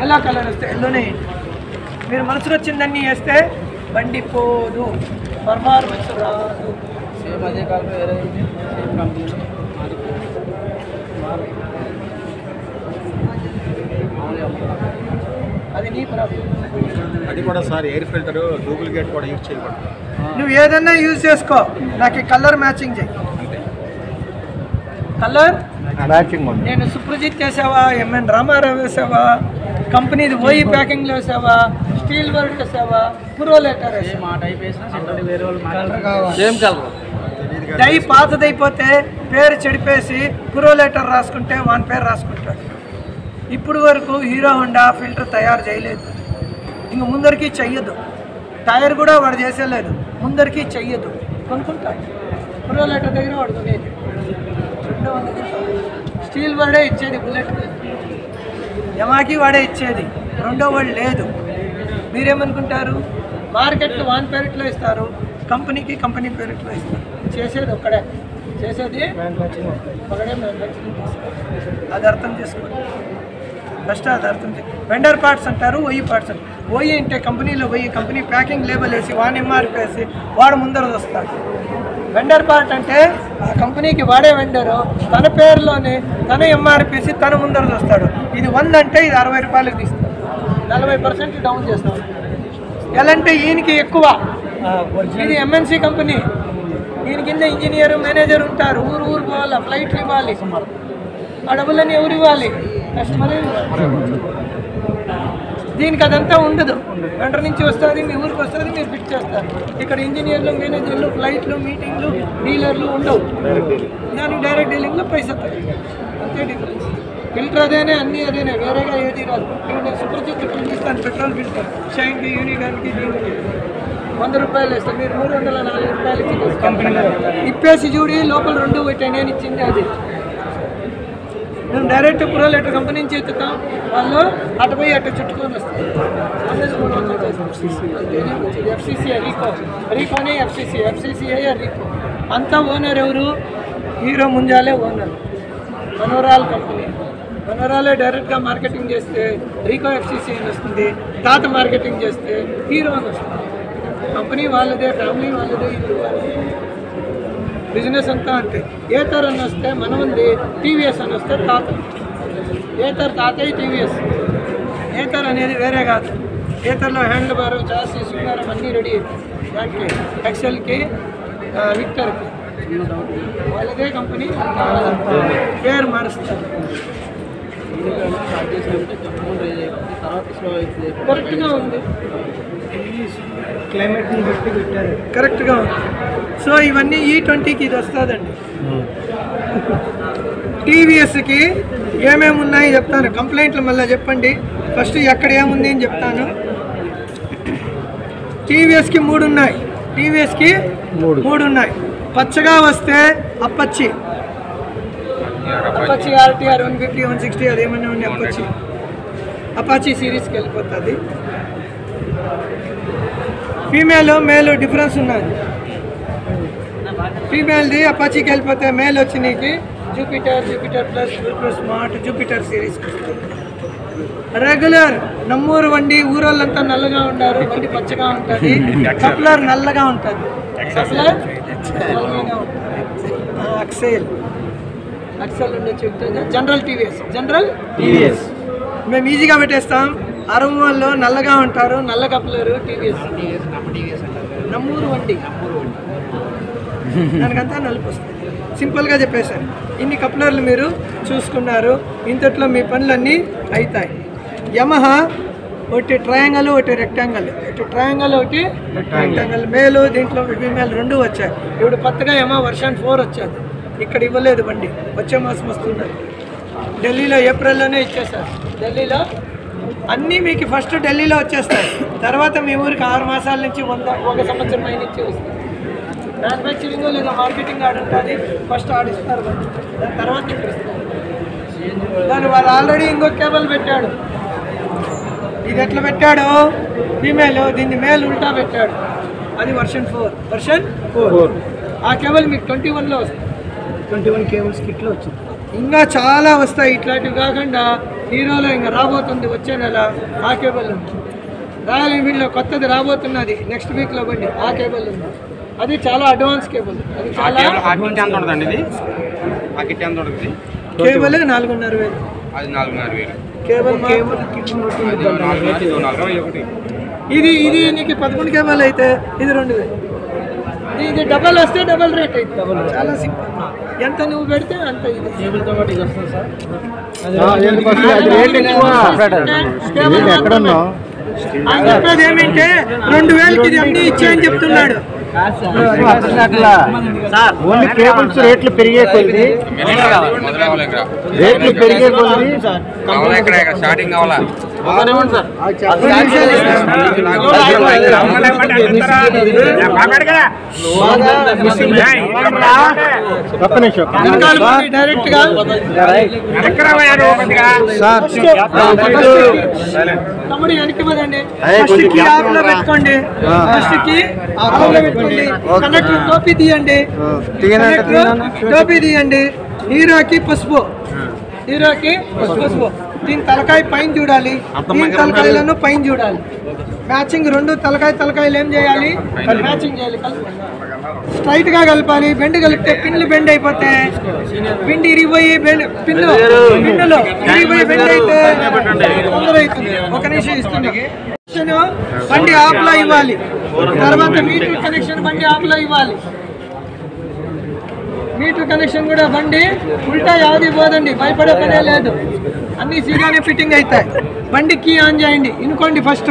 ఎల్లో కలర్ వస్తే ఎల్లోనే వేయండి. మీరు మనసుకు వచ్చిందన్నీ వేస్తే బండి పోదు, పర్ఫార్మెన్స్ రాదు. సేమ్ అదే కాలం వేరే అది నీ ప్రాబ్లం. అది కూడా సార్ ఎయిర్ ఫిల్టర్ డూప్లికేట్ కూడా యూజ్ చేయకూడదు. నువ్వు ఏదన్నా యూజ్ చేసుకో, నాకు కలర్ మ్యాచింగ్ చేయి. కలర్ మ్యాచింగ్ నేను సుప్రజిత్ వేసావా, ఎంఎన్ రామారావు వేసావా, కంపెనీది ఓయి ప్యాకింగ్లో వేసావా, స్టీల్ వర్డ్ వేసావా, పురోలేటర్ డై పాతదైపోతే పేరు చెడిపేసి పురోలేటర్ రాసుకుంటే వాని పేరు రాసుకుంటాడు. ఇప్పుడు వరకు హీరో హోండా ఫిల్టర్ తయారు చేయలేదు, ఇంక ముందరికి చెయ్యదు. టైర్ కూడా వాడు చేసేలేదు, ముందరికి చెయ్యదు, కొనుక్కుంటాడు. పురోలేటర్ దగ్గర వాడు కొనేది. స్టీల్ వర్డే ఇచ్చేది, బుల్లెట్ యమాకి వాడే ఇచ్చేది, రెండో వాడు లేదు. మీరేమనుకుంటారు? మార్కెట్లో వాన్ పేరిట్లో ఇస్తారు, కంపెనీకి కంపెనీ పేరిట్లో ఇస్తారు. చేసేది ఒక్కడే, చేసేది ఒకడే మ్యానుఫ్యాక్చరింగ్ చేస్తారు. అది అర్థం చేసుకోండి ఫస్ట్, అది అర్థం చేయండి. వెండర్ పార్ట్స్ అంటారు, ఓయి పార్ట్స్ అంటారు. ఓయి అంటే కంపెనీలో పోయి కంపెనీ ప్యాకింగ్ లేబుల్ వేసి వాన్ ఎంఆర్పి వేసి వాడు ముందర వస్తాడు. వెండర్ పార్ట్ అంటే ఆ కంపెనీకి వాడే వెండరు తన పేరులోనే తన ఎంఆర్పిసి తన ముందర వస్తాడు. ఇది 100 అంటే ఇది 60 రూపాయలకి తీస్తాడు, 40% డౌన్ చేస్తాడు. ఎలా అంటే ఈయనకి ఎక్కువ, ఇది ఎంఎన్సీ కంపెనీ, దీని కింద ఇంజనీర్ మేనేజర్ ఉంటారు, ఊరు పోవాలి, ఫ్లైట్లు ఇవ్వాలి, ఆ డబ్బులన్నీ ఎవరు ఇవ్వాలి? కస్టమరే. దీనికి అదంతా ఉండదు, వెంటర్ నుంచి వస్తుంది, మీ ఊరికి వస్తుంది, మీరు ఫిట్ చేస్తారు. ఇక్కడ ఇంజనీర్లు, మేనేజర్లు, ఫ్లైట్లు, మీటింగ్లు, డీలర్లు ఉండవు. దానికి డైరెక్ట్ డీలింగ్లో పైసా అంతే డిఫరెన్స్. ఫిల్టర్ అదేనే, అన్నీ అదేనే, వేరేగా ఏది రాదు. ఇప్పుడు నేను సుప్రజిత్ ఫిల్టర్ ఇస్తాను, పెట్రోల్ ఫిల్టర్ షైన్కి, యూనిగాన్కి, దీనికి 100 రూపాయలు వేస్తాను, మీరు 304 రూపాయలు ఇచ్చి కంపెనీ ఇప్పేసి చూడి లోపల 2 పెట్టాను, నేను ఇచ్చింది అది. మేము డైరెక్ట్ పురోలేటర్ కంపెనీ నుంచి ఎత్తుతాం, వాళ్ళు అటుపోయి అటు చుట్టుకొని వస్తాం. ఎఫ్సిసిఐ రీకోనే ఎఫ్సిసిఐ రీకో అంతా ఓనర్ ఎవరు? హీరో ముంజాలే ఓనర్. మనోరాల్ కంపెనీ, మనోరాలే డైరెక్ట్గా మార్కెటింగ్ చేస్తే రీకో ఎఫ్సిసిఐ అని వస్తుంది, తాత మార్కెటింగ్ చేస్తే హీరో అని వస్తుంది. కంపెనీ వాళ్ళదే, ఫ్యామిలీ వాళ్ళదే, ఇల్లు వాళ్ళదే, బిజినెస్ అంతా అంతే. ఏతర్ అని వస్తే మనం ఉంది, టీవీఎస్ అని వస్తే తాత. ఏతర్ తాతయ్య, టీవీఎస్. ఏతర్ అనేది వేరే కాదు. ఏతర్లో హ్యాండిల్ బారు, చాసీ, సుందరం అన్నీ రెడీ అవుతాయి. దానికి ఎక్సెల్కి, విక్టర్కి వాళ్ళదే కంపెనీ, పేరు మారుస్తారు. కరెక్ట్గా ఉంది, క్లైమేట్ని బట్టి పెట్టారు, కరెక్ట్గా ఉంది. సో ఇవన్నీ E20కి ఇది వస్తుందండి. టీవీఎస్కి ఏమేమి ఉన్నాయి చెప్తాను, కంప్లైంట్లు మళ్ళీ చెప్పండి. ఫస్ట్ ఎక్కడ ఏముంది అని చెప్తాను. టీవీఎస్కి 3 ఉన్నాయి, టీవీఎస్కి 3 ఉన్నాయి. పచ్చగా వస్తే అప్పచ్చి, అపాచీ RTR 150, 160 అదేమన్నా ఉంది. అపాచీ సిరీస్కి వెళ్ళిపోతుంది. ఫీమేల్ మేల్ డిఫరెన్స్ ఉన్నది. ఫీమేల్ది అపాచీకి వెళ్ళిపోతే మేల్ వచ్చి నీకు Jupiter plus smart Jupiter series. Regular నమ్మూరు వండి ఊరోళ్ళంతా నల్లగా ఉంటారు, వండి పచ్చగా ఉంటుంది. కప్లర్ నల్లగా ఉంటుంది, కప్లర్ నల్లగా ఉంటుంది. అక్సెల్ ఉండే చెప్తుంది. జనరల్ టీవీఎస్ మేము ఈజీగా పెట్టేస్తాం. అరవల్లో నల్లగా ఉంటారు, నల్ల కప్లర్ టీవీఎస్. నమ్మూరు వండి దానికంతా నలుపు వస్తుంది. సింపుల్గా చెప్పేశాను. ఇన్ని కప్లర్లు మీరు చూసుకున్నారు, ఇంతట్లో మీ పనులన్నీ అవుతాయి. యమహా ఒకటి ట్రయాంగల్, ఒకటి రెక్టాంగల్. ఒకటి రెక్టాంగల్ మేలు, దీంట్లో ఫీమేల్ రెండు వచ్చాయి. ఇప్పుడు కొత్తగా యమహా వర్షన్ 4 వచ్చాది. ఇక్కడ ఇవ్వలేదు బండి, వచ్చే మాసం వస్తున్నారు. ఢిల్లీలో ఏప్రిల్లోనే ఇచ్చేస్తారు. ఢిల్లీలో అన్నీ మీకు ఫస్ట్ ఢిల్లీలో వచ్చేస్తాయి. తర్వాత మీ ఊరికి 6 మాసాల నుంచి 1 సంవత్సరం పై నుంచి వస్తుంది. మ్యానుఫ్యాక్చరింగ్ లేదా మార్కెటింగ్ ఆడ ఉంటుంది. ఫస్ట్ ఆడిస్తారు, దాని తర్వాత ఇక్కడ ఇస్తారు. దాని వాళ్ళు ఆల్రెడీ ఇంకో కేబుల్ పెట్టాడు. ఇది ఎట్లా పెట్టాడు? ఫీమేల్, దీన్ని మేల్ ఉల్టా పెట్టాడు. అది వర్షన్ 4. ఆ కేబుల్ మీకు 21లో వస్తుంది. 21 కేబుల్స్ కిట్లో వచ్చింది. ఇంకా చాలా వస్తాయి ఇట్లాంటివి కాకుండా. హీరోలో ఇంకా రాబోతుంది వచ్చే నెల ఆ కేబుల్ ఉంది. రాయల్ ఎన్ఫీల్డ్లో కొత్తది రాబోతున్నది నెక్స్ట్ వీక్లో బండి, ఆ కేబుల్ ఉంది. అది చాలా అడ్వాన్స్ కేబుల్. అది చాలా కేబుల్ 4,500. ఇది నీకు 11 కేబుల్ అయితే ఇది 2,000. ఇది డబల్ వస్తే డబల్ రేట్ అవుతుంది. చాలా సింపుల్. ఎంత నువ్వు పెడితే అంత. ఇది కేబుల్తో పాటు ఇది వస్తుంది సార్. చెప్పేది ఏమంటే 2,000కి ఇది అన్నీ ఇచ్చాయని చెప్తున్నాడు. ఓన్లీ కేబుల్స్ రేట్లు పెరిగే కొద్ది స్టార్టింగ్ కావాలా డైరెక్ట్ గా తమ్ముడు వెనక్కి పదండి. ఫస్ట్ కి ఆఫ్లో పెట్టుకోండి. కండక్టర్ టోపీ తీయండి. హీరోకి పసుపు. దీని తలకాయ పైన చూడాలి, దీని తలకాయలను పైన చూడాలి. మ్యాచింగ్ రెండు తలకాయలు ఏం చేయాలి? మ్యాచింగ్ చేయాలి. స్ట్రైట్ గా కలపాలి. బెండ్ కలిపితే పిన్లు బెండ్ అయిపోతే పిండి ఇరిగిపోయి పిన్నులో ఇరిగిపోయి బెండ్ అయితే తొందర అవుతుంది. ఒక నిమిషం ఇస్తుంది. బండి ఆఫ్ లో ఇవ్వాలి. తర్వాత మీటర్ కనెక్షన్ బండి ఆఫ్ లో ఇవ్వాలి. మీటర్ కనెక్షన్ కూడా బండి ఉల్టా యాది పోదండి, భయపడే పనే లేదు. అన్ని సీగానే ఫిట్టింగ్ అవుతాయి. బండి కీ ఆన్ చేయండి. ఇనుకోండి, ఫస్ట్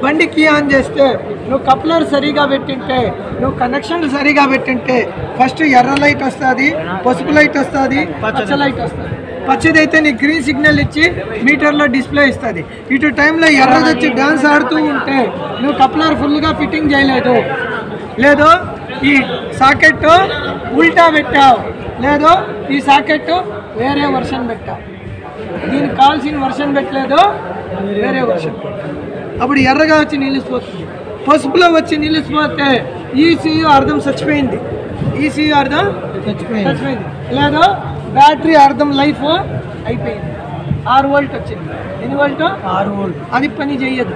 బండి కీ ఆన్ చేస్తే నువ్వు కప్లర్ సరిగా పెట్టింటే, నువ్వు కనెక్షన్ సరిగా పెట్టింటే ఫస్ట్ ఎర్ర లైట్ వస్తుంది, పసుపు లైట్ వస్తుంది, పచ్చ లైట్ వస్తుంది. పచ్చదైతే నీకు గ్రీన్ సిగ్నల్ ఇచ్చి మీటర్లో డిస్ప్లే ఇస్తుంది. ఇటు టైంలో ఎర్రది వచ్చి డాన్స్ ఆడుతూ ఉంటే నువ్వు కప్లర్ ఫుల్గా ఫిట్టింగ్ చేయలేదు, లేదో ఈ సాకెట్ ఉల్టా పెట్టావు, లేదో ఈ సాకెట్ వేరే వర్షన్ పెట్టావు, దీనికి కావాల్సిన వర్షన్ పెట్టలేదు, వేరే వర్షన్. అప్పుడు ఎర్రగా వచ్చి నిలిచిపోతుంది. పసుపులో వచ్చి నిలిచిపోతే ఈసీయూ అర్థం చచ్చిపోయింది. ఈసీయూ అర్థం చచ్చిపోయింది. లేదో బ్యాటరీ అర్థం లైఫ్ అయిపోయింది. 6 వోల్ట్ వచ్చింది. ఎన్ని వోల్ట్? 6 వోల్ట్. అది పని చెయ్యదు.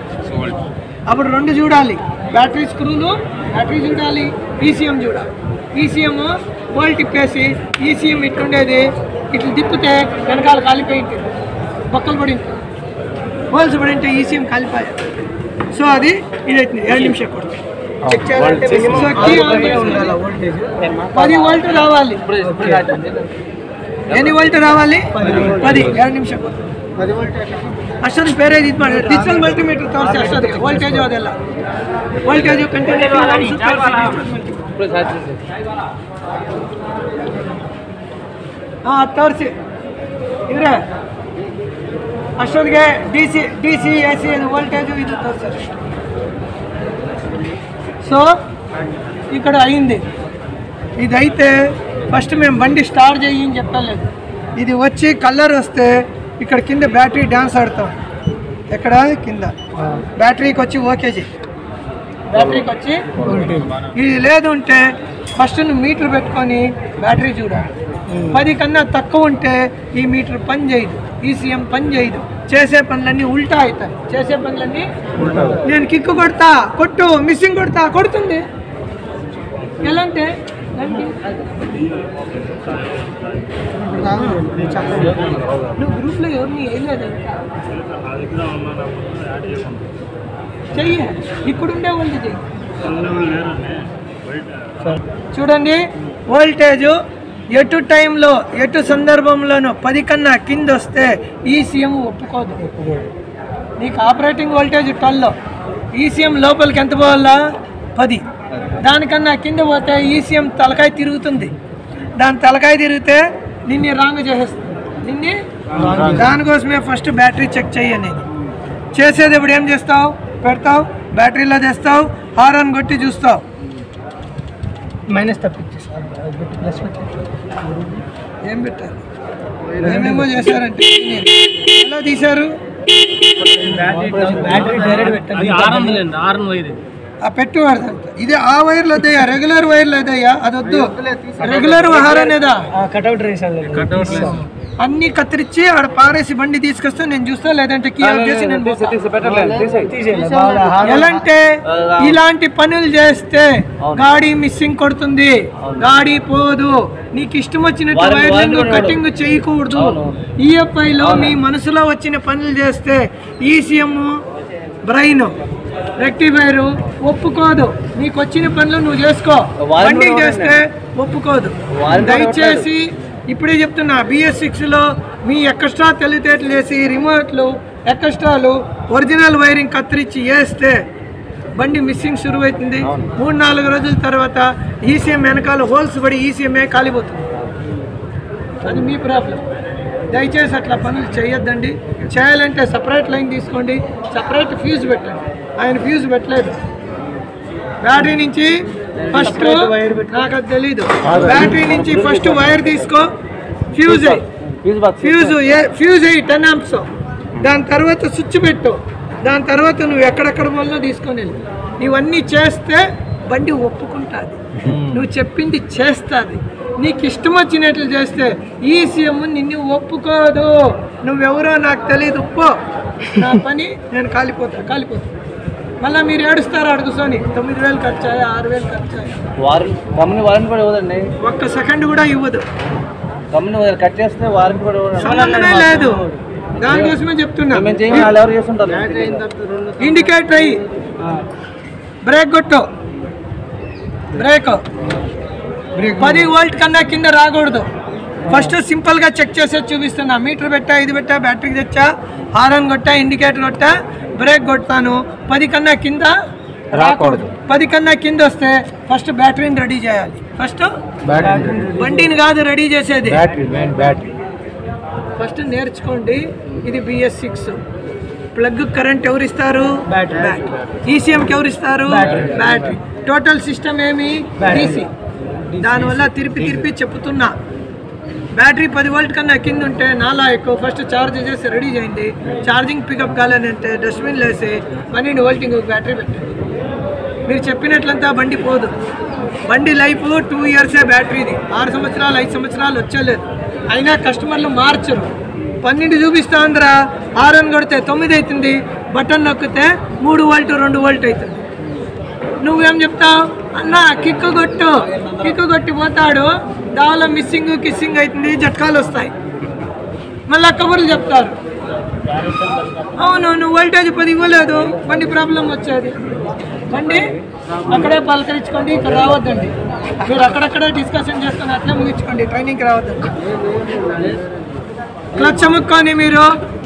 అప్పుడు రెండు చూడాలి, బ్యాటరీ స్క్రూలు, బ్యాటరీ చూడాలి, ఈసీఎం చూడాలి. ఈసీఎం వోల్ట్ తిప్పేసి ఈసీఎం ఇట్లుండేది ఇట్లా తిప్పితే వెనకాల కాలిపోయి ఉంటుంది, బొక్కలు పడి ఉంటుంది. హోల్స్ పడి ఉంటే ఈసీఎం కాలిపోయాయి. సో అది ఇది 2 నిమిషాలు కొడుతుంది. చెక్ చేయాలంటే 10 వోల్ట్ రావాలి. ఎన్ని వోల్ట్ రావాలి? 10. 2 ನಿಮಿಷಕ್ಕೆ ಅಷ್ಟೊಂದು ಬೇರೆ ಇದು ಮಾಡಿ ಡಿಜಿಟಲ್ ಮಲ್ಟಿಮೀಟರ್ ತೋರಿಸಿ ಅಷ್ಟೊಂದು ವೋಲ್ಟೇಜು ಅದೆಲ್ಲ ವೋಲ್ಟೇಜು ಕಂಟಿನ್ಯೂ ಹಾಂ ತೋರಿಸಿ ಇವ್ರೆ ಅಷ್ಟೊಂದಿಗೆ D C A C voltage ಇದು ತೋರಿಸಿ. సో ఇక్కడ అయింది. ఇది అయితే ఫస్ట్ మేము బండి స్టార్ట్ చేయి అని చెప్పలేదు. ఇది వచ్చి కలర్ వస్తే ఇక్కడ కింద బ్యాటరీ డ్యాన్స్ ఆడతాం. ఎక్కడ కింద బ్యాటరీకి వచ్చి ఓకే చేయి. బ్యాటరీకి వచ్చి ఇది లేదు ఉంటే ఫస్ట్ నువ్వు మీటర్ పెట్టుకొని బ్యాటరీ చూడాలి. 10 కన్నా తక్కువ ఉంటే ఈ మీటర్ పని చేయదు, ఈసీఎం పని చేయదు, చేసే పనులన్నీ ఉల్టా అవుతాయి. చేసే పనులన్నీ నేను కిక్కు కొడతా కొట్టు, మిస్సింగ్ కొడతా కొడుతుంది. ఎలా అంటే నువ్వు గ్రూప్లో ఎవరిని వేయలేదు చెయ్యి, ఇక్కడుండే వాళ్ళు చెయ్యి. చూడండి వోల్టేజ్ ఎటు టైంలో ఎటు సందర్భంలోనూ 10 కన్నా కింద వస్తే ఈసీఎం ఒప్పుకోదు. నీకు ఆపరేటింగ్ వోల్టేజ్ 12, ఈసీఎం లోపలికి ఎంత పోవాలా 10. దానికన్నా కింద పోతే ఈసీఎం తలకాయ తిరుగుతుంది. దాని తలకాయ తిరిగితే నిన్ను రాంగ్ చేసేస్తుంది. నిన్ను దానికోసమే ఫస్ట్ బ్యాటరీ చెక్ చేయనేది. చేసేది ఇప్పుడు ఏం చేస్తావు, పెడతావు బ్యాటరీలో తెస్తావు, హారన్ కొట్టి చూస్తావు, మైనస్ తప్పించేస్తావు, ప్లస్ ఏం పెట్టారు, ఏమేమో చేశారంటే ఎలా తీశారు, ఆ పెట్టు వాడదంట. ఇది ఆ వైర్లు వద్దయ్యా, రెగ్యులర్ వైర్లు వద్దయ్యా, అది వద్దు. రెగ్యులర్ హారనేదా కట్అవుట్ అన్ని కత్తిరించి ఆడ పారేసి బండి తీసుకొస్తే నేను చూస్తా, లేదంటే ఎలాంటే ఇలాంటి పనులు చేస్తే గాడి మిస్సింగ్ కొడుతుంది, గాడి పోదు. నీకు ఇష్టం వచ్చినట్టు వైర్లింగ్ కటింగ్ చేయకూడదు. ఈఎఫ్ఐలో మీ మనసులో వచ్చిన పనులు చేస్తే ఈసీఎం బ్రైన్ రెక్టిఫైర్ ఒప్పుకోదు. నీకు వచ్చిన పనులు నువ్వు చేసుకో, బండికి చేస్తే ఒప్పుకోదు. దయచేసి ఇప్పుడే చెప్తున్నా, BS6లో మీ ఎక్స్ట్రా తెలివితేటలు వేసి రిమోట్లు ఎక్స్ట్రాలు ఒరిజినల్ వైరింగ్ కత్తిరించి వేస్తే బండి మిస్సింగ్ షురువు అవుతుంది. 3-4 రోజుల తర్వాత ఈసీఎం వెనకాల హోల్స్ పడి ఈసీఎంఏ కాలిపోతుంది. అది మీ ప్రాబ్లం. దయచేసి అట్లా పనులు చేయొద్దండి. చేయాలంటే సపరేట్ లైన్ తీసుకోండి, సపరేట్ ఫ్యూజ్ పెట్టండి. ఆయన ఫ్యూజ్ పెట్టలేదు. బ్యాటరీ నుంచి ఫస్ట్ నాకు అది తెలీదు, బ్యాటరీ నుంచి ఫస్ట్ వైర్ తీసుకో, ఫ్యూజ్ అయ్యి 10 amps. దాని తర్వాత స్విచ్ పెట్టు, దాని తర్వాత నువ్వు ఎక్కడెక్కడ వల్ల తీసుకొని వెళ్ళి ఇవన్నీ చేస్తే బండి ఒప్పుకుంటుంది. నువ్వు చెప్పింది చేస్తుంది. నీకు ఇష్టం వచ్చినట్లు చేస్తే ఈసీఎం నిన్ను ఒప్పుకోదు. నువ్వెవరో నాకు తెలియదు, పో, నా పని నేను కాలిపోతా. మళ్ళీ మీరు ఏడుస్తారు అడుగుసోని 9,000 ఖర్చాయా, 6,000 ఖర్చాయా. కంపెనీ వారంటీ కూడా ఇవ్వదండి, ఒక్క సెకండ్ కూడా ఇవ్వదు. కంపెనీ కట్ చేస్తే వారంటీ కూడా సంబంధమే లేదు. దానికోసమే చెప్తున్నా. ఎవరు చేస్తుంటారు. ఇండికేటర్ అయ్యి బ్రేక్ కొట్టు, బ్రేక్ 10 వోల్ట్ కన్నా కింద రాకూడదు. ఫస్ట్ సింపుల్గా చెక్ చేసేది చూపిస్తున్నా. మీటర్ పెట్టా, ఇది పెట్టా, బ్యాటరీకి తెచ్చా, హారన్ కొట్టా, ఇండికేటర్ కొట్టా, బ్రేక్ కొడతాను. 10 కన్నా కింద రాకూడదు. 10 కన్నా కింద వస్తే ఫస్ట్ బ్యాటరీని రెడీ చేయాలి. ఫస్ట్ బండిని కాదు రెడీ చేసేది, ఫస్ట్ నేర్చుకోండి. ఇది BS6 ప్లగ్ కరెంట్ ఎవరు ఇస్తారు, బ్యాటరీ. ఈసీఎంకి ఎవరు ఇస్తారు, బ్యాటరీ. టోటల్ సిస్టమ్ ఏమి, DC. దానివల్ల తిరిపి చెప్తున్నా, బ్యాటరీ 10 వోల్ట్ కన్నా కింద ఉంటే నాలా ఎక్కువ ఫస్ట్ ఛార్జ్ చేసి రెడీ చేయండి. ఛార్జింగ్ పికప్ కాలని అంటే డస్ట్బిన్లో వేసి 12 వోల్టింగ్ బ్యాటరీ పెట్టండి. మీరు చెప్పినట్లంతా బండి పోదు. బండి లైఫ్ 2 ఇయర్సే బ్యాటరీది. 6 సంవత్సరాలు 5 సంవత్సరాలు వచ్చేలేదు. అయినా కస్టమర్లు మార్చరు. 12 చూపిస్తా అందరా, హారన్ కొడితే 9 అవుతుంది, బటన్ నొక్కితే 3 వోల్ట్ 2 వోల్ట్ అవుతుంది. నువ్వేం చెప్తావు, అన్న కిక్కు కొట్టి పోతాడు, దానిలో మిస్సింగ్ కిస్సింగ్ అవుతుంది, జట్కాలు వస్తాయి, మళ్ళీ కబుర్లు చెప్తారు. అవును, నువ్వు వోల్టేజ్ 10 ఇవ్వలేదు, బండి ప్రాబ్లం వచ్చేది. బండి అక్కడే పలకరించుకోండి, ఇక్కడ రావద్దండి. మీరు అక్కడక్కడే డిస్కషన్ చేసుకొని అట్లే ముగించుకోండి, ట్రైనింగ్కి రావద్దండి. క్లచ్ అమ్ముకొని మీరు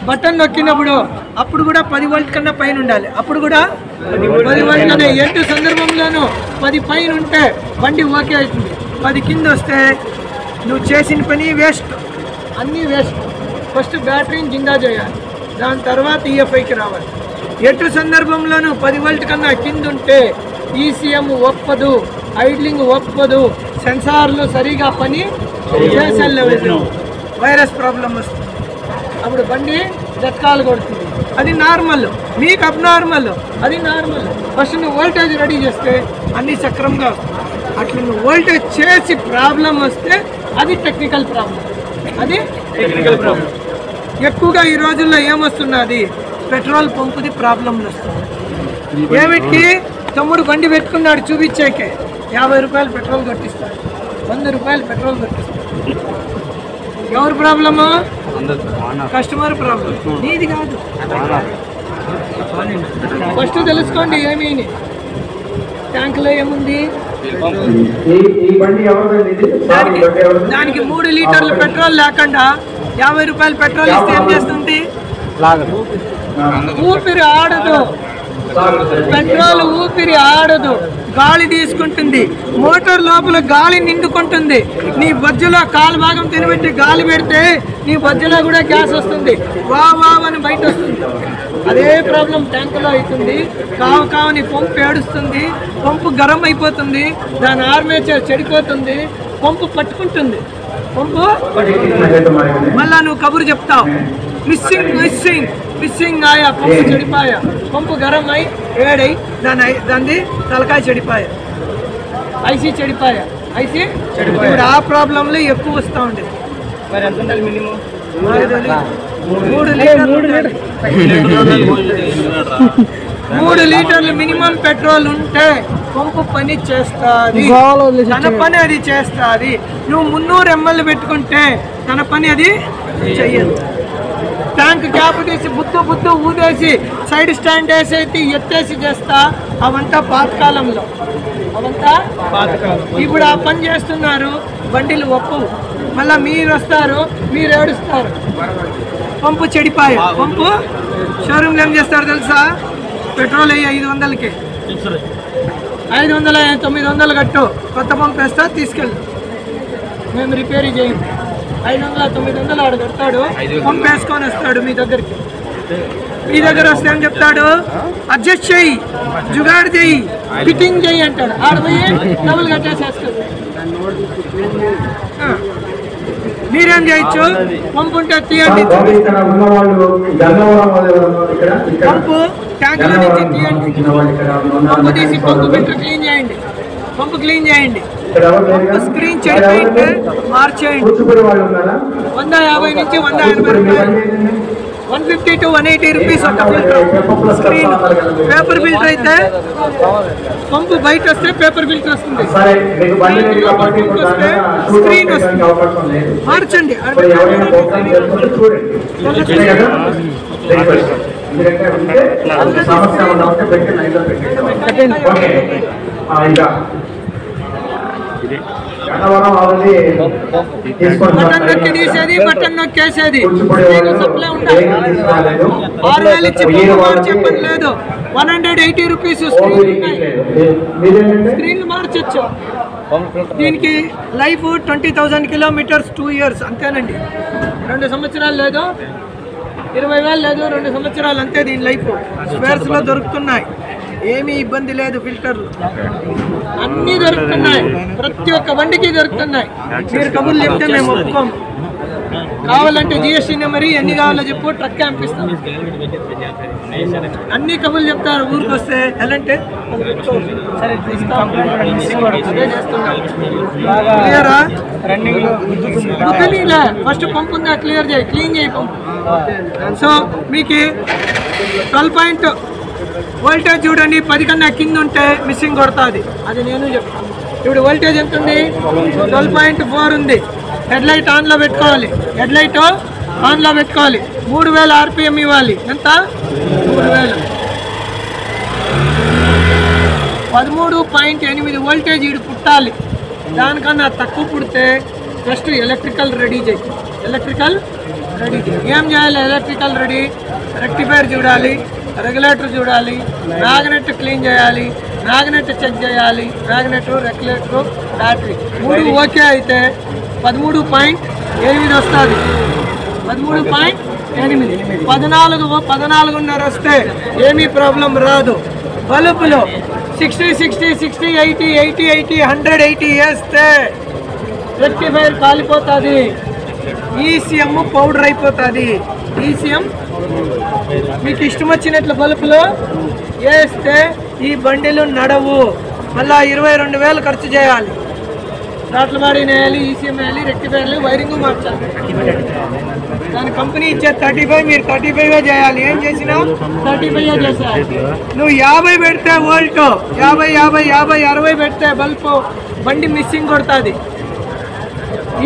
బటన్ నొక్కినప్పుడు అప్పుడు కూడా 10 వోల్ట్ కన్నా పైన ఉండాలి. అప్పుడు కూడా 10 వోల్ట్ కన్నా ఎటు సందర్భంలోనూ 10 పైన ఉంటే బండి ఓకే అవుతుంది. 10 కింద వస్తే నువ్వు చేసిన పని వేస్ట్, అన్నీ వేస్ట్. ఫస్ట్ బ్యాటరీని జిందా చేయాలి, దాని తర్వాత ఈఎఫ్ఐకి రావాలి. ఎటు సందర్భంలోనూ 10 వోల్ట్ కన్నా కింద ఉంటే ఈసీఎం ఒప్పదు, ఐడ్లింగ్ ఒప్పదు, సెన్సార్లు సరిగా పని చేసే వైరస్ ప్రాబ్లం వస్తుంది. అప్పుడు బండి జట్కాలు కొడుతుంది. అది నార్మల్, మీకు అబ్నార్మల్, అది నార్మల్. ఫస్ట్ నువ్వు వోల్టేజ్ రెడీ చేస్తే అన్నీ సక్రమంగా వస్తుంది. అట్లా నువ్వు వోల్టేజ్ చేసి ప్రాబ్లం వస్తే అది టెక్నికల్ ప్రాబ్లం, అది టెక్నికల్ ప్రాబ్లం. ఎక్కువగా ఈ రోజుల్లో ఏమొస్తున్నది, పెట్రోల్ పంపుది ప్రాబ్లంలు వస్తుంది. ఏమిటి, తమ్ముడు బండి పెట్టుకున్నాడు చూపించేకే 50 రూపాయలు పెట్రోల్ కొట్టిస్తాడు, 100 రూపాయలు పెట్రోల్ కొట్టిస్తాడు. ఎవరు ప్రాబ్లము? కస్టమర్ ప్రాబ్లం, నీది కాదు. ఫస్ట్ తెలుసుకోండి ఏమీ ట్యాంకులో ఏముంది. దానికి 3 లీటర్లు పెట్రోల్ లేకుండా 50 రూపాయలు పెట్రోల్ ఇస్తే ఏం చేస్తుంది? ఊపిరి ఆడదు, పెట్రోల్ ఊపిరి ఆడదు, గాలి తీసుకుంటుంది. మోటార్ లోపల గాలి నిండుకుంటుంది. నీ బొజ్జులో కాలు భాగం తినబెట్టి గాలి పెడితే నీ బొజ్జులో కూడా గ్యాస్ వస్తుంది, అని బయట వస్తుంది. అదే ప్రాబ్లం ట్యాంకులో అవుతుంది. కావని పంపు ఏడుస్తుంది, పంపు గరం అయిపోతుంది, దాని ఆర్మేచర్ చెడిపోతుంది, పంపు పట్టుకుంటుంది. పంపు మళ్ళా నువ్వు కబురు చెప్తావు, మిస్సింగ్ ఆయా, పంపు చెడిపాయా, పంపు గరం అయి వేడై దాన్ని తలకాయ చెడిపాయా, ఐసీ చెడిపాయా, ఐసీ చెడిపోయి. ఇప్పుడు ఆ ప్రాబ్లంలో ఎక్కువ వస్తూ ఉండేది. మరి ఎంత ఉండాలి మినిమం? 3 లీటర్లు మినిమం పెట్రోల్ ఉంటే పంపు పని చేస్తుంది, తన పని అది చేస్తుంది. నువ్వు 300 ml పెట్టుకుంటే తన పని అది చెయ్యదు. ట్యాంక్ క్యాప్ తీసి బుద్ధు ఊదేసి సైడ్ స్టాండ్ వేసేసి ఎత్తేసి చేస్తా, అవంతా పాతకాలంలో, అవంతా పాతకాలం. ఇప్పుడు ఆ పని చేస్తున్నారు, బండిలు ఒప్పవు. మళ్ళీ మీరు వస్తారు, మీరు ఏడుస్తారు, పంపు చెడిపాయి. పంపు షోరూమ్లో ఏం చేస్తారు తెలుసా? పెట్రోల్ అయ్యి 500కి 500 900 కట్టు, కొత్త పంపు వేస్తా తీసుకెళ్ళు, మేము రిపేర్ చేయం. 500 900 ఆడు కడతాడు, పంపు వేసుకొని వస్తాడు మీ దగ్గరికి. మీ దగ్గర వస్తే ఏం చెప్తాడు? అడ్జస్ట్ చెయ్యి, జుగాడు చెయ్యి, ఫిట్టింగ్ చెయ్యి అంటాడు. ఆడ పోయి డబుల్ కట్టేసేస్తాడు. మీరేం చేయొచ్చు? పంపు ఉంటే తీయండి, పంపు ట్యాంకులో నుంచి తీయండి, పంపు తీసి పంపు ఫిల్టర్ క్లీన్ చేయండి, పంపు క్లీన్ చేయండి. స్క్రీన్ చెడిపోయింటే మార్చేయండి. 150 నుంచి 180 రూపాయలు, 150 to 180 రూపీస్ ఒక ఫిల్టర్. స్క్రీన్ పేపర్ ఫిల్టర్ అయితే పంపు బయట వస్తే పేపర్ ఫిల్టర్ వస్తుంది, వస్తే స్క్రీన్ వస్తుంది. మార్చండి. బటన్ నొక్కి తీసేది, బటన్ నొక్కేసేది. సప్లై ఉండాలి. 6000 ఇచ్చి పంపు మార్చే పని లేదు. 180 రూపీస్ స్క్రీన్లు మార్చచ్చు. దీనికి లైఫ్ 20,000 కిలోమీటర్స్, 2 years అంతేనండి. 2 సంవత్సరాలు లేదు, 20,000 లేదు, 2 సంవత్సరాలు అంతే. దీని లైఫ్ స్పేర్స్లో దొరుకుతున్నాయి, ఏమీ ఇబ్బంది లేదు. ఫిల్టర్లు అన్నీ దొరుకుతున్నాయి, ప్రతి ఒక్క బండికి దొరుకుతున్నాయి. మీరు కబుర్లు చెప్తే మేము ఒప్పుకోము. కావాలంటే GST నెంబర్ ఎన్ని కావాలో చెప్పు, ట్రక్ పంపిస్తాం. అన్ని కబుర్లు చెప్తారు ఊరికి వస్తే. ఎలాంటే సరే క్లియరా? ఫస్ట్ పంపు ఉందా క్లియర్ చేయి, క్లీన్ చేయి పంపు. సో మీకు 12 వోల్టేజ్ చూడండి, 10 కన్నా కింద ఉంటే మిస్సింగ్ కొడుతుంది, అది నేను చెప్తాను. ఇప్పుడు వోల్టేజ్ ఎంత ఉంది? 12.4 ఉంది. హెడ్ లైట్ ఆన్లో పెట్టుకోవాలి, హెడ్ లైట్ ఆన్లో పెట్టుకోవాలి. 3000 RPM ఇవ్వాలి. ఎంత? 3000. 13.8 వోల్టేజ్ ఇటు పుట్టాలి. దానికన్నా తక్కువ పుడితే ఫస్ట్ ఎలక్ట్రికల్ రెడీ చేయి. ఎలక్ట్రికల్ రెడీ ఏం చేయాలి? ఎలక్ట్రికల్ రెడీ, రెక్టిఫైర్ చూడాలి, రెగ్యులేటర్ చూడాలి, మ్యాగ్నెట్ క్లీన్ చేయాలి, మ్యాగ్నెట్ చెక్ చేయాలి, మ్యాగ్నెట్, రెగ్యులేటర్, బ్యాటరీ 3 ఓకే అయితే 13.8 వస్తుంది. 13.8 14.5 వస్తే ఏమీ ప్రాబ్లం రాదు. బల్బులో 60 60 60 80 80 80 180 వేస్తే రెక్టిఫైర్ కాలిపోతుంది. ఈసీఎం పౌడర్ అయిపోతుంది. ఈసీఎం మీకు ఇష్టం వచ్చినట్లు బల్బులు వేస్తే ఈ బండిలు నడవు. మళ్ళీ 22,000 ఖర్చు చేయాలి. రాట్ల బాడీ వేయాలి, ఈసీఎం వేయాలి, రెక్టిఫైర్లు, వైరింగ్ మార్చాలి. దాని కంపెనీ ఇచ్చే 35, మీరు 35 చేయాలి. ఏం చేసినా 35 చేశారు. నువ్వు 50 పెడితే వోల్ట్, 50 60 పెడితే బల్బు బండి మిస్సింగ్ కొడుతుంది,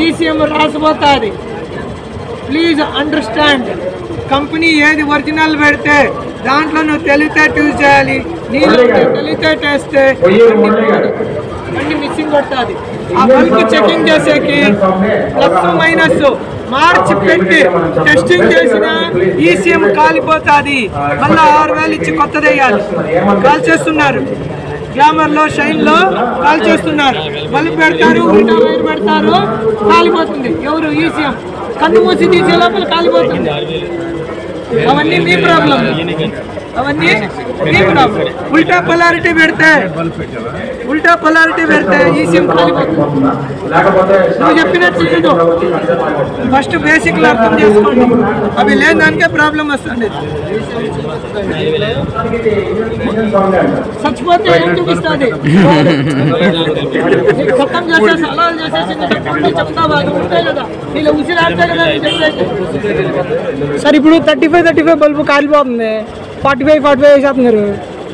ఈసీఎం రాసిపోతుంది. Please understand. కంపెనీ ఏది ఒరిజినల్ పెడితే దాంట్లో నువ్వు తెలివితేట యూజ్ చేయాలి. నీళ్ళు తెలివితేట వేస్తే బండి మిస్సింగ్ కొడుతుంది. ఆ బల్బు చెకింగ్ చేసేకి ప్లస్ మైనస్ మార్చి పెట్టి టెస్టింగ్ చేసిన ఈసీఎం కాలిపోతుంది. మళ్ళీ 6,000 ఇచ్చి కొత్తది వేయాలి. కాల్ చేస్తున్నారు, గ్లామర్లో షైన్లో కాల్ చేస్తున్నారు. బల్బు పెడతారు, ఉల్టా వైర్ పెడతారు, కాలిపోతుంది. ఎవరు? ఈసీఎం. కన్ను మూసి తీసే లోపల కాలిపోతుంది. అవన్నీ మీ ప్రాబ్లం, అవన్నీ మీ ప్రాబ్లం. ఉల్టా పొలారిటీ పెడితే ఈసీఎం కాలిపోతుంది. నువ్వు చెప్పినట్టు లేదు. ఫస్ట్ బేసిక్లు అర్థం చేసుకోండి. అవి లేని దానికే ప్రాబ్లం వస్తుంది. చచ్చిపోతే ఏం చూపిస్తుంది? ఖతం చేసేసి అలాలు చేసేసి చెప్తావా? అది ఉంటాయి కదా, వీళ్ళు ఉసిరాడితే కదా చెప్పేసి. సార్ ఇప్పుడు 35 బల్బు కాలిపోతుంది, 45 వేసేస్తున్నారు.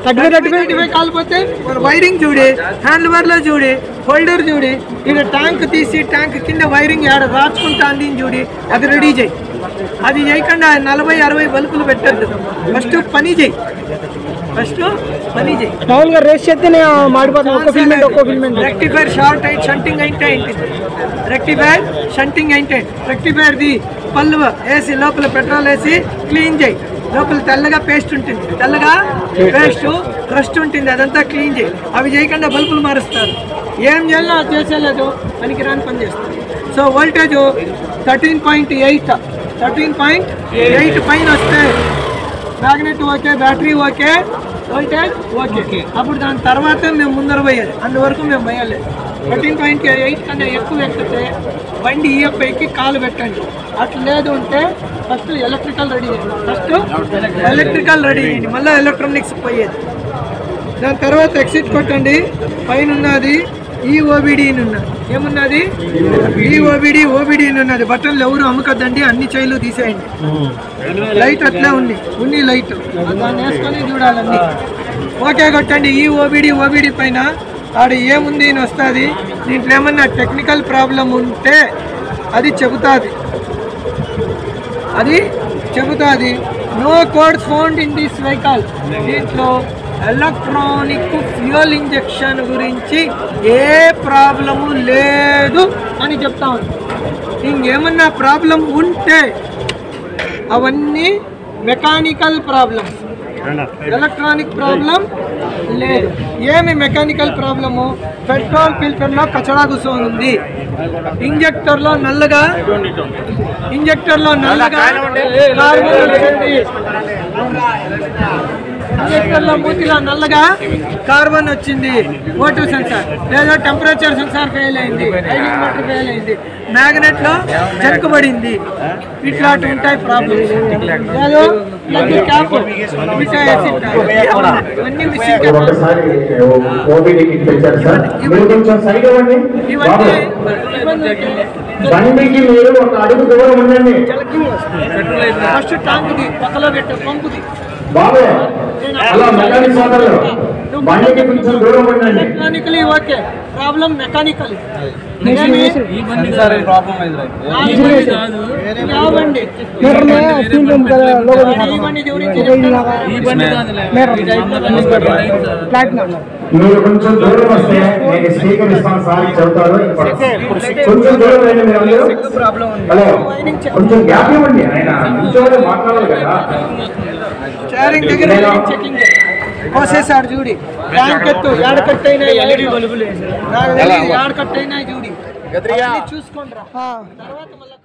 35 కాలిపోతే వైరింగ్ చూడి, హ్యాండ్ బార్లో చూడి, హోల్డర్ చూడి, ఇక్కడ ట్యాంక్ తీసి ట్యాంక్ కింద వైరింగ్ ఆడ రాచుకుంటా అంది చూడి, అది రెడీ చేయి. అది చేయకుండా 40 60 బల్బులు పెట్టద్దు. ఫస్ట్ పని చేయి. మామూలుగా రేస్ చేస్తేనే మాడిపోతుంది. ఒక్కో ఫిల్మెంట్ రెక్టిఫైర్ షార్ట్ అయి షంటింగ్ అయితే రెక్టిఫైర్ది పళ్ళు వేసి లోపల పెట్రోల్ వేసి క్లీన్ చేయి. లోపల తెల్లగా పేస్ట్ ఉంటుంది, క్రస్ట్ ఉంటుంది, అదంతా క్లీన్ చేయి. అవి చేయకుండా బల్బులు మారుస్తారు. ఏం చేయాలో అది చేసేలేదు, పనికిరాని పని చేస్తారు. సో వోల్టేజ్ 13.8 పైన వస్తే magnet okay, battery okay, voltage okay. అప్పుడు దాని తర్వాత మేము ముందర పోయేది. అందువరకు మేము పోయలేదు. 13.8 కన్నా ఎక్కువ ఎక్కితే బండి ఈఎఫ్ఐకి కాలు పెట్టండి. అట్లా లేదు అంటే ఫస్ట్ ఎలక్ట్రికల్ రెడీ చేయండి. మళ్ళీ ఎలక్ట్రానిక్స్ పోయేది. దాని తర్వాత ఎక్సిట్ కొట్టండి. పైన ఉన్నది ఈఓబిడి ఉన్నది. ఏమున్నది? ఓబిడి ఉన్నది. బటన్లు ఎవరు అమ్మకద్దండి, అన్ని చైలు తీసేయండి. లైట్ అట్లా ఉంది లైట్, దాన్ని వేసుకొని చూడాలన్నీ. ఓకే కొట్టండి. ఓబిడి పైన ఆడ ఏముంది అని వస్తుంది. దీంట్లో ఏమన్నా టెక్నికల్ ప్రాబ్లం ఉంటే అది చెబుతుంది. No codes found in this vehicle. దీంట్లో ఎలక్ట్రానిక్ ఫ్యూయల్ ఇంజెక్షన్ గురించి ఏ ప్రాబ్లము లేదు అని చెప్తా ఉంది. ఇంకేమన్నా ప్రాబ్లం ఉంటే అవన్నీ మెకానికల్ ప్రాబ్లమ్స్, ఎలక్ట్రానిక్ ప్రాబ్లం లేదు. ఏమి మెకానికల్ ప్రాబ్లము? పెట్రోల్ ఫిల్టర్లో కచడా కూర్చొని, ఇంజెక్టర్లో నల్లగా ఇంజెక్టర్లో మూతిలో నల్లగా కార్బన్ వచ్చింది. O2 సెన్సార్ లేదా టెంపరేచర్ సెన్సార్ ఫెయిల్ అయింది, హైడింగ్ మోటార్ ఫెయిల్ అయింది, మ్యాగ్నెట్ లో జంకుబడింది. ఇట్లాంటి ఉంటాయి ప్రాబ్లమ్స్. లేదు ప్లగ్ క్యాప్ ఇవన్నీ మిస్సింగ్. ఫస్ట్ ట్యాంక్ది పక్కలో పెట్టే పంపుది. Mechanically okay, problem mechanical. మీరు కొంచెం దూరం వస్తే నేను స్పీకర్ ఇస్తాను, సార్ చెబుతారు. కొంచెం దూరం రండి మీరు అందరూ. హలో, కొంచెం గ్యాప్ ఇవ్వండి. ఆయన నిల్చోని మాట్లాడాలి కదా. స్టీరింగ్ దగ్గర చెకింగ్ కోసేసాడు చూడి. ట్యాంక్ ఎత్తు యాడ కట్ అయినా ఎల్ఈడి బల్బులు యాడ కట్ అయినా చూడి చూసుకోండి. తర్వాత మళ్ళీ